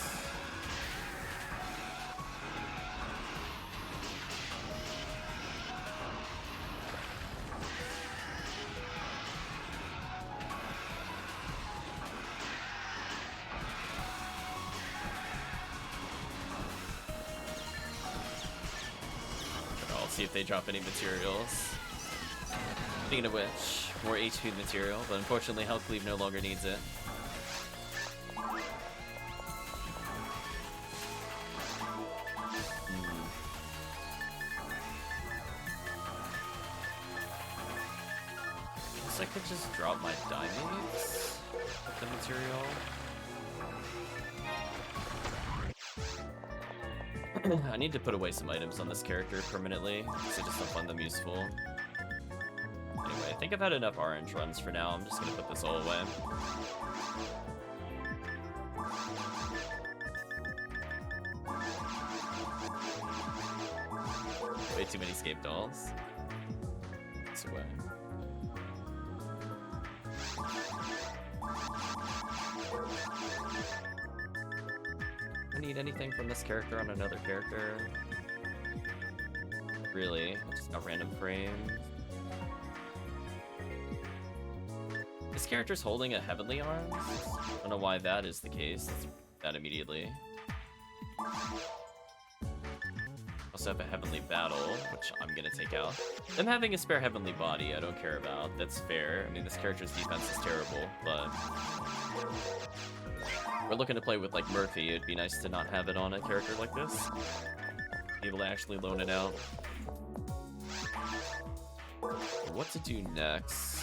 I'll see if they drop any materials. Speaking of which, more HP material, but unfortunately HellCleave no longer needs it. I could just drop my diamonds with the material. I need to put away some items on this character permanently, because I just don't find them useful. Anyway, I think I've had enough orange runs for now. I'm just gonna put this all away. Way too many scape dolls. It's away. I need anything from this character on another character. Really? I just got random frames. This character's holding a Heavenly Arms? I don't know why that is the case. Let's that immediately. Also have a Heavenly Battle, which I'm gonna take out. Them having a spare Heavenly Body, I don't care about. That's fair. I mean, this character's defense is terrible, but we're looking to play with, like, Murphy. It'd be nice to not have it on a character like this. Be able to actually loan it out. What to do next?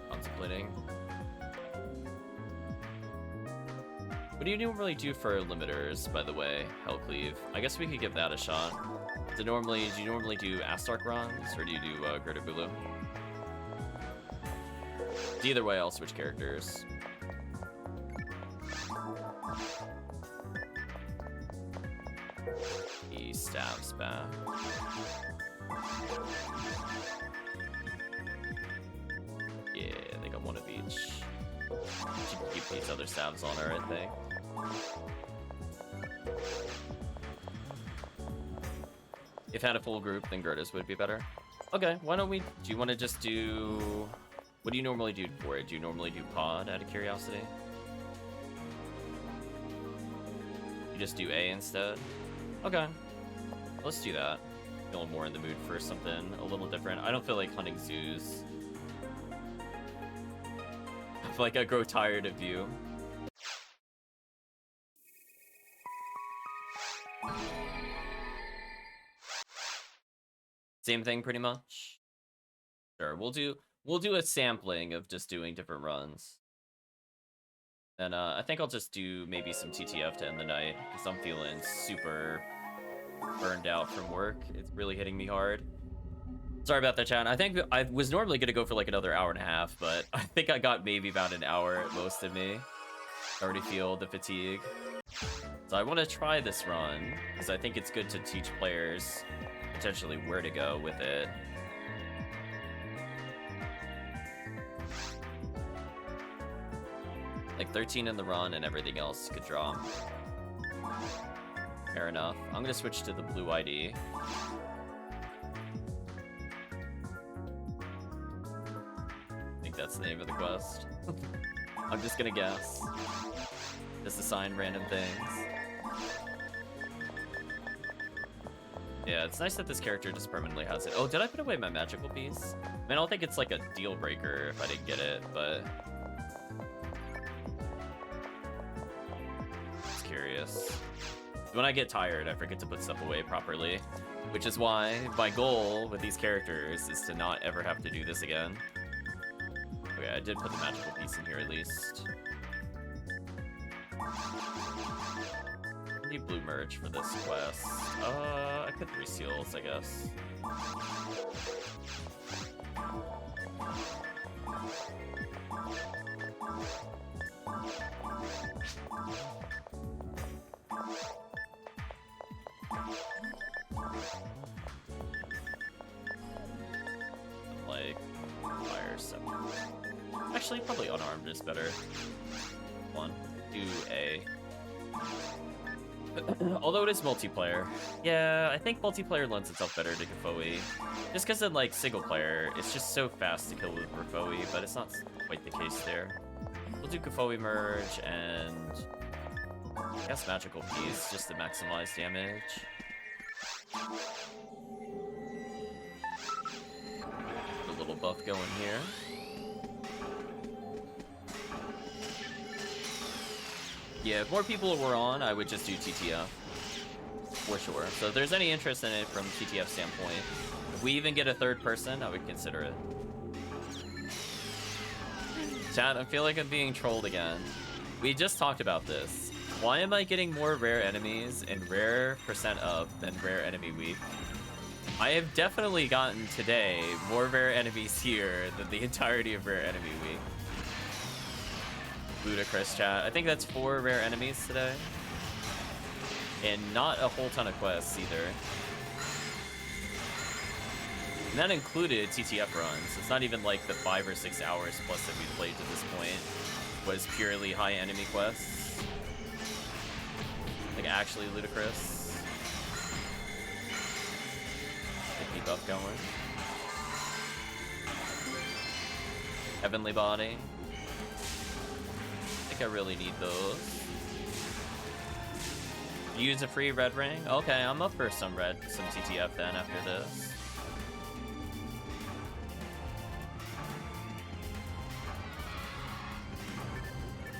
Contemplating. What do you normally do for limiters, by the way, HellCleave? I guess we could give that a shot. Do you normally do Astark runs, or do you do Greater Bulu? Either way, I'll switch characters. He stabs back. Yeah, they got one of each. She can keep these other stabs on her, I think. If had a full group, then Gertis would be better. Okay, why don't we... Do you want to just do... What do you normally do for it? Do you normally do pod, out of curiosity? You just do A instead? Okay. Let's do that. Feeling more in the mood for something a little different. I don't feel like hunting zoos. I feel like I grow tired of you. Same thing, pretty much. Sure, we'll do a sampling of just doing different runs. And I think I'll just do maybe some TTF to end the night, because I'm feeling super burned out from work. It's really hitting me hard. Sorry about that, chat. I think I was normally gonna go for like another hour and a half, but I think I got maybe about an hour at most of me. I already feel the fatigue. So I want to try this run, because I think it's good to teach players potentially where to go with it. Like 13 in the run and everything else could drop. Fair enough. I'm gonna switch to the blue ID. I think that's the name of the quest. I'm just gonna guess. Just assign random things. Yeah, it's nice that this character just permanently has it. Oh, did I put away my magical piece? I mean, I don't think it's like a deal breaker if I didn't get it, but... Just curious. When I get tired, I forget to put stuff away properly, which is why my goal with these characters is to not ever have to do this again. Okay, I did put the magical piece in here at least. I need blue merge for this quest. I could 3 seals, I guess. Like, fire 7. Actually, probably unarmed is better. 1, 2A. Although it is multiplayer. Yeah, I think multiplayer lends itself better to Gafoe. Just because in, like, single player, it's just so fast to kill with Gafoe, but it's not quite the case there. We'll do Gafoe merge and I guess magical piece just to maximize damage. A little buff going here. Yeah, if more people were on, I would just do TTF. For sure. So if there's any interest in it from TTF standpoint, if we even get a third person, I would consider it. Chat, I feel like I'm being trolled again. We just talked about this. Why am I getting more rare enemies and rare percent up than rare enemy week? I have definitely gotten today more rare enemies here than the entirety of rare enemy week. Ludicrous, chat. I think that's 4 rare enemies today. And not a whole ton of quests either. And that included TTF runs. It's not even like the 5 or 6 hours plus that we played to this point was purely high enemy quests. Like actually ludicrous. Keep buff going. Heavenly Body. I really need those. Use a free red ring? Okay, I'm up for some TTF then after this.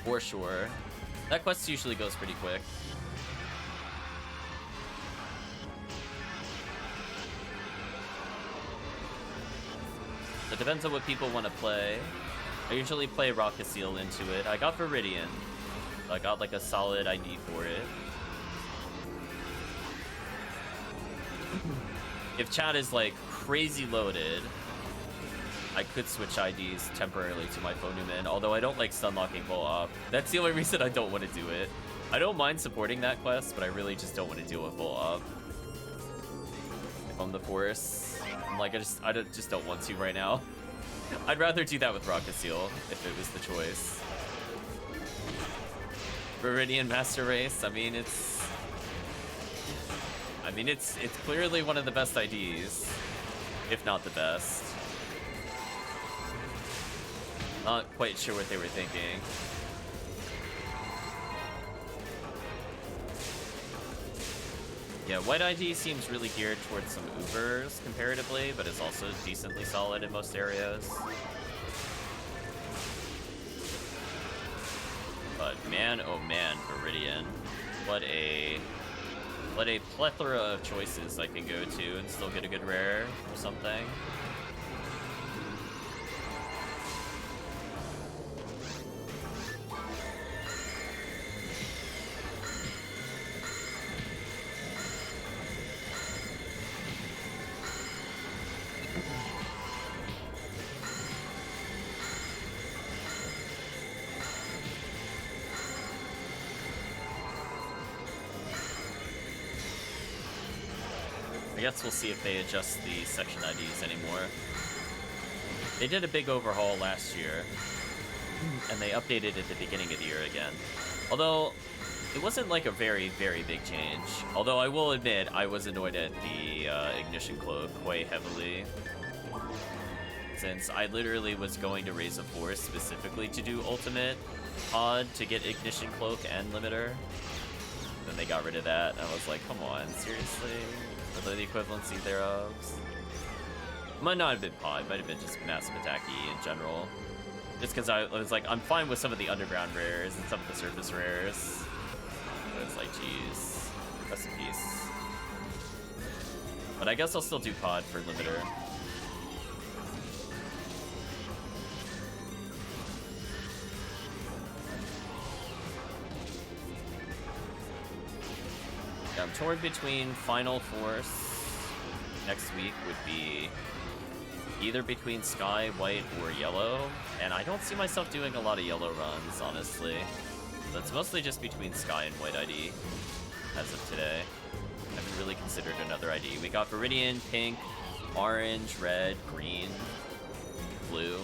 For sure. That quest usually goes pretty quick. It depends on what people want to play. I usually play Rocket Seal into it. I got Viridian. I got like a solid ID for it. If chat is like crazy loaded, I could switch IDs temporarily to my phone Newman, although I don't like stun locking full op. That's the only reason I don't want to do it. I don't mind supporting that quest, but I really just don't want to deal with full op. If I'm the Force, I'm like, I just don't want to right now. I'd rather do that with Rocket Seal if it was the choice. Viridian Master Race, I mean it's clearly one of the best IDs, if not the best. Not quite sure what they were thinking. Yeah, White ID seems really geared towards some Ubers comparatively, but it's also decently solid in most areas. But man, oh man, Viridian. What a plethora of choices I can go to and still get a good rare or something. I guess we'll see if they adjust the section IDs anymore. They did a big overhaul last year, and they updated at the beginning of the year again. Although, it wasn't like a very, very big change. Although I will admit, I was annoyed at the Ignition Cloak quite heavily. Since I literally was going to raise a force specifically to do Ultimate Pod to get Ignition Cloak and Limiter. Then they got rid of that, and I was like, come on, seriously? Are the equivalency thereof? Might not have been pod, might have been just massive attack-y in general. Just because I was like, I'm fine with some of the underground rares and some of the surface rares. But it's like, geez, rest in peace. But I guess I'll still do pod for limiter. torn between Final Force next week would be either between Sky, White, or Yellow, and I don't see myself doing a lot of Yellow runs, honestly. That's mostly just between Sky and White ID as of today. I haven't really considered another ID. We got Viridian, Pink, Orange, Red, Green, Blue.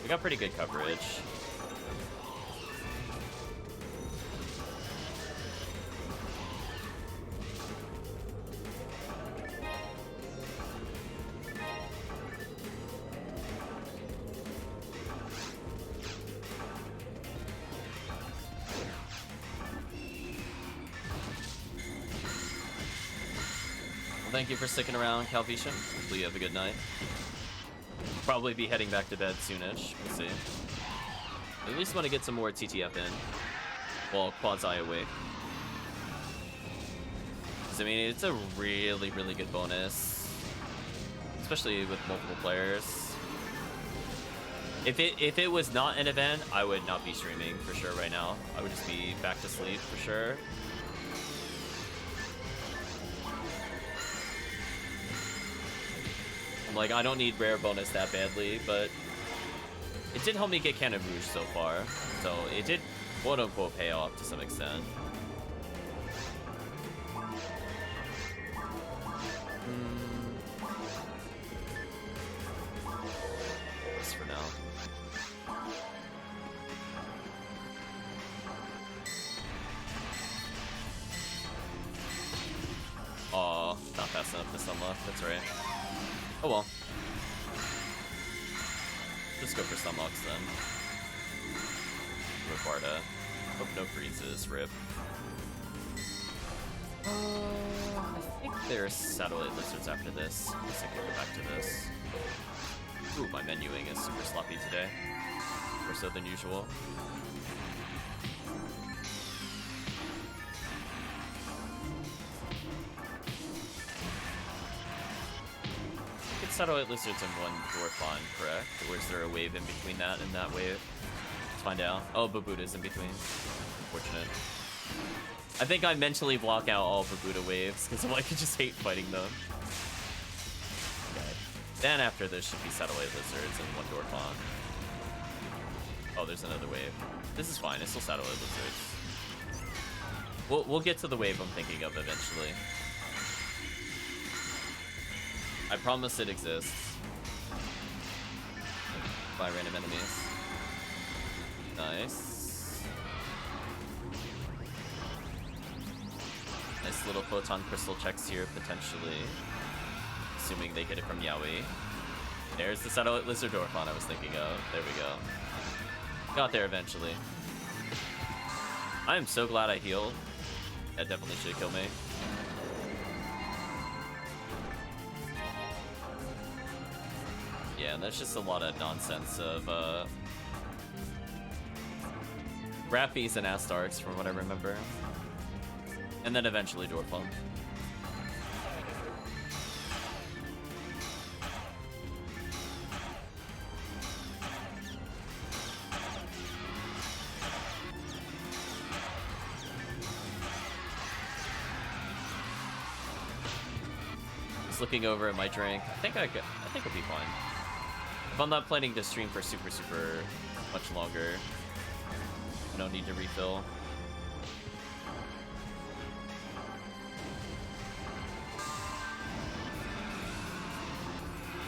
We got pretty good coverage. Thank you for sticking around, Calvetian. Hopefully you have a good night. Probably be heading back to bed soonish. We'll see. At least want to get some more TTF in while Quad's Eye awake. I mean, it's a really, really good bonus, especially with multiple players. If it was not an event, I would not be streaming for sure right now. I would just be back to sleep for sure. Like, I don't need rare bonus that badly, but it did help me get Cannon Rouge so far, so it did quote-unquote pay off to some extent. Just for now. Aw, not fast enough to unlock, that's right. Oh well. Just go for Sunlocks then. Requarda. Hope no freezes, rip. I think there's Satellite Lizards after this. I guess I can go back to this. Ooh, my menuing is super sloppy today. More so than usual. Satellite Lizards and one Dwarfon, correct? Or is there a wave in between that and that wave? Let's find out. Oh, Babuda's in between. Unfortunate. I think I mentally block out all Babuda waves because I just hate fighting them. Okay. Then after this should be Satellite Lizards and one Dwarfon. Oh, there's another wave. This is fine. It's still Satellite Lizards. We'll get to the wave I'm thinking of eventually. I promise it exists. By random enemies. Nice. Nice little photon crystal checks here, potentially. Assuming they get it from Yaoi. There's the Satellite Lizard Dwarfon I was thinking of. There we go. Got there eventually. I am so glad I healed. That definitely should kill me. Yeah, and that's just a lot of nonsense of Rappies and Astarks from what I remember. And then eventually Dwarfon. Just looking over at my drink. I think I'll be fine. If I'm not planning to stream for super much longer, I don't need to refill.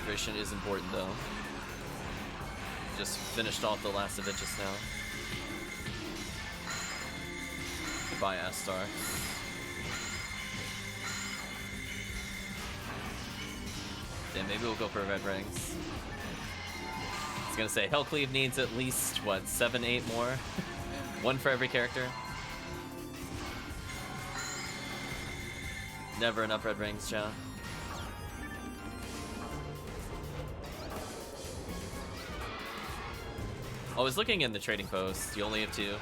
Hydration is important though. Just finished off the last of it just now. Goodbye, Astar. Then maybe we'll go for red rings. I was gonna say, HellCleave needs at least, what, 7, 8 more? One for every character. Never enough red rings, John. I was looking in the trading post. You only have 2.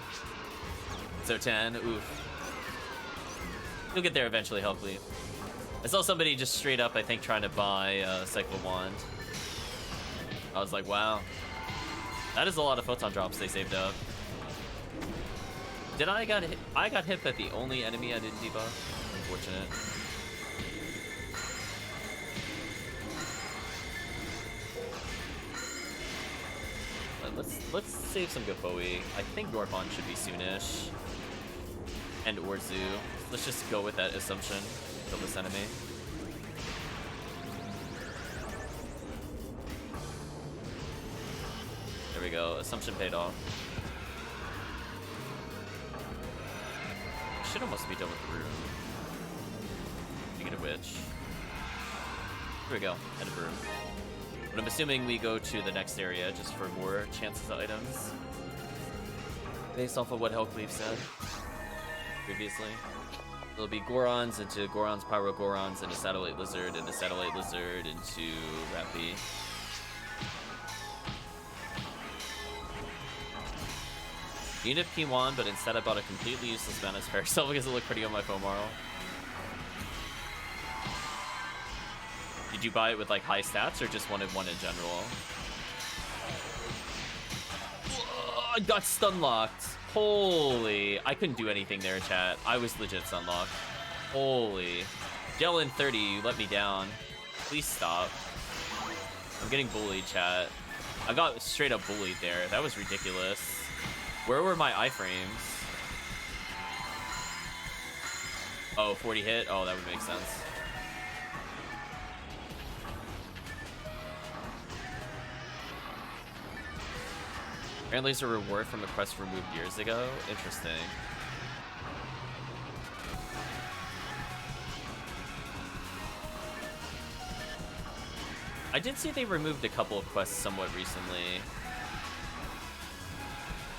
So 10, oof. You'll get there eventually, HellCleave. I saw somebody just straight up, I think, trying to buy Cycle Wand. I was like, wow. That is a lot of photon drops they saved up. I got hit by the only enemy I didn't debuff. Unfortunate. Let's save some Gapoi. I think Gorbon should be soonish. And Orzu. Let's just go with that assumption. Kill this enemy. There we go. Assumption paid off. Should almost be done with the room. You get a witch. Here we go. End of room. But I'm assuming we go to the next area just for more chances of items. Based off of what HellCleave said previously. It'll be Gorons into Gorons, Pyro Gorons, into Satellite Lizard, into Satellite Lizard, into Rappy. Need a P1, but instead I bought a completely useless Manus Parasol because it looked pretty on my Fomarl. Did you buy it with like high stats or just wanted one in general? Whoa, I got stun locked. Holy, I couldn't do anything there, chat. I was legit stun locked. Holy. Jellin 30, you let me down. Please stop. I'm getting bullied, chat. I got straight up bullied there. That was ridiculous. Where were my iframes? Oh, 40 hit? Oh, that would make sense. Apparently it's a reward from a quest removed years ago. Interesting. I did see they removed a couple of quests somewhat recently.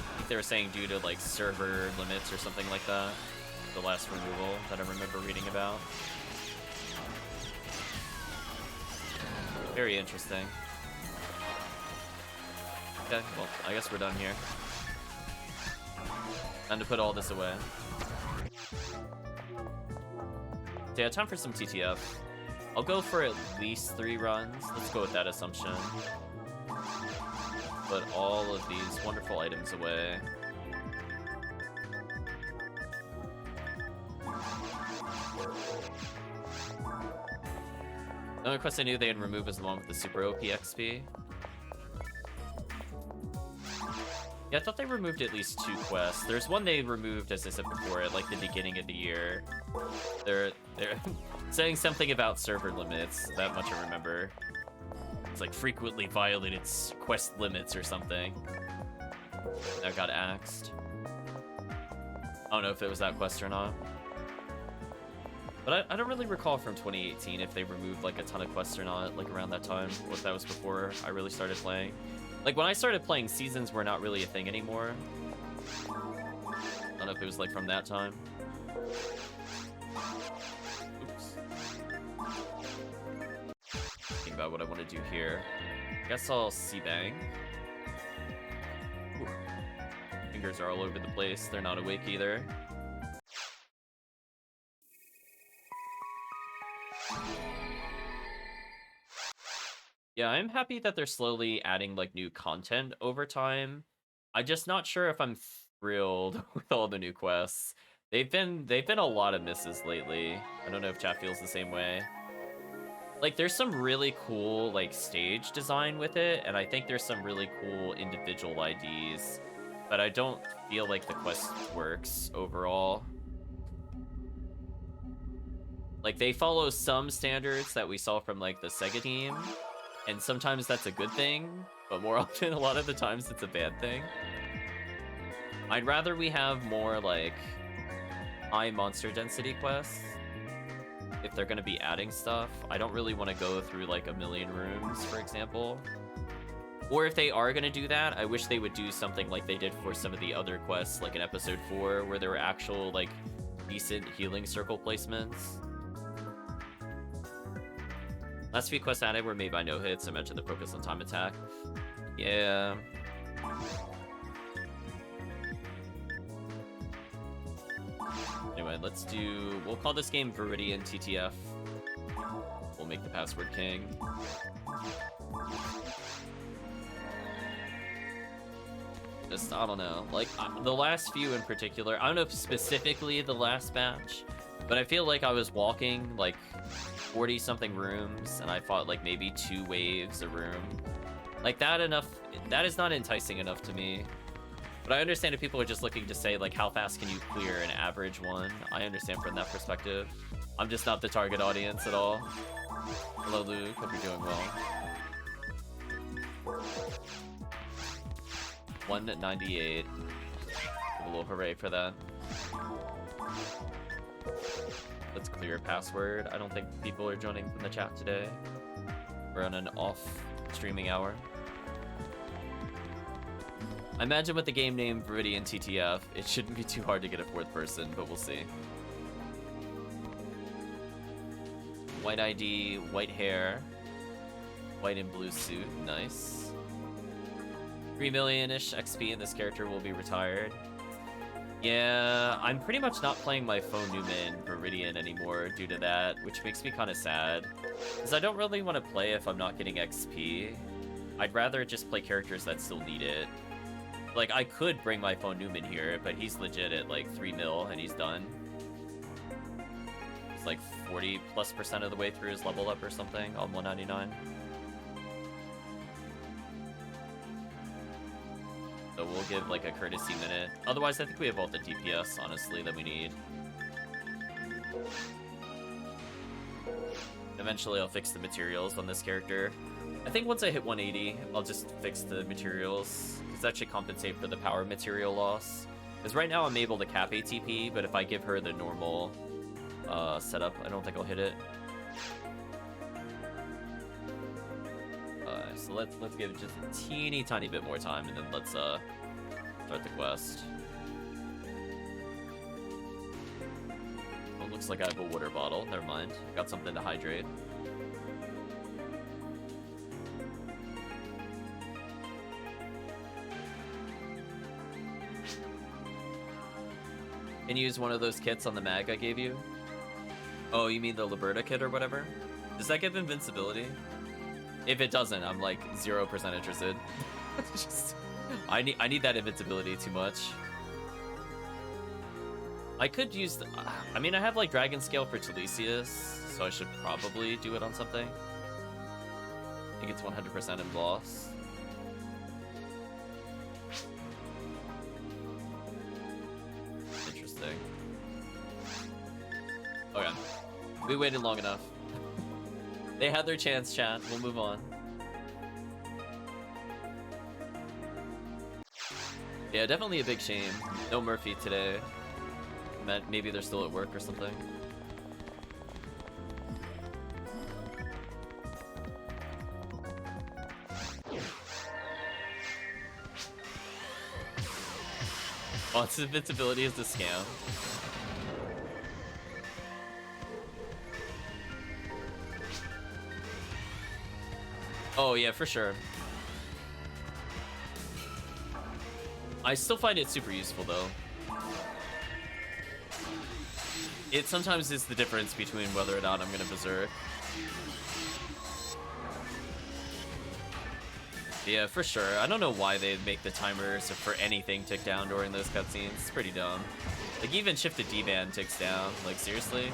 I think they were saying due to like server limits or something like that. The last removal that I remember reading about. Very interesting. Okay, well, I guess we're done here. Time to put all this away. So yeah, time for some TTF. I'll go for at least 3 runs. Let's go with that assumption. Put all of these wonderful items away. The only quest I knew they had removed was the one with the super OP XP. Yeah, I thought they removed at least 2 quests. There's one they removed, as I said before, at like the beginning of the year. They're saying something about server limits. That much I remember. It's like frequently violated quest limits or something. That got axed. I don't know if it was that quest or not. But I don't really recall from 2018 if they removed like a ton of quests or not, like around that time. What that was before I really started playing. Like when I started playing, seasons were not really a thing anymore. I don't know if it was like from that time. Oops. Think about what I want to do here. I guess I'll C-bang. Ooh. Fingers are all over the place. They're not awake either. Yeah, I'm happy that they're slowly adding like new content over time. I'm just not sure if I'm thrilled with all the new quests. They've been a lot of misses lately. I don't know if chat feels the same way. Like there's some really cool like stage design with it, and I think there's some really cool individual IDs, but I don't feel like the quest works overall. Like they follow some standards that we saw from like the Sega team. And sometimes that's a good thing, but more often, a lot of the times, it's a bad thing. I'd rather we have more, like, high monster density quests. If they're going to be adding stuff. I don't really want to go through, like, a million rooms, for example. Or if they are going to do that, I wish they would do something like they did for some of the other quests, like in Episode 4, where there were actual, like, decent healing circle placements. Last few quests added were made by no hits. I mentioned the focus on time attack. Yeah. Anyway, we'll call this game Viridian TTF. We'll make the password king. Just, I don't know. Like, the last few in particular, I don't know if specifically the last batch, but I feel like I was walking, like, 40-something rooms, and I fought, like, maybe 2 waves a room. Like, that is not enticing enough to me. But I understand if people are just looking to say, like, how fast can you clear an average one? I understand from that perspective. I'm just not the target audience at all. Hello, Luke. Hope you're doing well. 198. Give a little hooray for that. Let's clear a password. I don't think people are joining from the chat today. We're on an off streaming hour. I imagine with the game name Viridian TTF, it shouldn't be too hard to get a 4th person, but we'll see. White ID, white hair, white and blue suit, nice. 3 million-ish XP and this character will be retired. Yeah, I'm pretty much not playing my Phone Newman Viridian anymore due to that, which makes me kind of sad. Because I don't really want to play if I'm not getting XP. I'd rather just play characters that still need it. Like, I could bring my Phone Newman here, but he's legit at like 3 mil and he's done. It's like 40+% of the way through his level up or something on 199. So we'll give like a courtesy minute. Otherwise, I think we have all the DPS, honestly, that we need. Eventually, I'll fix the materials on this character. I think once I hit 180, I'll just fix the materials, because that should compensate for the power material loss. Because right now I'm able to cap ATP, but if I give her the normal setup, I don't think I'll hit it. So let's give it just a teeny tiny bit more time, and then let's start the quest. Well, looks like I have a water bottle. Never mind. I got something to hydrate. Can you use one of those kits on the mag I gave you? Oh, you mean the Liberta kit or whatever? Does that give invincibility? If it doesn't, I'm like 0% interested. Just, I need that invincibility too much. I could use the, I mean, I have like Dragon Scale for Talisius, so I should probably do it on something. I think it's 100% in boss. Interesting. Okay. We waited long enough. They had their chance, chat. We'll move on. Yeah, definitely a big shame. No Murphy today. Maybe they're still at work or something. Oh, its invincibility is a scam. Oh yeah, for sure. I still find it super useful though. It sometimes is the difference between whether or not I'm gonna berserk. Yeah, for sure. I don't know why they make the timers for anything tick down during those cutscenes. It's pretty dumb. Like even shifted D-band ticks down. Like seriously?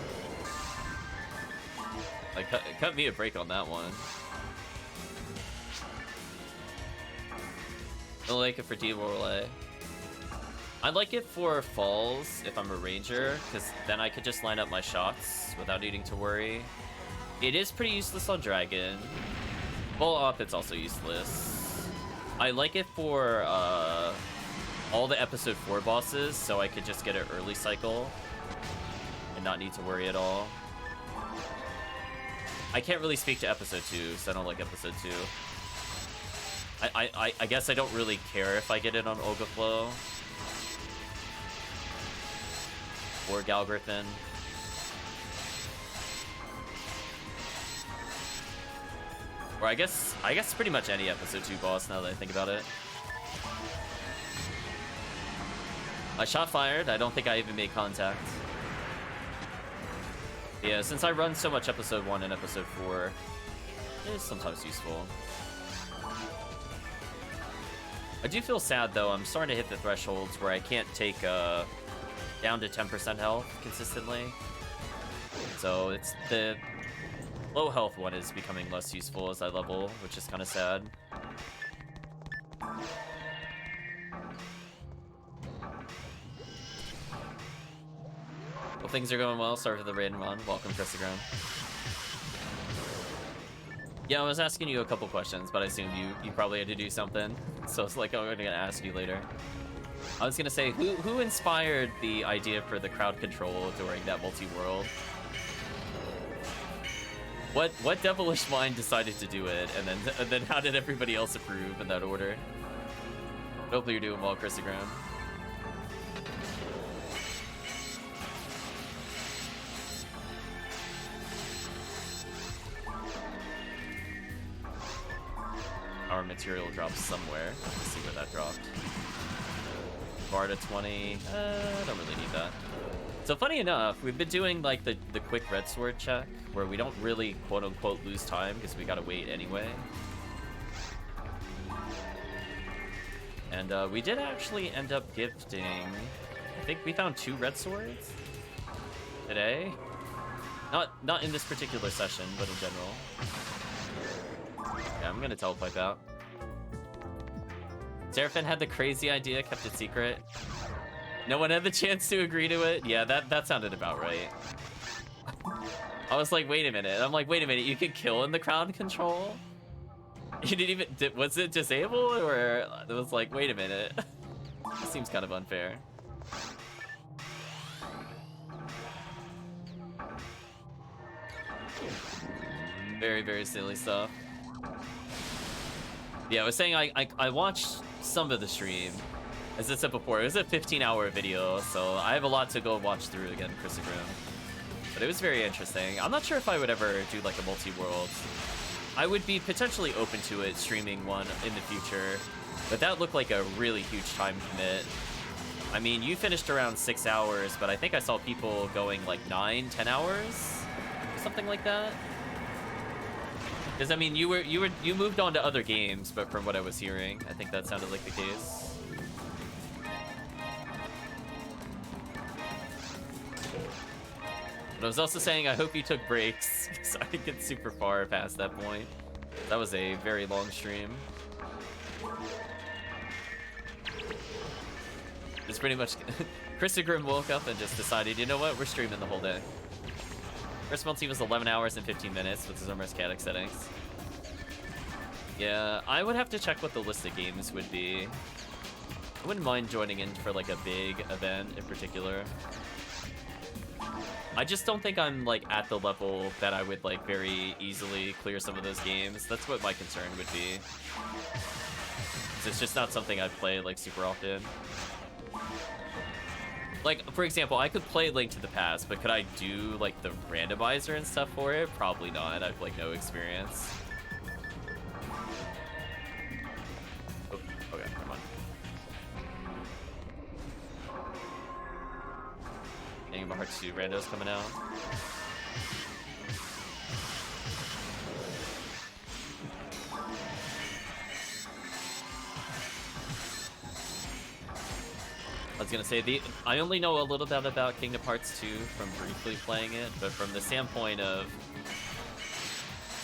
Like cut me a break on that one. I like it for D-Relay. I like it for falls if I'm a ranger, because then I could just line up my shots without needing to worry. It is pretty useless on dragon. Full up, it's also useless. I like it for all the episode 4 bosses, so I could just get an early cycle and not need to worry at all. I can't really speak to episode 2, so I don't like episode 2. I guess I don't really care if I get it on Ogaflow or Galgriffin. Or I guess pretty much any episode 2 boss now that I think about it. I shot fired. I don't think I even made contact. Yeah, since I run so much episode 1 and episode 4, it is sometimes useful. I do feel sad though. I'm starting to hit the thresholds where I can't take down to 10% health consistently. So it's the low health one is becoming less useful as I level, which is kind of sad. Well, things are going well. Sorry for the raid and run. Welcome, Christogram. Yeah, I was asking you a couple questions, but I assumed you probably had to do something. So it's like, I'm gonna ask you later. I was gonna say, who inspired the idea for the crowd control during that multi-world? What devilish mind decided to do it, and then how did everybody else approve in that order? Hopefully you're doing well, Christogram. Our material drops somewhere. Let's see where that dropped. Bar to 20. I don't really need that. So funny enough, we've been doing like the quick red sword check where we don't really quote unquote lose time because we gotta wait anyway. And we did actually end up gifting, I think we found 2 red swords today. Not in this particular session, but in general. Yeah, I'm gonna teleport out. Seraphin had the crazy idea, kept it secret. No one had the chance to agree to it. Yeah, that sounded about right. I was like, wait a minute. I'm like, wait a minute, you can kill in the crowd control? You didn't even, was it disabled? Or it was like, wait a minute. This seems kind of unfair. Very, very silly stuff. Yeah, I was saying I watched some of the stream. As I said before, it was a 15-hour video, so I have a lot to go watch through again, Christogram. But it was very interesting. I'm not sure if I would ever do like a multi-world. I would be potentially open to it, streaming one in the future, but that looked like a really huge time commit. I mean, you finished around 6 hours, but I think I saw people going like 9-10 hours, or something like that. Because I mean, you moved on to other games, but from what I was hearing, I think that sounded like the case. But I was also saying I hope you took breaks, so I could get super far past that point. That was a very long stream. It's pretty much... Christogram woke up and just decided, you know what, we're streaming the whole day. First multi was 11 hours and 15 minutes with the Zomers Caddick settings. Yeah, I would have to check what the list of games would be. I wouldn't mind joining in for like a big event in particular. I just don't think I'm like at the level that I would like very easily clear some of those games. That's what my concern would be. It's just not something I play like super often. Like, for example, I could play Link to the Past, but could I do like the randomizer and stuff for it? Probably not. I have like no experience. Oh, okay, come on. Kingdom Hearts 2 randos coming out. I was gonna say, I only know a little bit about Kingdom Hearts 2 from briefly playing it, but from the standpoint of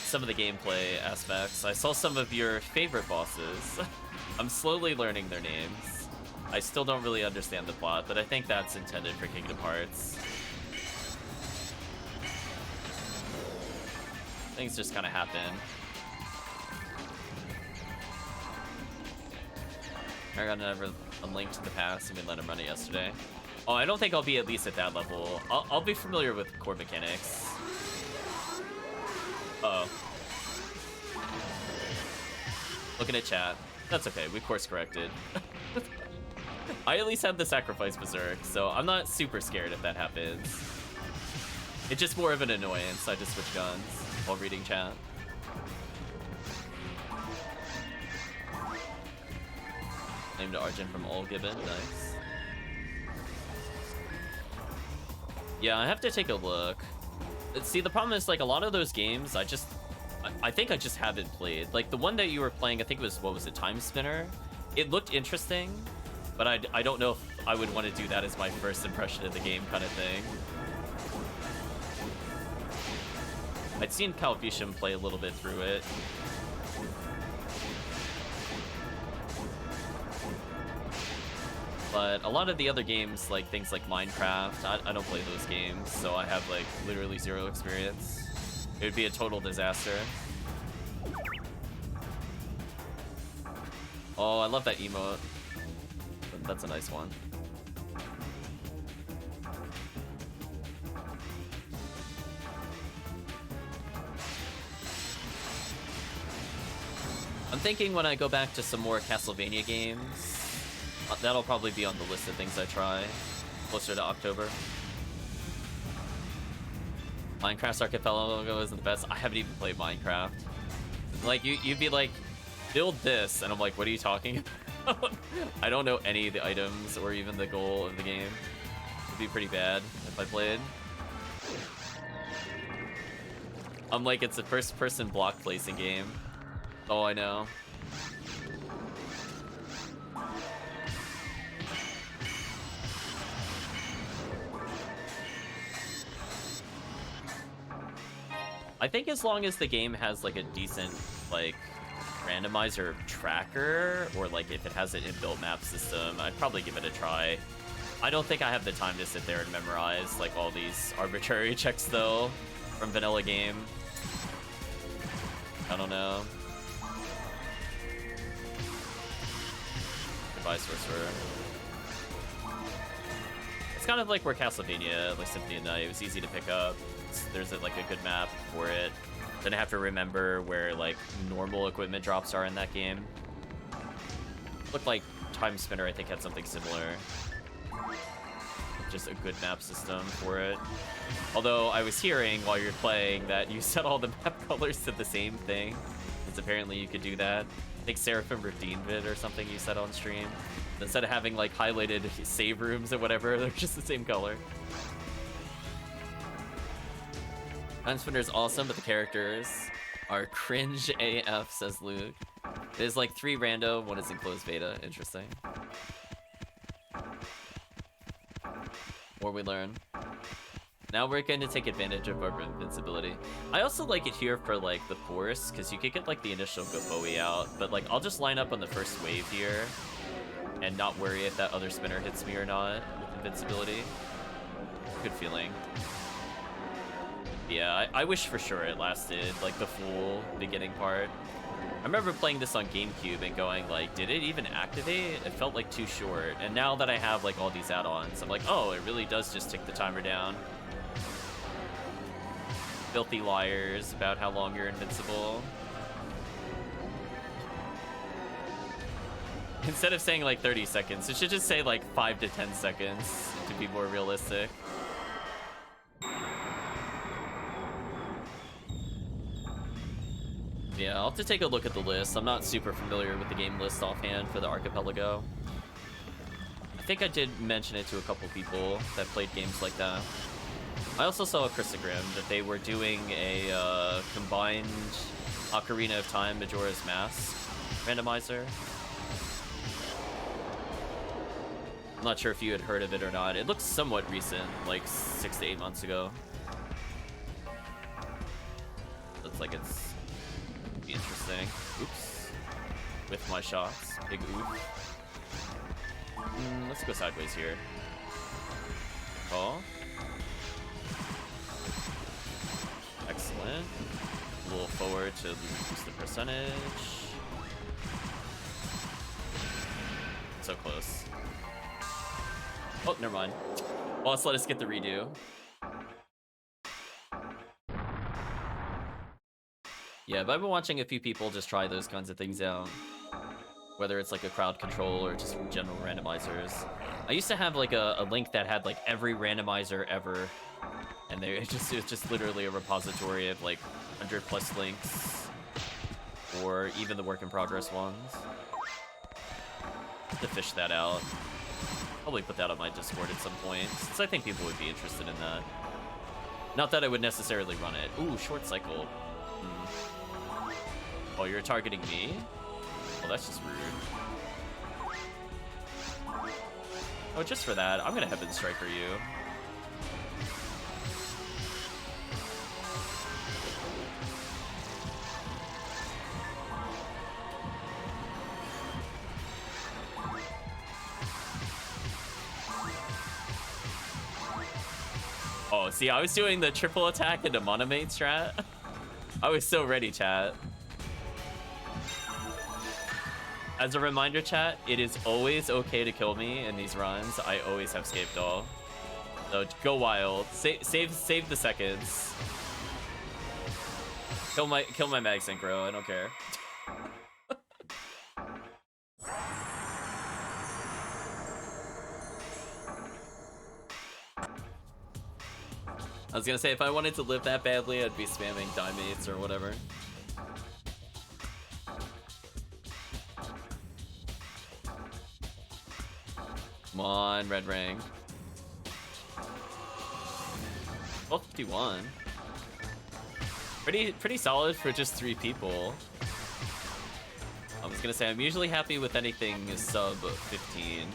some of the gameplay aspects, I saw some of your favorite bosses. I'm slowly learning their names. I still don't really understand the plot, but I think that's intended for Kingdom Hearts. Things just kind of happen. I got never unlinked to the past and we let him run it yesterday. Oh, I don't think I'll be at least at that level. I'll be familiar with core mechanics. Uh-oh. Looking at chat. That's okay, we course corrected. I at least had the Sacrifice Berserk, so I'm not super scared if that happens. It's just more of an annoyance. I just switch guns while reading chat. Named Argent from Old Gibbon, nice. Yeah, I have to take a look. See, the problem is, like, a lot of those games, I think I just haven't played. Like, the one that you were playing, I think it was, what was it, Time Spinner? It looked interesting, but I don't know if I would want to do that as my first impression of the game kind of thing. I'd seen Calvisham play a little bit through it. But a lot of the other games, like things like Minecraft, I don't play those games, so I have like literally zero experience. It would be a total disaster. Oh, I love that emote. That's a nice one. I'm thinking when I go back to some more Castlevania games, that'll probably be on the list of things I try closer to October. Minecraft Archipelago isn't the best. I haven't even played Minecraft. Like, you'd be like, build this, and I'm like, what are you talking about? I don't know any of the items or even the goal of the game. It'd be pretty bad if I played. I'm like, it's a first-person block placing game. Oh, I know. I think as long as the game has like a decent like randomizer tracker, or like if it has an inbuilt map system, I'd probably give it a try. I don't think I have the time to sit there and memorize like all these arbitrary checks though from vanilla game. I don't know. Goodbye, Sorcerer. It's kind of like where Castlevania, like Symphony of Night, it was easy to pick up. There's like a good map for it. Then I have to remember where like normal equipment drops are in that game. Looked like Time Spinner, I think, had something similar. Just a good map system for it. Although I was hearing while you're playing that you set all the map colors to the same thing, because apparently you could do that. I think Seraphim redeemed it or something you said on stream. Instead of having like highlighted save rooms or whatever, they're just the same color. Time Spinner's awesome, but the characters are cringe AF, says Loug. There's like 3 rando, 1 is in closed beta. Interesting. More we learn. Now we're going to take advantage of our invincibility. I also like it here for like the force, because you could get like the initial Goboe out, but like I'll just line up on the first wave here and not worry if that other spinner hits me or not with invincibility. Good feeling. Yeah, I wish for sure it lasted like the full beginning part. I remember playing this on GameCube and going like, did it even activate? It felt like too short. And now that I have like all these add-ons, I'm like, oh, it really does just tick the timer down. Filthy liars about how long you're invincible. Instead of saying like 30 seconds, it should just say like 5 to 10 seconds to be more realistic. Yeah, I'll have to take a look at the list. I'm not super familiar with the game list offhand for the Archipelago. I think I did mention it to a couple people that played games like that. I also saw a Chrysogram that they were doing a combined Ocarina of Time Majora's Mask randomizer. I'm not sure if you had heard of it or not. It looks somewhat recent, like 6 to 8 months ago. Looks like it's be interesting. Oops. With my shots. Big oof. Let's go sideways here. Oh. Excellent. A little forward to boost the percentage. So close. Oh, never mind. Well, let's let us get the redo. Yeah, but I've been watching a few people just try those kinds of things out. Whether it's like a crowd control or just general randomizers. I used to have like a link that had like every randomizer ever. And it's just literally a repository of like 100+ links. Or even the work in progress ones. To fish that out. Probably put that on my Discord at some point, since I think people would be interested in that. Not that I would necessarily run it. Ooh, short cycle. Oh, you're targeting me? Well, that's just rude. Oh, just for that, I'm gonna Heaven Striker you. Oh, see, I was doing the triple attack into Monomate strat. I was so ready, chat. As a reminder, chat, it is always okay to kill me in these runs. I always have Scape Doll. So go wild. Save the seconds. Kill my mag synchro. I don't care. I was gonna say, if I wanted to live that badly, I'd be spamming Dimates or whatever. Come on, Red Ring. 1251. Pretty solid for just 3 people. I was gonna say, I'm usually happy with anything sub 15,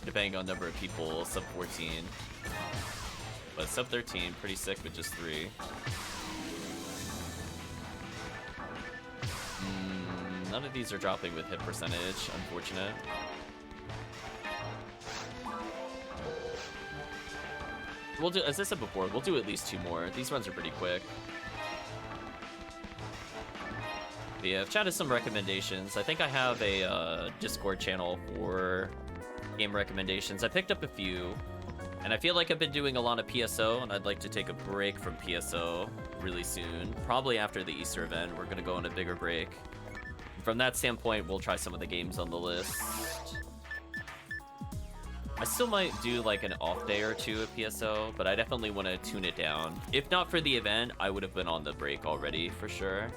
depending on number of people, sub 14. But sub 13, pretty sick with just 3. None of these are dropping with hit percentage, unfortunate. We'll do, as I said before, we'll do at least 2 more. These runs are pretty quick. But yeah, if chat has some recommendations, I think I have a Discord channel for game recommendations. I picked up a few. And I feel like I've been doing a lot of PSO, and I'd like to take a break from PSO really soon. Probably after the Easter event, we're going to go on a bigger break. From that standpoint, we'll try some of the games on the list. I still might do like an off day or 2 at PSO, but I definitely want to tune it down. If not for the event, I would have been on the break already, for sure.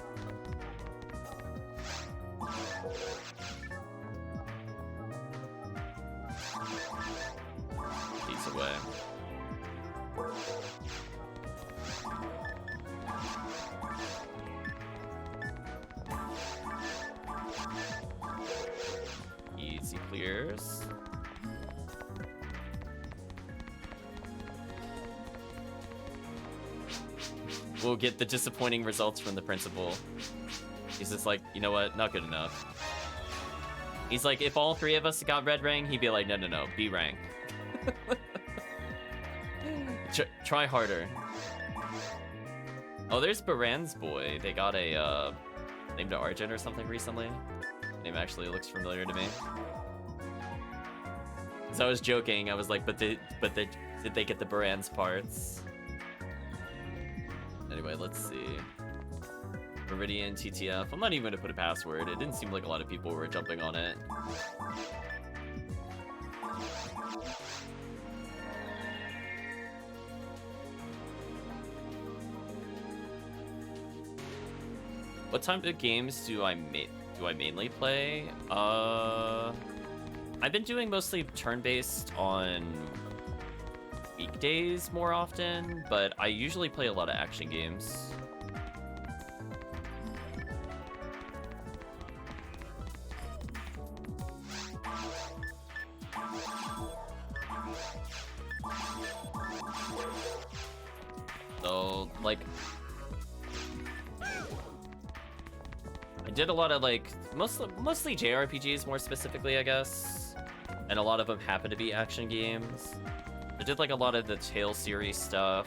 Away. Easy clears. We'll get the disappointing results from the principal. He's just like, you know what, not good enough. He's like, if all 3 of us got red rank, he'd be like, no, B rank. Try harder. Oh, there's Baran's boy. They got a named Argent or something recently. Name actually looks familiar to me. So I was joking. I was like, did they get the Baran's parts? Anyway, let's see. Meridian TTF. I'm not even gonna put a password. It didn't seem like a lot of people were jumping on it. What type of games do I mainly play? I've been doing mostly turn-based on weekdays more often, but I usually play a lot of action games. So, like, I did a lot of, like, mostly JRPGs more specifically, I guess. And a lot of them happen to be action games. I did, like, a lot of the Tales series stuff.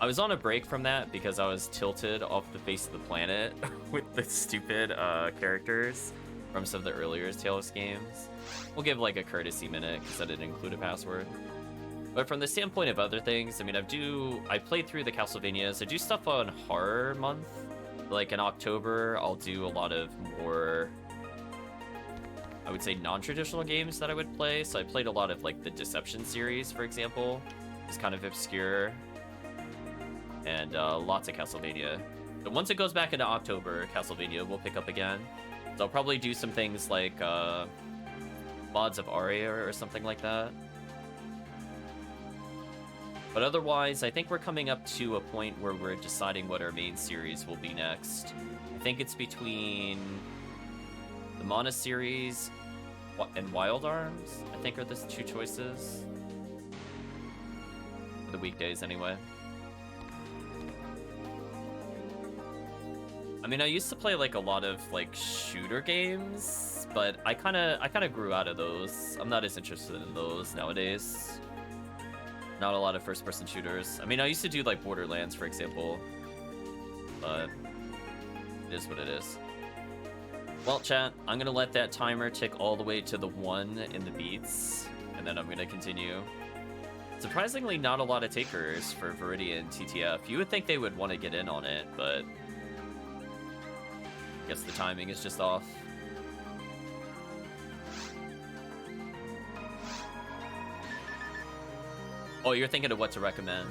I was on a break from that because I was tilted off the face of the planet with the stupid characters from some of the earlier Tales games. We'll give, like, a courtesy minute because I didn't include a password. But from the standpoint of other things, I mean, I played through the Castlevanias. I do stuff on Horror Month. Like in October, I'll do a lot of more, I would say, non-traditional games that I would play. So I played a lot of like the Deception series, for example. It's kind of obscure. And lots of Castlevania. But once it goes back into October, Castlevania will pick up again. So I'll probably do some things like mods of Aria or something like that. But otherwise, I think we're coming up to a point where we're deciding what our main series will be next. I think it's between the Mana series and Wild Arms, I think, are the two choices. For the weekdays, anyway. I mean, I used to play like a lot of like shooter games, but I kind of grew out of those. I'm not as interested in those nowadays. Not a lot of first-person shooters. I mean, I used to do like Borderlands, for example, but it is what it is. Well, chat, I'm gonna let that timer tick all the way to the 1 in the beats, and then I'm gonna continue. Surprisingly, not a lot of takers for Viridian TTF. You would think they would want to get in on it, but I guess the timing is just off. Oh, you're thinking of what to recommend.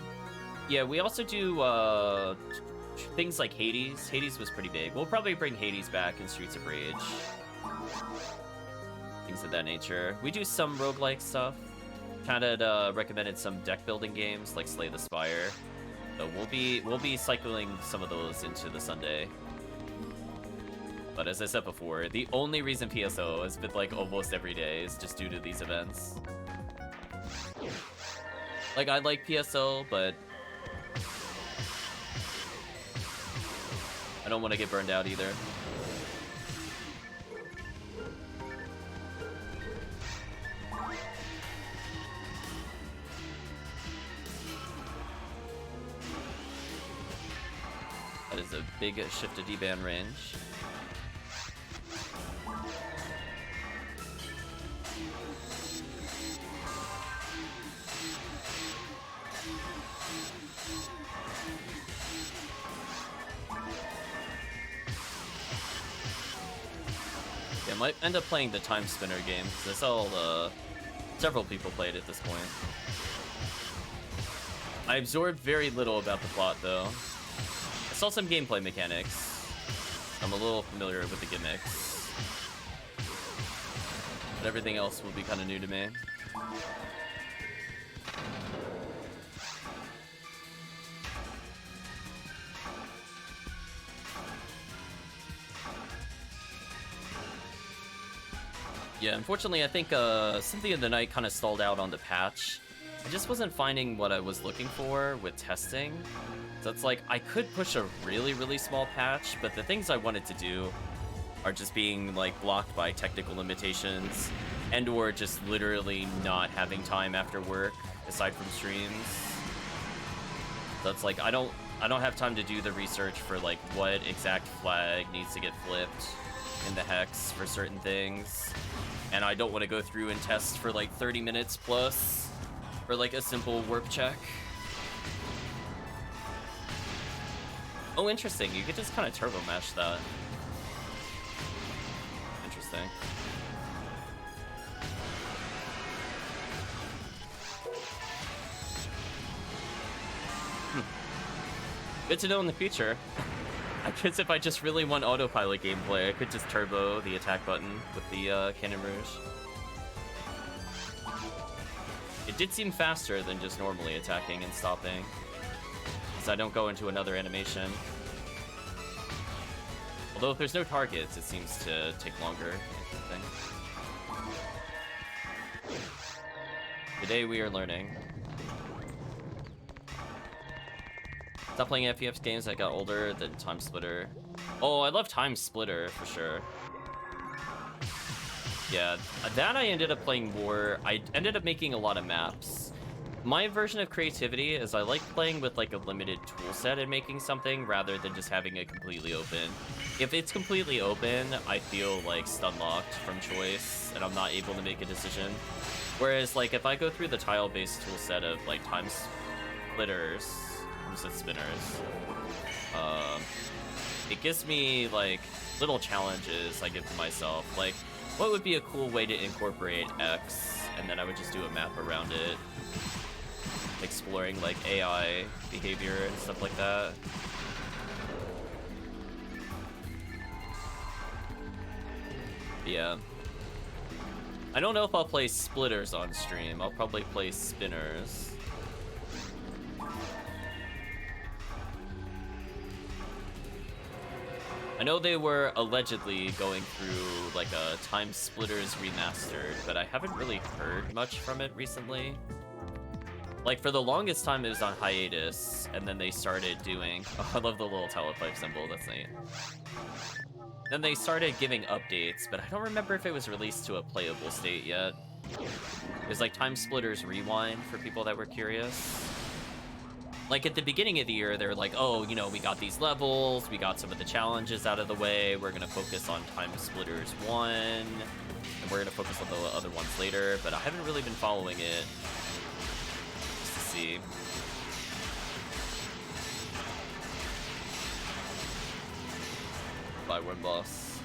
Yeah, we also do things like Hades. Hades was pretty big. We'll probably bring Hades back in Streets of Rage. Things of that nature. We do some roguelike stuff. Kind of recommended some deck building games like Slay the Spire. So we'll be cycling some of those into the Sunday. But as I said before, the only reason PSO has been like almost every day is just due to these events. Like, I like PSO, but I don't want to get burned out either. That is a big shift to D-band range. I might end up playing the Time Spinner game, because I saw several people play it at this point. I absorbed very little about the plot, though. I saw some gameplay mechanics. I'm a little familiar with the gimmicks. But everything else will be kind of new to me. Yeah, unfortunately, I think Symphony of the Night kind of stalled out on the patch. I just wasn't finding what I was looking for with testing. So it's like, I could push a really, really small patch, but the things I wanted to do are just being, like, blocked by technical limitations and or just literally not having time after work, aside from streams. So it's like, I don't have time to do the research for, like, what exact flag needs to get flipped in the hex for certain things. And I don't want to go through and test for like 30 minutes plus for like a simple warp check. Oh, interesting. You could just kind of turbo mesh that. Interesting. Good to know in the future. I guess if I just really want autopilot gameplay, I could just turbo the attack button with the Cannon Rouge. It did seem faster than just normally attacking and stopping, because I don't go into another animation. Although if there's no targets, it seems to take longer. Interesting. Today we are learning. Stop playing FPS games that got older than Time Splitter. Oh, I love Time Splitter for sure. Yeah, that I ended up playing more. I ended up making a lot of maps. My version of creativity is I like playing with like a limited tool set and making something rather than just having it completely open. If it's completely open, I feel like stun locked from choice and I'm not able to make a decision. Whereas like if I go through the tile-based tool set of like Time Splitters, spinners, it gives me like little challenges I give to myself, like what would be a cool way to incorporate X, and then I would just do a map around it, exploring like AI behavior and stuff like that. Yeah, I don't know if I'll play splitters on stream. I'll probably play spinners. I I know they were allegedly going through like a Time Splitters remastered, but I haven't really heard much from it recently. Like, for the longest time, it was on hiatus, and then they started doing... Oh, I love the little telepipe symbol, that's neat. Then they started giving updates, but I don't remember if it was released to a playable state yet. It was like Time Splitters Rewind, for people that were curious. Like, at the beginning of the year, they were like, oh, you know, we got these levels, we got some of the challenges out of the way, we're gonna focus on Time Splitters 1, and we're gonna focus on the other ones later, but I haven't really been following it. See. By one boss.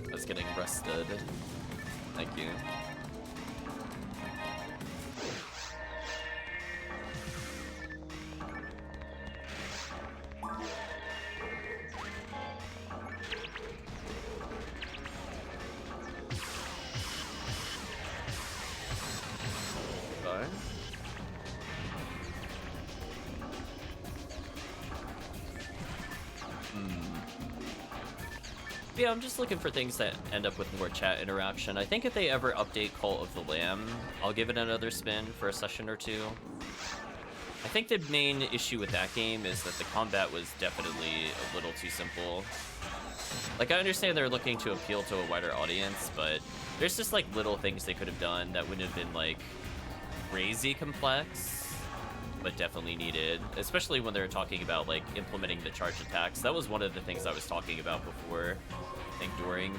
I was getting rested. Thank you. Yeah, I'm just looking for things that end up with more chat interaction. I think if they ever update Cult of the Lamb, I'll give it another spin for a session or two. I think the main issue with that game is that the combat was definitely a little too simple. Like, I understand they're looking to appeal to a wider audience, but there's just, like, little things they could have done that wouldn't have been, like, crazy complex, but definitely needed, especially when they're talking about, like, implementing the charge attacks. That was one of the things I was talking about before, I think during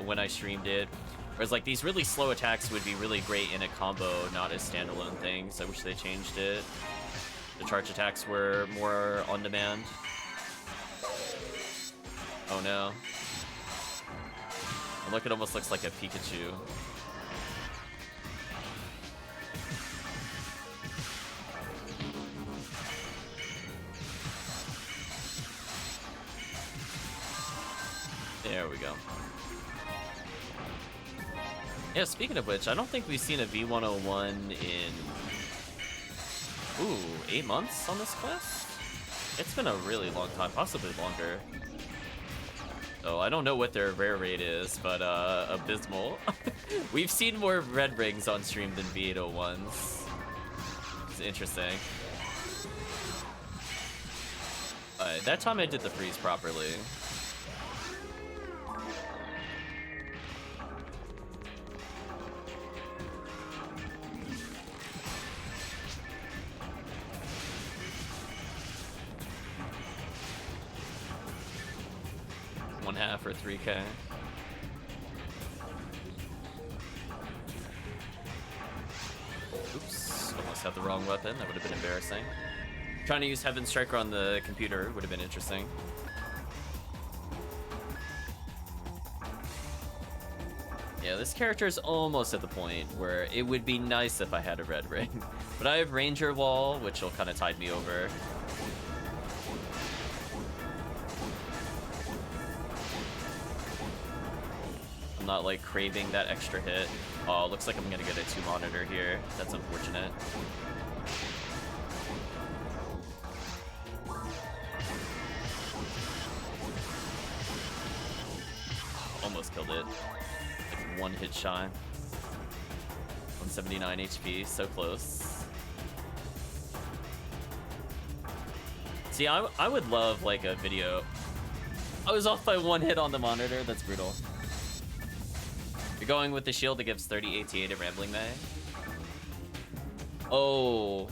when I streamed it. Whereas, like, these really slow attacks would be really great in a combo, not as standalone things. I wish they changed it. The charge attacks were more on demand. Oh no. And look, it almost looks like a Pikachu. There we go. Yeah, speaking of which, I don't think we've seen a V101 in... Ooh, 8 months on this quest? It's been a really long time, possibly longer. So I don't know what their rare rate is, but abysmal. We've seen more red rings on stream than V801s. It's interesting. That time I did the freeze properly. Half or 3K. Oops, almost had the wrong weapon. That would have been embarrassing. Trying to use Heaven Striker on the computer would have been interesting. Yeah, this character is almost at the point where it would be nice if I had a red ring. But I have Ranger Wall, which will kind of tide me over. Not like craving that extra hit. Oh, looks like I'm gonna get a 2 monitor here. That's unfortunate. Almost killed it. Like 1 hit shy. 179 HP, so close. See, I would love like a video. I was off by 1 hit on the monitor. That's brutal. You're going with the shield that gives 30 ATA to Rambling May? Oh.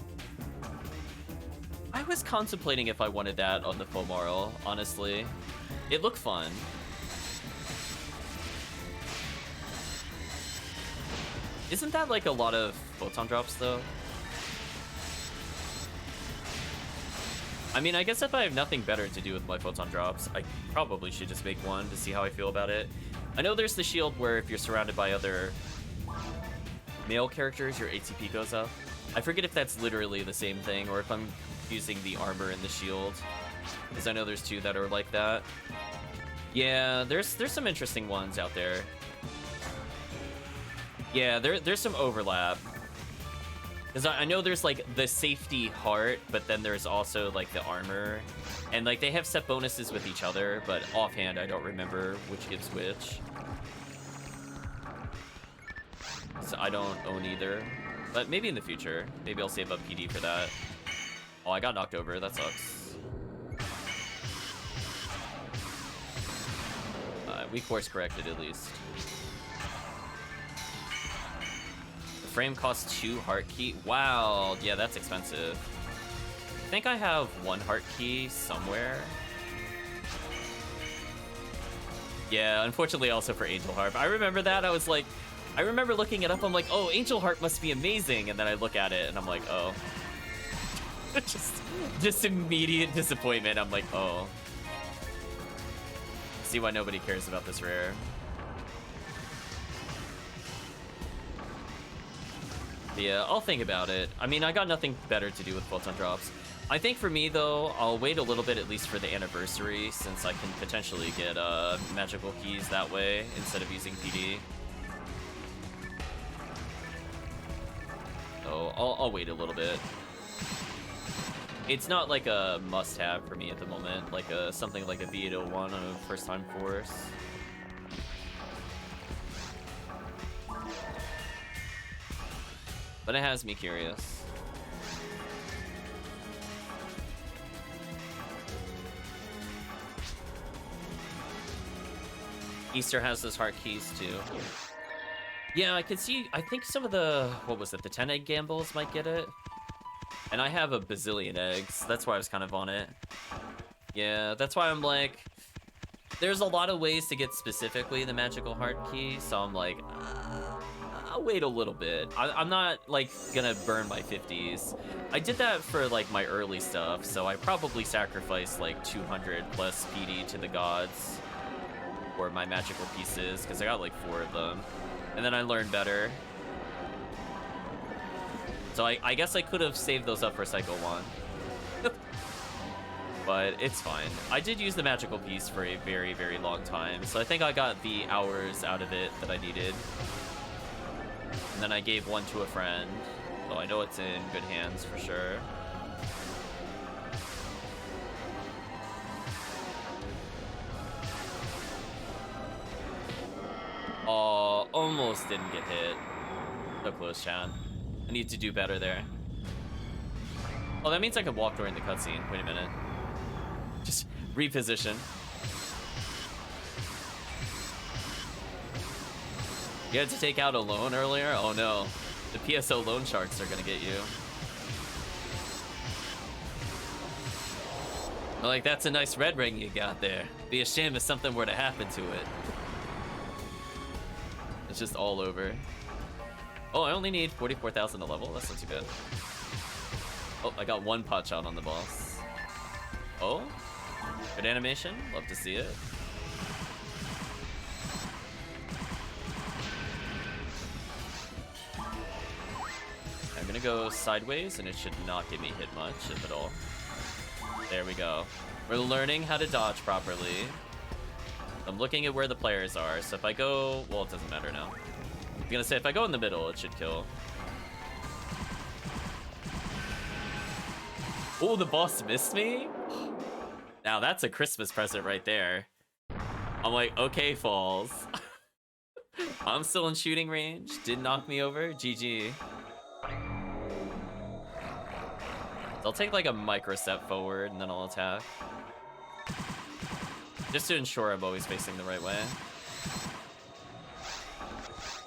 I was contemplating if I wanted that on the Fomarl, honestly. It looked fun. Isn't that like a lot of photon drops though? I mean, I guess if I have nothing better to do with my photon drops, I probably should just make one to see how I feel about it. I know there's the shield where if you're surrounded by other male characters, your ATP goes up. I forget if that's literally the same thing or if I'm using the armor and the shield, because I know there's 2 that are like that. Yeah, there's some interesting ones out there. Yeah, there's some overlap. Because I know there's, like, the safety heart, but then there's also, like, the armor. And, like, they have set bonuses with each other, but offhand, I don't remember which gives which. So I don't own either. But maybe in the future. Maybe I'll save up PD for that. Oh, I got knocked over. That sucks. We course corrected at least. The frame costs 2 heart key. Wow. Yeah, that's expensive. I think I have 1 heart key somewhere. Yeah, unfortunately also for Angel Harp. I remember that. I remember looking it up. I'm like, oh, Angel Harp must be amazing. And then I look at it and I'm like, oh. just immediate disappointment. I'm like, oh. See why nobody cares about this rare. But yeah, I'll think about it. I mean, I got nothing better to do with Photon Drops. I think for me, though, I'll wait a little bit at least for the anniversary, since I can potentially get magical keys that way instead of using PD. So I'll wait a little bit. It's not like a must-have for me at the moment, like something like a V801 on a first-time force. But it has me curious. Easter has those heart keys too. Yeah, I could see, I think some of the, what was it, the 10 egg gambles might get it. And I have a bazillion eggs. That's why I was kind of on it. Yeah, that's why I'm like, there's a lot of ways to get specifically the magical heart key. So I'm like, I'll wait a little bit. I'm not like gonna burn my 50s. I did that for like my early stuff. So I probably sacrificed like 200 plus PD to the gods for my magical pieces, because I got like 4 of them. And then I learned better. So I guess I could have saved those up for cycle 1. But it's fine. I did use the magical piece for a very, very long time. So I think I got the hours out of it that I needed. And then I gave 1 to a friend. So I know it's in good hands for sure. Oh, almost didn't get hit. So close, chat. I need to do better there. Oh, that means I can walk during the cutscene. Wait a minute. Just reposition. You had to take out a loan earlier? Oh no. The PSO loan sharks are gonna get you. I'm like, that's a nice red ring you got there. Be a shame if something were to happen to it. It's just all over. Oh, I only need 44,000 to level. That's not too bad. Oh, I got 1 pot shot on the boss. Oh, good animation. Love to see it. I'm gonna go sideways, and it should not get me hit much, if at all. There we go. We're learning how to dodge properly. I'm looking at where the players are, so if I go... Well, it doesn't matter now. I'm gonna say if I go in the middle, it should kill. Oh, the boss missed me? Now that's a Christmas present right there. I'm like, okay, Falls. I'm still in shooting range. Didn't knock me over. GG. So I'll take like a micro step forward and then I'll attack. Just to ensure I'm always facing the right way.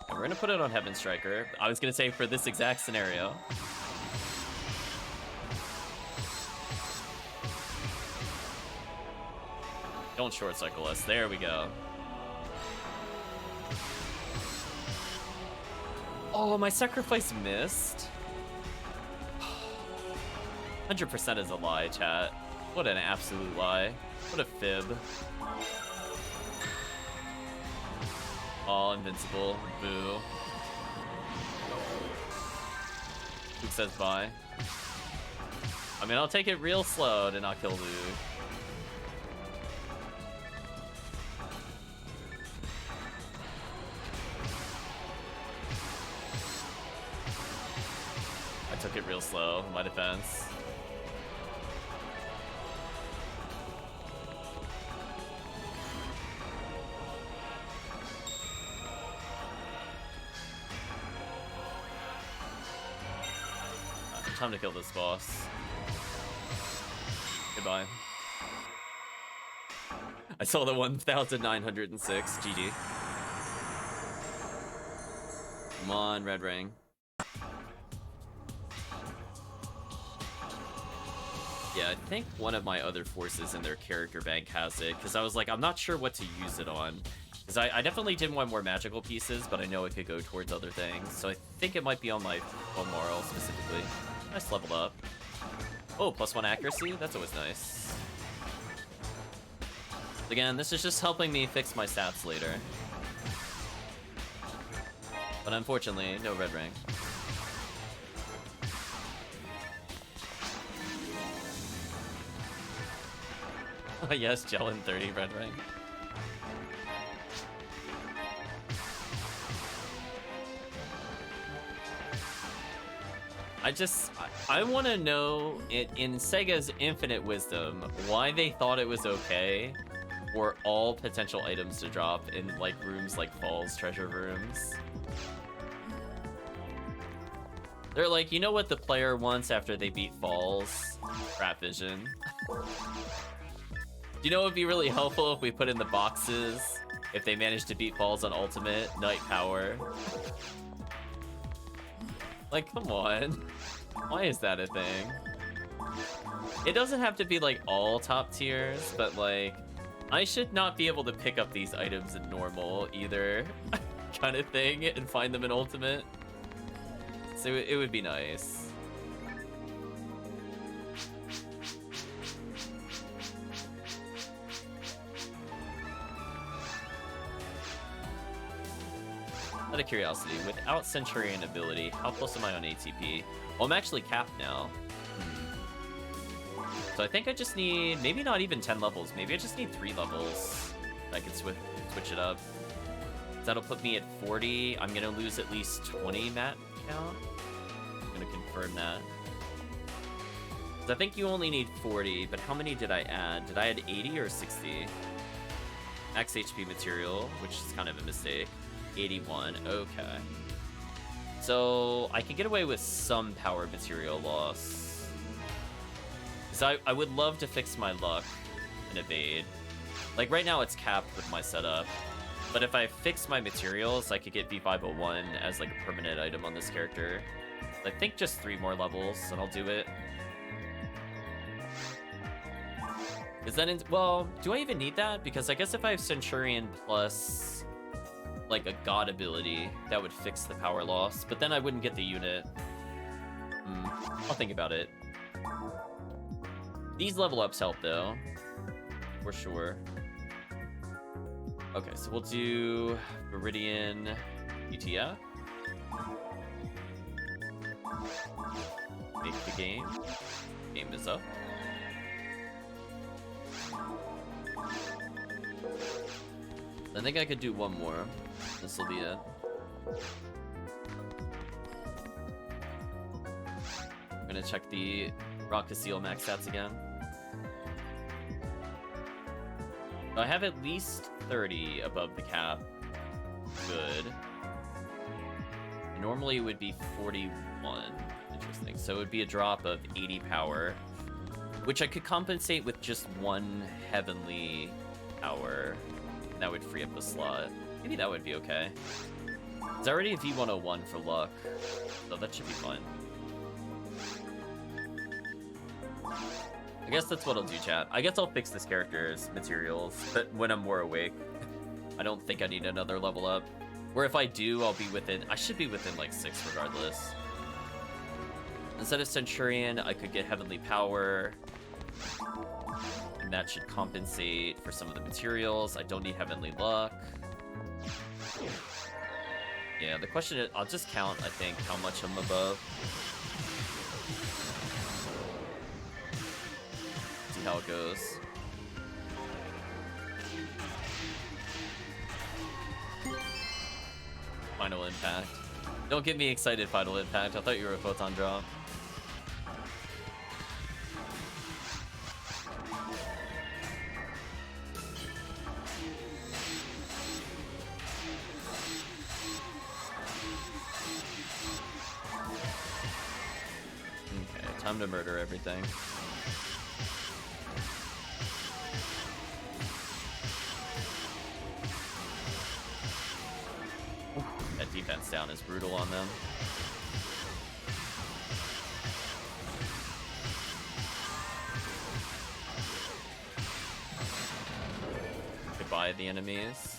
And we're gonna put it on Heaven Striker. I was gonna say for this exact scenario. Don't short cycle us. There we go. Oh, my sacrifice missed. 100% is a lie, chat. What an absolute lie. What a fib. All invincible. Boo. Who says bye? I mean, I'll take it real slow to not kill Loug. took it real slow in my defense. Time to kill this boss. Goodbye. I saw the 1906. GG. Come on, red ring. Yeah, I think one of my other forces in their character bank has it, because I was like, I'm not sure what to use it on. Because I definitely didn't want more magical pieces, but I know it could go towards other things. So I think it might be on my moral specifically. Nice level up. Oh, +1 accuracy? That's always nice. Again, this is just helping me fix my stats later. But unfortunately, no red ring. Oh yes, gel in 30 red ring. I want to know in Sega's infinite wisdom why they thought it was okay for all potential items to drop in like rooms like Falls treasure rooms. They're like, you know what the player wants after they beat Falls? Rat vision. You know what would be really helpful if we put in the boxes if they manage to beat Falls on Ultimate? Night Power. Like, come on. Why is that a thing? It doesn't have to be, like, all top tiers, but, like, I should not be able to pick up these items in normal, either. Kind of thing, and find them in Ultimate. So it would be nice. Out of curiosity, without Centurion ability, how close am I on ATP? Well, I'm actually capped now. So I think I just need, maybe not even 10 levels, maybe I just need 3 levels. I can switch it up. That'll put me at 40. I'm gonna lose at least 20 mat count. I'm gonna confirm that. So I think you only need 40, but how many did I add? Did I add 80 or 60? Max HP material, which is kind of a mistake. 81, okay. So I can get away with some power material loss. So I would love to fix my luck and evade. Like right now it's capped with my setup. But if I fix my materials, I could get V501 as like a permanent item on this character. I think just 3 more levels and I'll do it. Because then, well, do I even need that? Because I guess if I have Centurion plus like a god ability, that would fix the power loss, but then I wouldn't get the unit. I'll think about it. These level ups help though, for sure. Okay, so we'll do Viridian UTF. Make the game. Game is up. I think I could do one more. This will be it. I'm gonna check the Rock to Seal max stats again. I have at least 30 above the cap. Good. Normally it would be 41. Interesting. So it would be a drop of 80 power, which I could compensate with just 1 heavenly power. That would free up the slot. Maybe that would be okay. It's already a V101 for luck, so that should be fine. I guess that's what I'll do, chat. I guess I'll fix this character's materials, but when I'm more awake. I don't think I need another level up. Or if I do, I'll be within... I should be within, like, 6 regardless. Instead of Centurion, I could get Heavenly Power. And that should compensate for some of the materials. I don't need Heavenly Luck. Yeah, the question is, I'll just count, I think, how much I'm above. See how it goes. Final Impact. Don't get me excited, Final Impact. I thought you were a Photon Drop. Time to murder everything. That defense down is brutal on them. Goodbye, the enemies.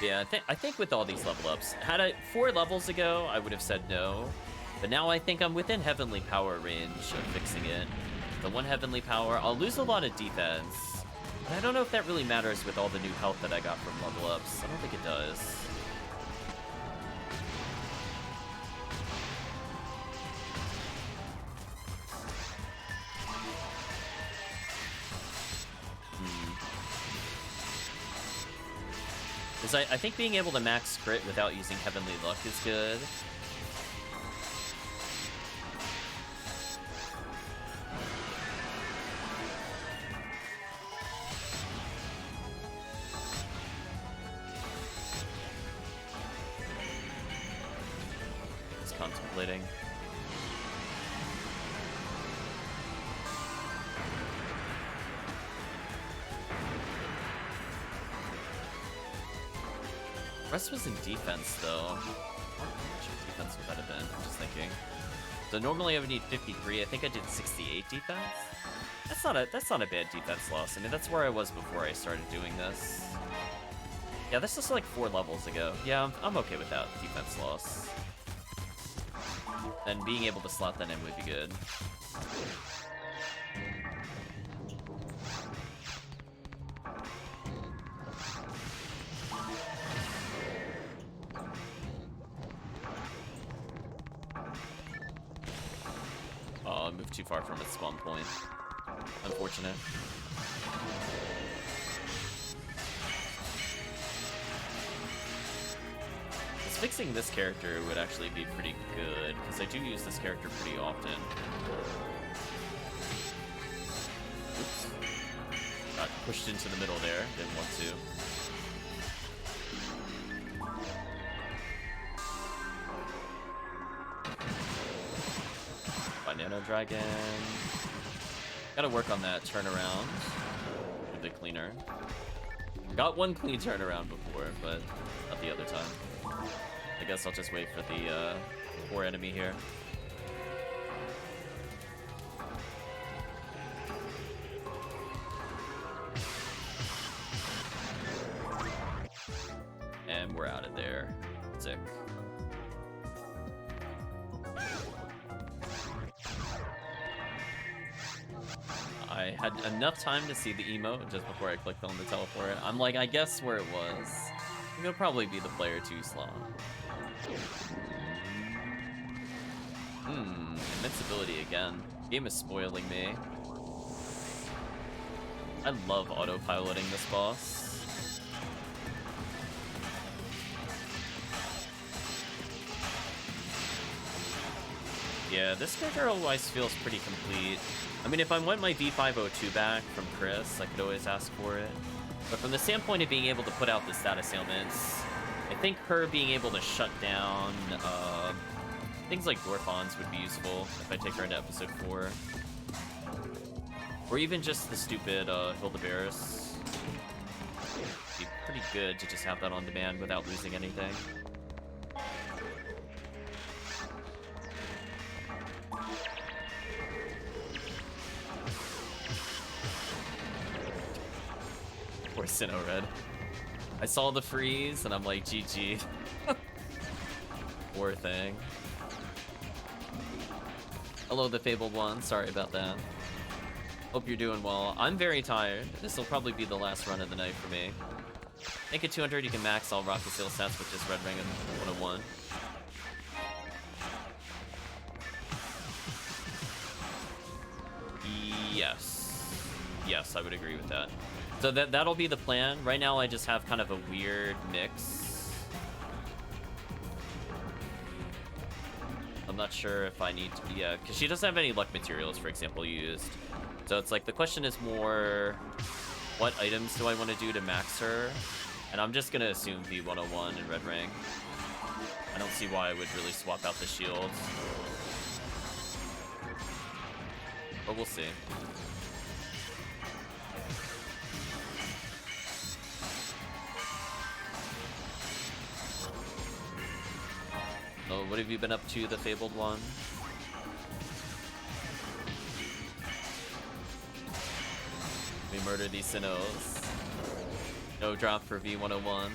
Yeah, I think with all these level ups, had I 4 levels ago, I would have said no. But now I think I'm within Heavenly Power range of fixing it. The 1 Heavenly Power, I'll lose a lot of defense. But I don't know if that really matters with all the new health that I got from level ups. I don't think it does. Because I think being able to max crit without using Heavenly Luck is good. Just contemplating. Rest was in defense, though. How much of defense would that have been? I'm just thinking. So normally I would need 53. I think I did 68 defense. That's not a bad defense loss. I mean, that's where I was before I started doing this. Yeah, this is like 4 levels ago. Yeah, I'm okay with that defense loss. And being able to slot that in would be good. I moved too far from its spawn point. Unfortunate. Fixing this character would actually be pretty good, because I do use this character pretty often. Oops. Got pushed into the middle there, didn't want to. Banana Dragon. Gotta work on that turnaround with the cleaner. Got one clean turnaround before, but not the other time. I guess I'll just wait for the poor enemy here. And we're out of there. Sick. I had enough time to see the emote just before I clicked on the teleport. I'm like, I guess where it was. It'll probably be the player 2 slot. Invincibility again. Game is spoiling me. I love autopiloting this boss. Yeah, this character always feels pretty complete. I mean, if I want my V502 back from Chris, I could always ask for it. But from the standpoint of being able to put out the status ailments, I think her being able to shut down things like Gorfons would be useful if I take her into episode 4. Or even just the stupid Hildebarris. Be pretty good to just have that on demand without losing anything. Poor Sinnoh Red. I saw the freeze and I'm like, GG. Poor thing. Hello, the Fabled One. Sorry about that. Hope you're doing well. I'm very tired. This will probably be the last run of the night for me. Make it 200, you can max all Rocky Seal stats with just Red Ring and 101. Yes. Yes, I would agree with that. So that'll be the plan. Right now I just have kind of a weird mix. I'm not sure if I need to, yeah, because she doesn't have any luck materials, for example, used. So it's like the question is more, what items do I want to do to max her? And I'm just going to assume V101 and Red Ring. I don't see why I would really swap out the shield. But we'll see. Oh, what have you been up to, the Fabled One? We murder these Sinnohs. No drop for V101.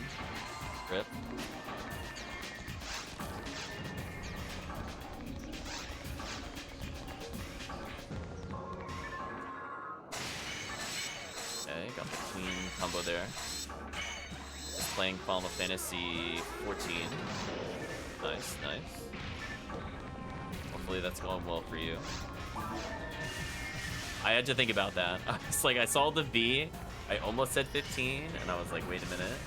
Rip. Okay, got the clean combo there. Just playing Final Fantasy 14. Nice, nice. Hopefully that's going well for you. I had to think about that. I was like, I saw the V, I almost said 15, and I was like, wait a minute.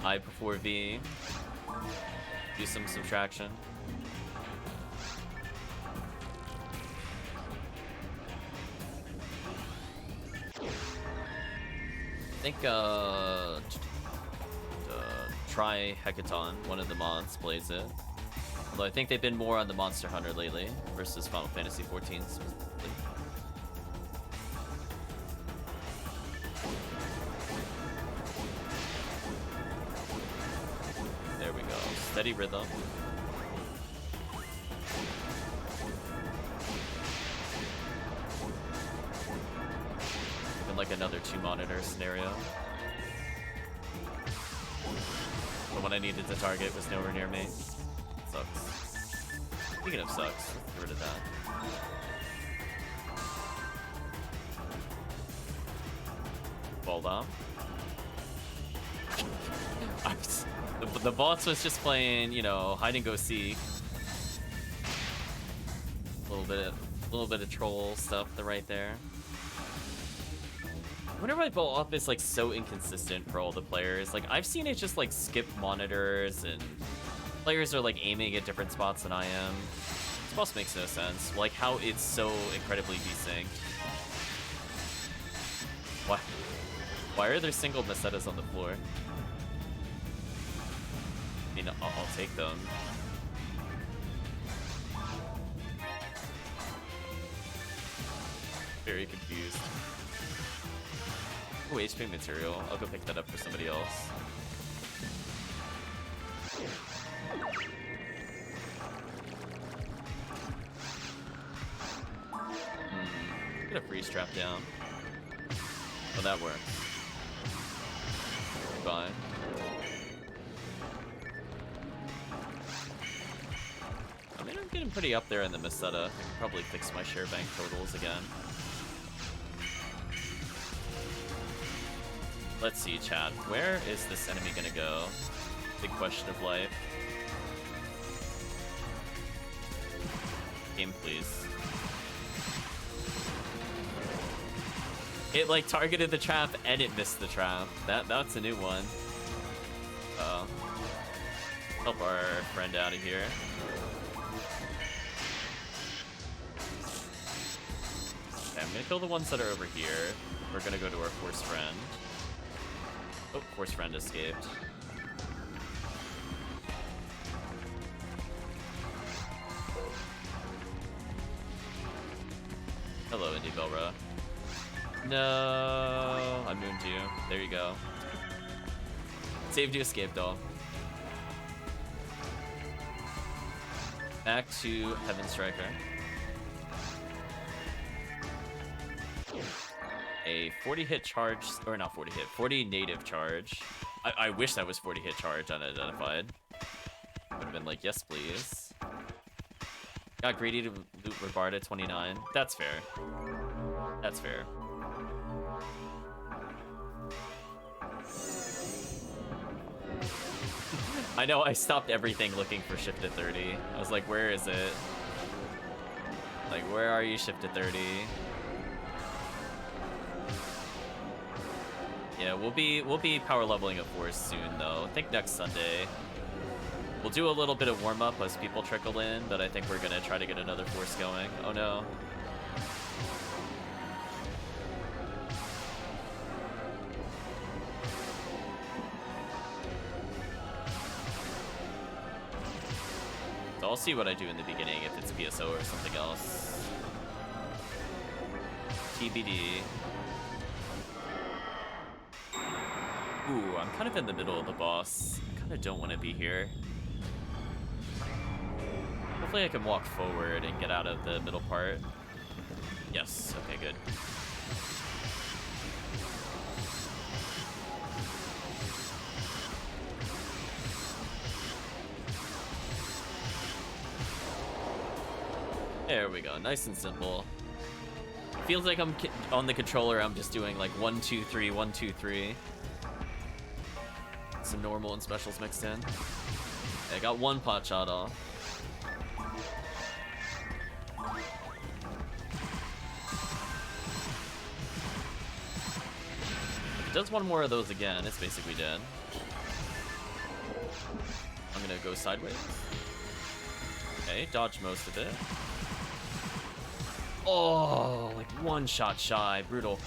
I before V. Do some subtraction. I think, Try Hecaton, one of the mods, plays it. Although I think they've been more on the Monster Hunter lately versus Final Fantasy 14 specifically. There we go. Steady rhythm. Even like another 2-monitor scenario. The one I needed to target was nowhere near me. Sucks. Speaking of sucks, let's get rid of that. Ball down. The boss was just playing, you know, hide and go seek. A little bit of troll stuff right there. I wonder why ball up is like so inconsistent for all the players. Like I've seen it just like skip monitors and players are like aiming at different spots than I am. This boss makes no sense. Like how it's so incredibly desynced. Why are there single Mesetas on the floor? I mean, I'll take them. Very confused. Oh, HP material. I'll go pick that up for somebody else. Get a freeze trap down. Oh, that works. Fine. I mean, I'm getting pretty up there in the Meseta. I can probably fix my share bank totals again. Let's see, chat. Where is this enemy gonna go? Big question of life. Game, please. It like targeted the trap and it missed the trap. That's a new one. Uh-oh. Help our friend out of here. Okay, I'm gonna kill the ones that are over here. We're gonna go to our force friend. Oh, force friend escaped. Hello, Indie Velra. No, I mooned you. There you go. Saved you, escape doll. Back to Heaven Striker. A 40 hit charge, or not 40 hit, 40 native charge. I wish that was 40 hit charge unidentified. Would have been like, yes, please. Got greedy to loot Rabarda 29. That's fair. That's fair. I know I stopped everything looking for shift at 30. I was like, where is it? Like, where are you, shift at 30? Yeah, we'll be power leveling a force soon though. I think next Sunday. We'll do a little bit of warm up as people trickle in, but I think we're gonna try to get another force going. Oh no. I'll see what I do in the beginning if it's PSO or something else. TBD. Ooh, I'm kind of in the middle of the boss. I kind of don't want to be here. Hopefully I can walk forward and get out of the middle part. Yes, okay, good. There we go, nice and simple. Feels like I'm on the controller, I'm just doing like 1, 2, 3, 1, 2, 3. Some normal and specials mixed in. I got one pot shot off. If it does one more of those again, it's basically dead. I'm gonna go sideways. Okay, dodge most of it. Oh, like one shot shy. Brutal.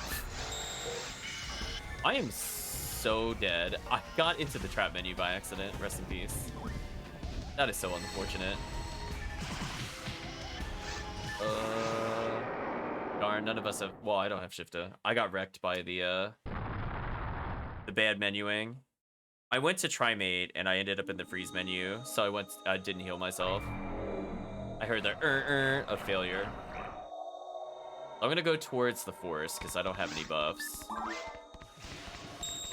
I am so dead. I got into the trap menu by accident. Rest in peace. That is so unfortunate. Darn, none of us have... Well, I don't have Shifta. I got wrecked by the bad menuing. I went to Trimate, and I ended up in the freeze menu, so I didn't heal myself. I heard the of failure. I'm gonna go towards the forest, because I don't have any buffs.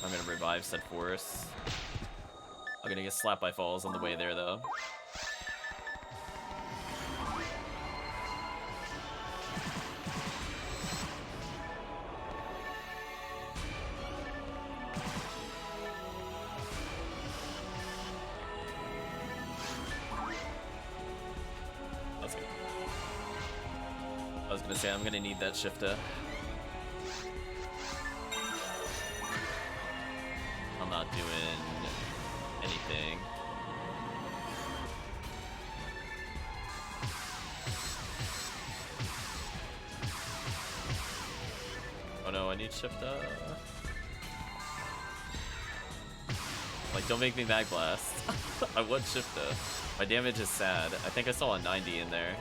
I'm gonna revive said forest. I'm gonna get slapped by falls on the way there, though. I was gonna say, I'm gonna need that Shifta. I'm not doing anything. Oh no, I need Shifta. Like, don't make me Mag Blast. I want Shifta. My damage is sad. I think I saw a 90 in there.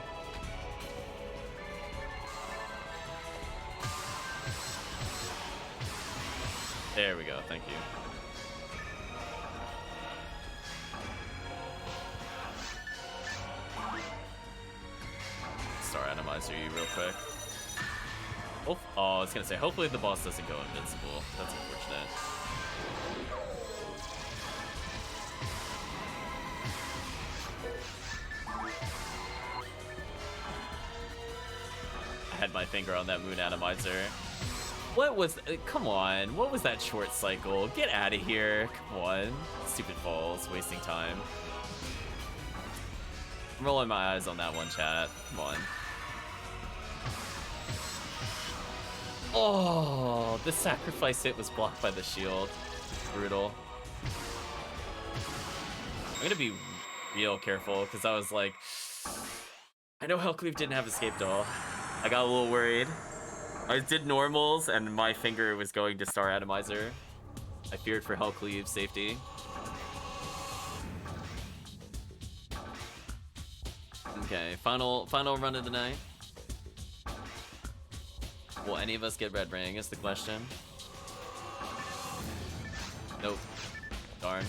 There we go, thank you. Star Atomizer you real quick. Oh, I was gonna say, hopefully the boss doesn't go invincible. That's unfortunate. I had my finger on that Moon Atomizer. What was... come on. What was that short cycle? Get out of here. Come on. Stupid falls. Wasting time. I'm rolling my eyes on that one, chat. Come on. Oh, the sacrifice hit was blocked by the shield. Brutal. I'm gonna be real careful, because I was like... I know HellCleave didn't have escape doll. I got a little worried. I did normals, and my finger was going to Star Atomizer. I feared for HellCleave's safety. Okay, final run of the night. Will any of us get Red Ring is the question. Nope. Darn.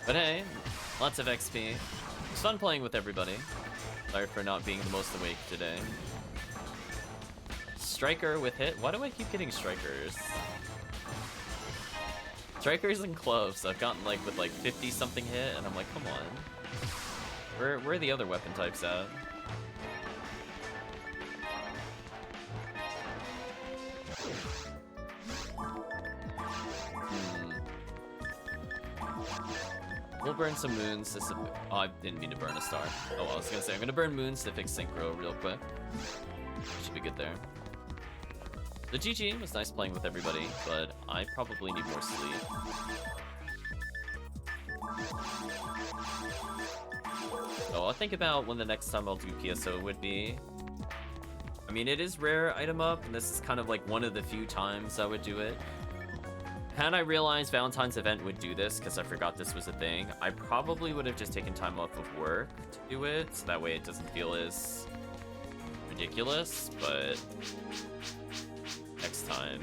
But hey, lots of XP. It's fun playing with everybody. Sorry for not being the most awake today. Striker with hit? Why do I keep getting strikers? Strikers and clubs. I've gotten like with like 50 something hit, and I'm like, come on. Where are the other weapon types at? We'll burn some moons to... Oh, I didn't mean to burn a star. Oh, I was gonna say, I'm gonna burn moons to fix Synchro real quick. Should be good there. The GG was nice playing with everybody, but I probably need more sleep. So I'll think about when the next time I'll do PSO would be. I mean, it is rare item up, and this is kind of like one of the few times I would do it. Had I realized Valentine's event would do this, because I forgot this was a thing, I probably would have just taken time off of work to do it, so that way it doesn't feel as ridiculous, but next time,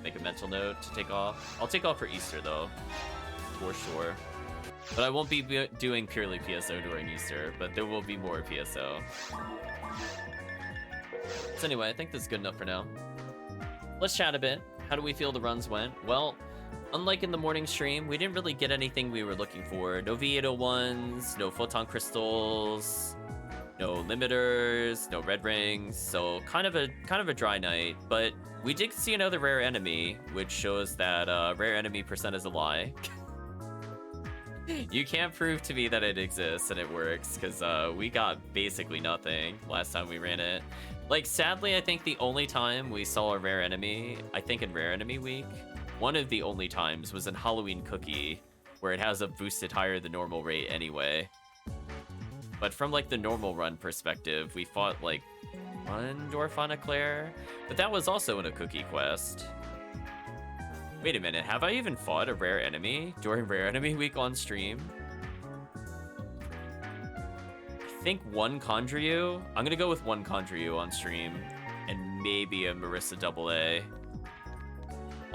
make a mental note to take off. I'll take off for Easter, though, for sure. But I won't be doing purely PSO during Easter, but there will be more PSO. So anyway, I think this is good enough for now. Let's chat a bit. How do we feel the runs went? Well, unlike in the morning stream, we didn't really get anything we were looking for. No V801s, no photon crystals, no limiters, no red rings. So kind of a dry night. But we did see another rare enemy, which shows that rare enemy percent is a lie. You can't prove to me that it exists and it works, because we got basically nothing last time we ran it. Like, sadly, I think the only time we saw a rare enemy, I think in Rare Enemy Week, one of the only times was in Halloween Cookie, where it has a boosted higher than normal rate anyway. But from, like, the normal run perspective, we fought, like, one dwarf on Eclair, but that was also in a cookie quest. Wait a minute, have I even fought a rare enemy during Rare Enemy Week on stream? I think one Condryu. I'm gonna go with one Condryu on stream, and maybe a Marissa AA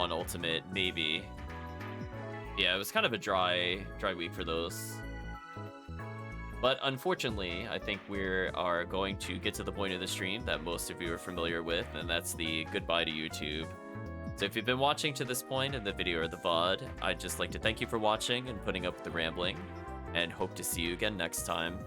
on Ultimate, maybe. Yeah, it was kind of a dry week for those. But unfortunately, I think we are going to get to the point of the stream that most of you are familiar with, and that's the goodbye to YouTube. So if you've been watching to this point in the video or the VOD, I'd just like to thank you for watching and putting up with the rambling, and hope to see you again next time.